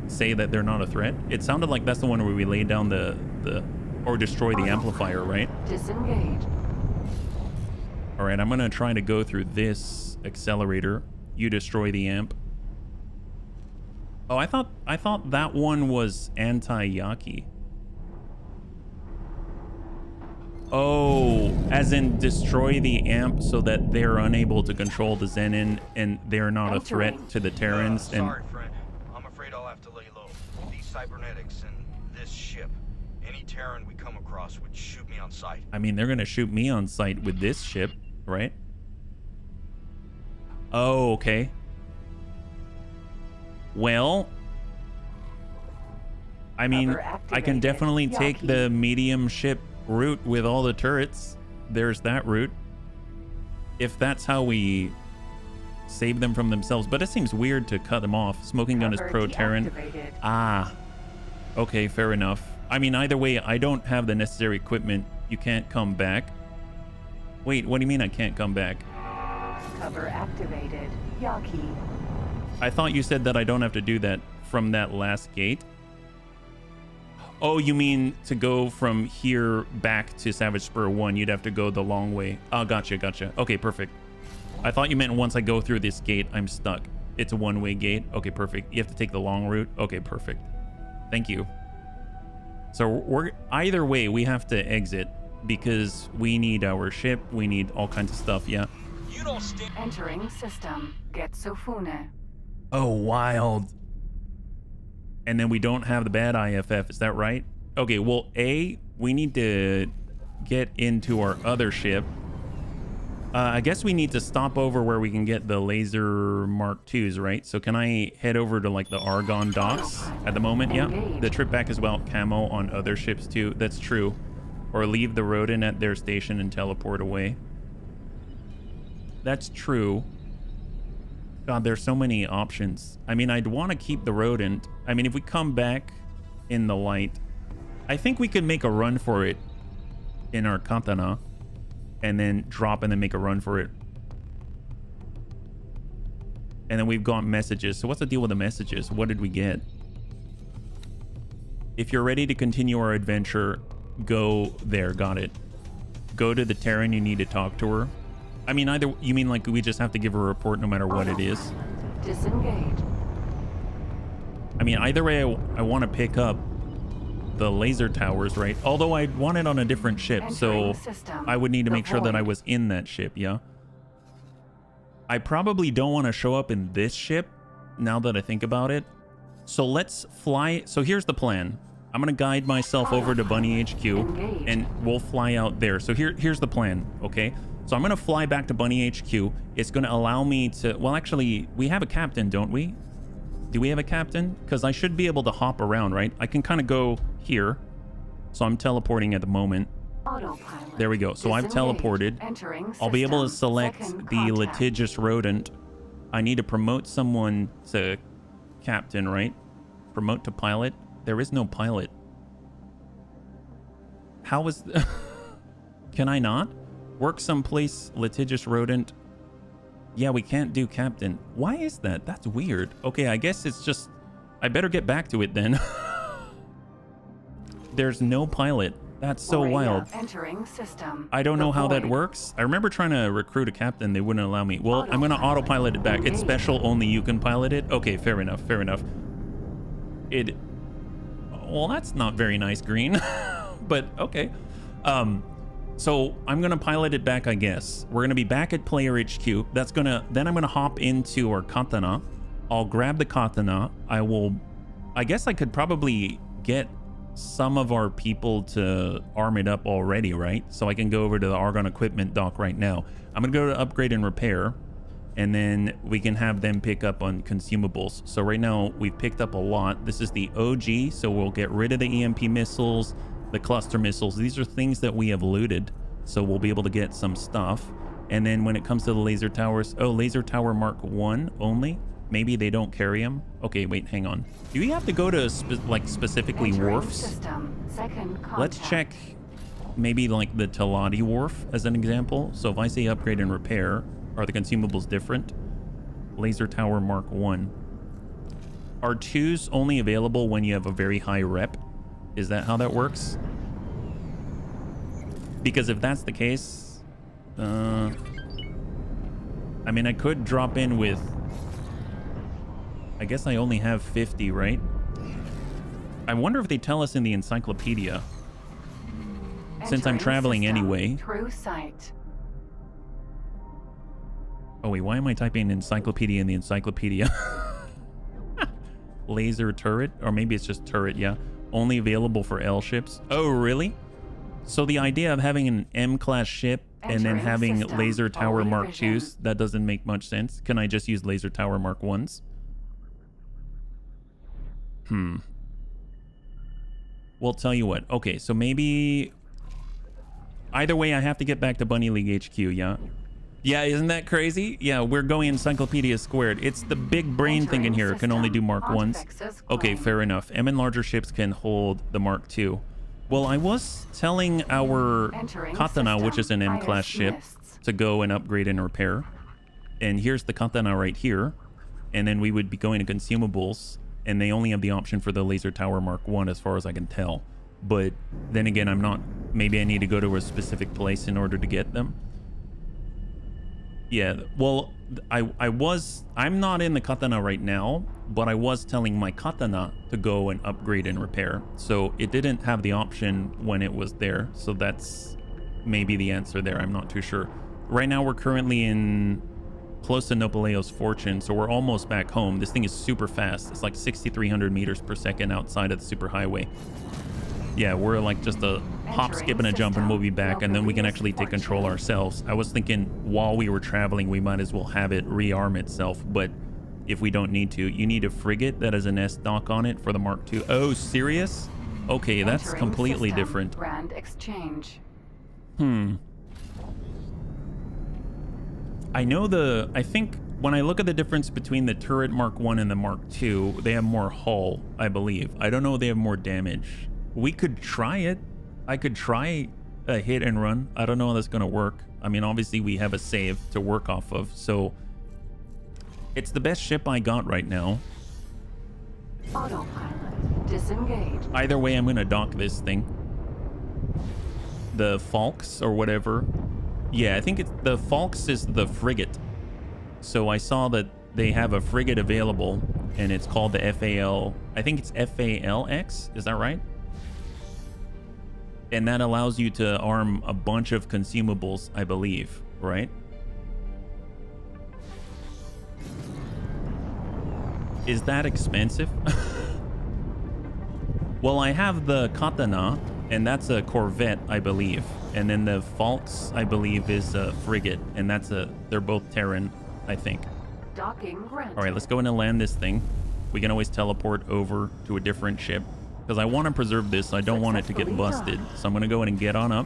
say that they're not a threat? It sounded like that's the one where we lay down or destroy the amplifier, right? Disengage. All right, I'm gonna try to go through this accelerator. You destroy the amp. Oh, I thought that one was anti-Yaki. Oh, as in destroy the amp so that they're unable to control the Zenin and they're not a threat to the Terrans. Sorry, friend. I'm afraid I'll have to lay low. These cybernetics and this ship. Any Terran we come across would shoot me on sight. I mean, they're gonna shoot me on sight with this ship, right? Oh, okay. Well, I mean, I can definitely take the medium ship route with all the turrets. There's that route. If that's how we save them from themselves. But it seems weird to cut them off. Smoking gun is pro Terran. Ah. Okay, fair enough. I mean, either way, I don't have the necessary equipment. You can't come back. Wait, what do you mean I can't come back? Cover activated. Yaki. I thought you said that I don't have to do that from that last gate. Oh, you mean to go from here back to Savage Spur 1, you'd have to go the long way. Oh, gotcha. Okay, perfect. I thought you meant once I go through this gate, I'm stuck. It's a one-way gate. Okay, perfect. You have to take the long route. Okay, perfect. Thank you. So we're either way, we have to exit because we need our ship. We need all kinds of stuff, yeah? You don't entering system. Getsofune. Oh, wild. And then we don't have the bad IFF, is that right? Okay, well, A, we need to get into our other ship. I guess we need to stop over where we can get the laser Mark IIs, right? So can I head over to like the Argon docks at the moment? Yeah, the trip back is well camo on other ships too. That's true. Or leave the rodent at their station and teleport away. That's true. God, there's so many options. I mean, I'd want to keep the rodent. I mean, if we come back in the light, I think we could make a run for it in our katana and then drop and then make a run for it. And then we've got messages. So what's the deal with the messages? What did we get? If you're ready to continue our adventure, go there. Got it. Go to the Terran. You need to talk to her. I mean, either you mean like we just have to give her a report no matter what it is? Disengage. I mean, either way, I want to pick up the laser towers, right? Although I want it on a different ship, so I would need to make sure that I was in that ship, yeah? I probably don't want to show up in this ship now that I think about it. So let's fly. So here's the plan. I'm going to guide myself over to Bunny HQ and we'll fly out there. So here's the plan, okay? So I'm going to fly back to Bunny HQ. It's going to allow me to... Well, actually, we have a captain, don't we? Do we have a captain? Because I should be able to hop around, right? I can kind of go here. So I'm teleporting at the moment. Autopilot. There we go. So I've teleported. I'll be able to select the litigious rodent. I need to promote someone to captain, right? Promote to pilot. There is no pilot. How is... Can I not? Work someplace, litigious rodent. Yeah, we can't do captain. Why is that? That's weird. Okay, I guess it's just... I better get back to it then. There's no pilot. That's so wild. Entering system. I don't know how that works. I remember trying to recruit a captain. They wouldn't allow me. Well, I'm going to autopilot it back. It's special. Only you can pilot it. Okay, fair enough. Fair enough. Well, that's not very nice, Green. But okay. So I'm going to pilot it back, I guess. We're going to be back at Player HQ. Then I'm going to hop into our katana. I'll grab the katana. I guess I could probably get some of our people to arm it up already, right? So I can go over to the Argon equipment dock right now. I'm going to go to upgrade and repair, and then we can have them pick up on consumables. So right now we've picked up a lot. This is the OG, so we'll get rid of the EMP missiles, the cluster missiles. These are things that we have looted, so we'll be able to get some stuff. And then when it comes to the laser towers, oh, laser tower Mark 1 only. Maybe they don't carry them. Okay, wait, hang on. Do you have to go to specifically wharfs? Let's check maybe like the Talati wharf as an example. So if I say upgrade and repair, are the consumables different? Laser tower Mark 1. Are 2s only available when you have a very high rep? Is that how that works? Because if that's the case, I mean, I could drop in with... I guess I only have 50, right? I wonder if they tell us in the encyclopedia. Since I'm traveling anyway. Through sight. Oh wait, why am I typing encyclopedia in the encyclopedia? Laser turret, or maybe it's just turret, yeah. Only available for L ships. Oh, really? So the idea of having an M-class ship and then having laser tower Mark IIs, that doesn't make much sense. Can I just use laser tower Mark 1s? Well, tell you what. Okay, so maybe... Either way, I have to get back to Bunny League HQ, yeah? Yeah, isn't that crazy? Yeah, we're going encyclopedia squared. It's the big brain thing in here. It can only do Mark 1s. Okay, fair enough. M and larger ships can hold the Mark II. Well, I was telling our Katana, which is an M-class ship, to go and upgrade and repair. And here's the Katana right here. And then we would be going to consumables. And they only have the option for the laser tower Mark 1 as far as I can tell. But then again, I'm not... Maybe I need to go to a specific place in order to get them. Yeah, well, I'm not in the Katana right now, but I was telling my Katana to go and upgrade and repair. So it didn't have the option when it was there. So that's maybe the answer there. I'm not too sure. Right now, we're currently in close to Nopaleo's Fortune, so we're almost back home. This thing is super fast. It's like 6,300 meters per second outside of the superhighway. Yeah, we're like just a hop, skip, and a jump, and we'll be back, and then we can actually take control ourselves. I was thinking while we were traveling, we might as well have it rearm itself, but if we don't need to, you need a frigate that has an S-dock on it for the Mark II. Oh, serious? Okay, that's completely different. Brand exchange. I know I think when I look at the difference between the turret Mark I and the Mark II, they have more hull, I believe. I don't know if they have more damage. We could try it. I could try a hit and run. I don't know how that's going to work. I mean, obviously we have a save to work off of, so it's the best ship I got right now. Autopilot disengage. Either way, I'm going to dock this thing. The Falks or whatever. Yeah, I think it's the Falks is the frigate. So I saw that they have a frigate available, and it's called the FAL. I think it's FALX. Is that right? And that allows you to arm a bunch of consumables, I believe, right? Is that expensive? Well, I have the Katana, and that's a corvette, I believe. And then the Falks, I believe, is a frigate, and they're both Terran, I think. Docking granted. All right, let's go in and land this thing. We can always teleport over to a different ship. Because I want to preserve this. I don't want it to get busted. So I'm going to go in and get on up.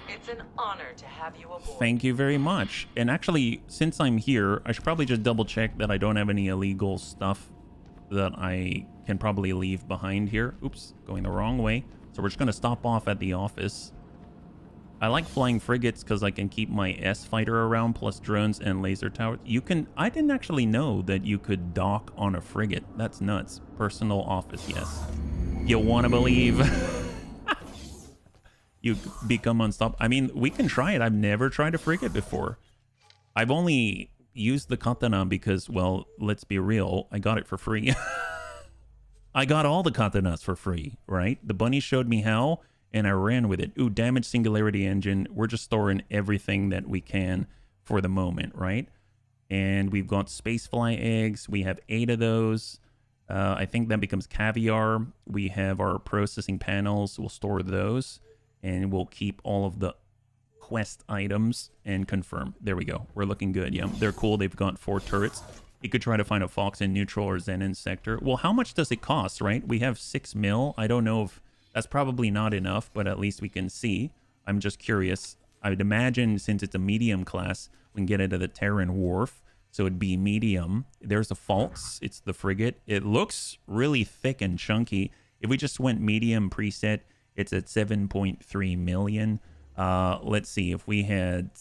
It's an honor to have you aboard. Thank you very much. And actually, since I'm here, I should probably just double check that I don't have any illegal stuff that I can probably leave behind here. Oops, going the wrong way. So we're just going to stop off at the office. I like flying frigates because I can keep my S-fighter around, plus drones and laser towers. I didn't actually know that you could dock on a frigate. That's nuts. Personal office, yes. You want to believe. You become unstoppable. I mean, we can try it. I've never tried a frigate before. I've only used the Katana because, well, let's be real. I got it for free. I got all the Katanas for free, right? The bunny showed me how, and I ran with it. Ooh, damaged singularity engine. We're just storing everything that we can for the moment, right? And we've got spacefly eggs. We have 8 of those. I think that becomes caviar. We have our processing panels. We'll store those. And we'll keep all of the quest items and confirm. There we go. We're looking good. Yeah, they're cool. They've got 4 turrets. You could try to find a Fox in neutral or Zenon sector. Well, how much does it cost, right? We have 6 mil. I don't know if that's probably not enough, but at least we can see. I'm just curious. I would imagine since it's a medium class, we can get it at the Terran wharf. So it'd be medium. There's a Falks. It's the frigate. It looks really thick and chunky. If we just went medium preset, it's at 7.3 million. Let's see. If we had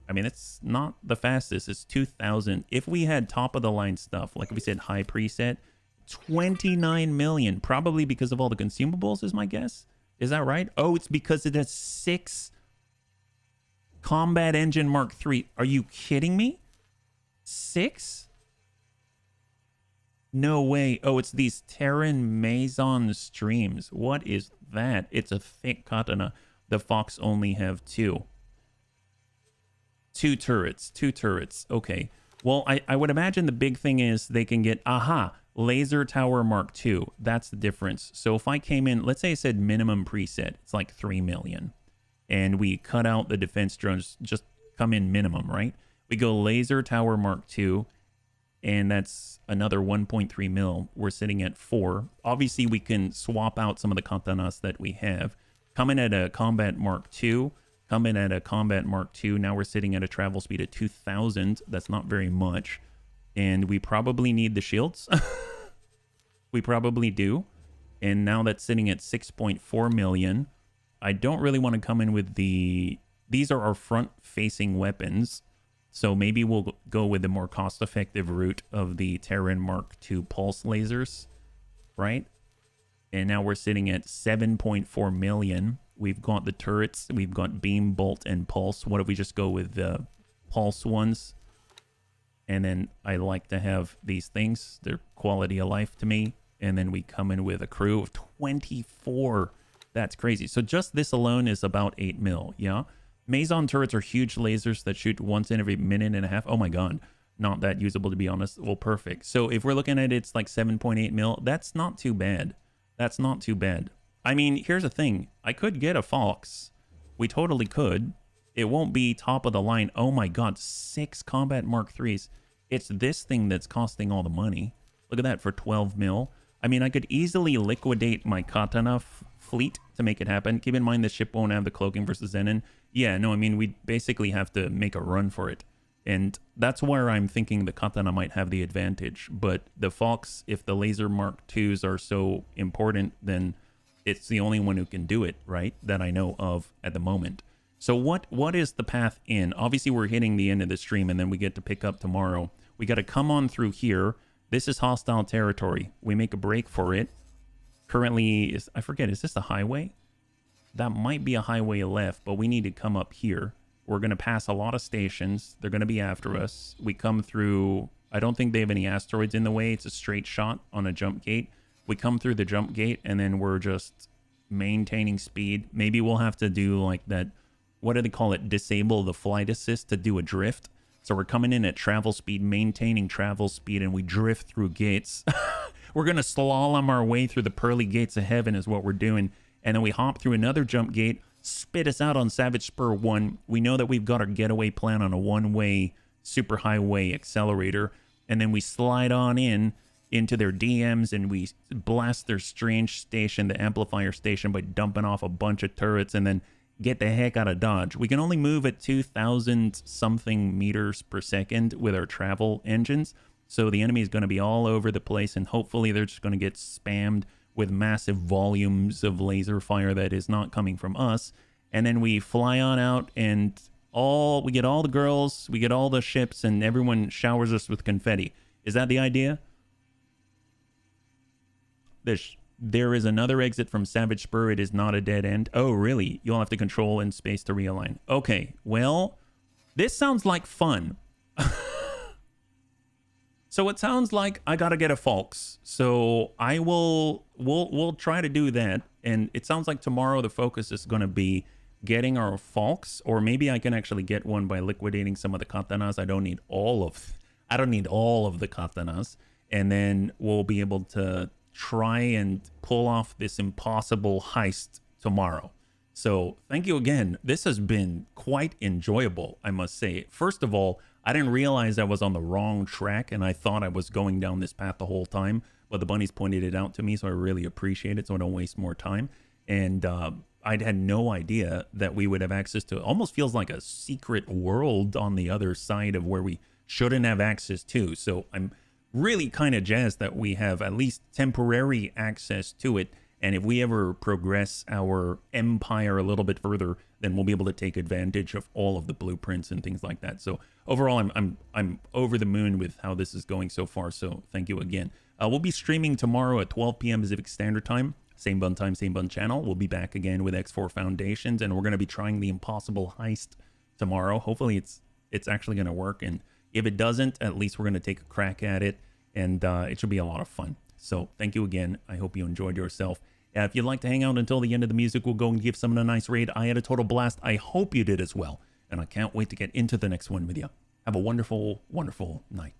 I mean, it's not the fastest. It's 2,000. If we had top of the line stuff, like we said, high preset, 29 million, probably because of all the consumables is my guess. Is that right? Oh, it's because it has 6 combat engine Mark III. Are you kidding me? 6? No way. Oh, it's these Terran Maison streams. What is that? It's a thick katana. The Fox only have 2. 2 turrets. 2 turrets. Okay. Well, I would imagine the big thing is they can get, Laser Tower Mark II. That's the difference. So if I came in, let's say I said minimum preset, it's like 3 million. And we cut out the defense drones, just come in minimum, right? We go Laser Tower Mark II, and that's another 1.3 mil. We're sitting at 4. Obviously, we can swap out some of the katanas that we have. Come in at a Combat Mark II, come in at a Combat Mark II. Now we're sitting at a travel speed of 2,000. That's not very much. And we probably need the shields. We probably do. And now that's sitting at 6.4 million. I don't really want to come in with the... These are our front-facing weapons. So maybe we'll go with the more cost-effective route of the Terran Mark II pulse lasers. Right? And now we're sitting at 7.4 million. We've got the turrets. We've got beam, bolt, and pulse. What if we just go with the pulse ones? And then I like to have these things. They're quality of life to me. And then we come in with a crew of 24. That's crazy. So just this alone is about 8 mil, yeah? Maison turrets are huge lasers that shoot once in every minute and a half. Oh my god. Not that usable, to be honest. Well, perfect. So if we're looking at it's like 7.8 mil, that's not too bad. That's not too bad. I mean, here's the thing. I could get a Fox. We totally could. It won't be top of the line. Oh my god, 6 Combat Mark IIIs. It's this thing that's costing all the money. Look at that for 12 mil. I mean, I could easily liquidate my katana fleet to make it happen. Keep in mind the ship won't have the cloaking versus Zenon. Yeah, no, I mean, we basically have to make a run for it. And that's where I'm thinking the katana might have the advantage. But the Fox, if the laser Mark IIs are so important, then it's the only one who can do it, right? That I know of at the moment. So what is the path in? Obviously, we're hitting the end of the stream, and then we get to pick up tomorrow. We got to come on through here. This is hostile territory. We make a break for it. Currently, I forget, is this a highway? That might be a highway left, but we need to come up here. We're going to pass a lot of stations. They're going to be after us. We come through... I don't think they have any asteroids in the way. It's a straight shot on a jump gate. We come through the jump gate, and then we're just maintaining speed. Maybe we'll have to do like that... What do they call it? Disable the flight assist to do a drift. So we're coming in at travel speed, maintaining travel speed, and we drift through gates. We're going to slalom our way through the pearly gates of heaven is what we're doing. And then we hop through another jump gate, spit us out on Savage Spur 1. We know that we've got our getaway plan on a one-way superhighway accelerator. And then we slide on into their DMs, and we blast their strange station, the amplifier station, by dumping off a bunch of turrets, and then get the heck out of Dodge. We can only move at 2,000 something meters per second with our travel engines. So the enemy is going to be all over the place, and hopefully they're just going to get spammed with massive volumes of laser fire that is not coming from us. And then we fly on out, and we get all the girls, we get all the ships, and everyone showers us with confetti. Is that the idea? There is another exit from Savage Spur. It is not a dead end. Oh, really? You'll have to control in space to realign. Okay, well, this sounds like fun. So it sounds like I gotta get a Fox. So we'll try to do that. And it sounds like tomorrow the focus is gonna be getting our Fox, or maybe I can actually get one by liquidating some of the katanas. I don't need all of the katanas. And then we'll be able to try and pull off this impossible heist tomorrow. So thank you again. This has been quite enjoyable, I must say. First of all, I didn't realize I was on the wrong track, and I thought I was going down this path the whole time, but the bunnies pointed it out to me, so I really appreciate it, so I don't waste more time. And I'd had no idea that we would have access to, almost feels like a secret world on the other side of where we shouldn't have access to. So I'm really kind of jazzed that we have at least temporary access to it. And if we ever progress our empire a little bit further, then we'll be able to take advantage of all of the blueprints and things like that. So overall, I'm over the moon with how this is going so far. So thank you again. We'll be streaming tomorrow at 12 p.m. Pacific Standard Time. Same bun time, same bun channel. We'll be back again with X4 Foundations, and we're going to be trying the impossible heist tomorrow. Hopefully it's actually going to work. And if it doesn't, at least we're going to take a crack at it, and it should be a lot of fun. So thank you again. I hope you enjoyed yourself. If you'd like to hang out until the end of the music, we'll go and give someone a nice raid. I had a total blast. I hope you did as well. And I can't wait to get into the next one with you. Have a wonderful, wonderful night.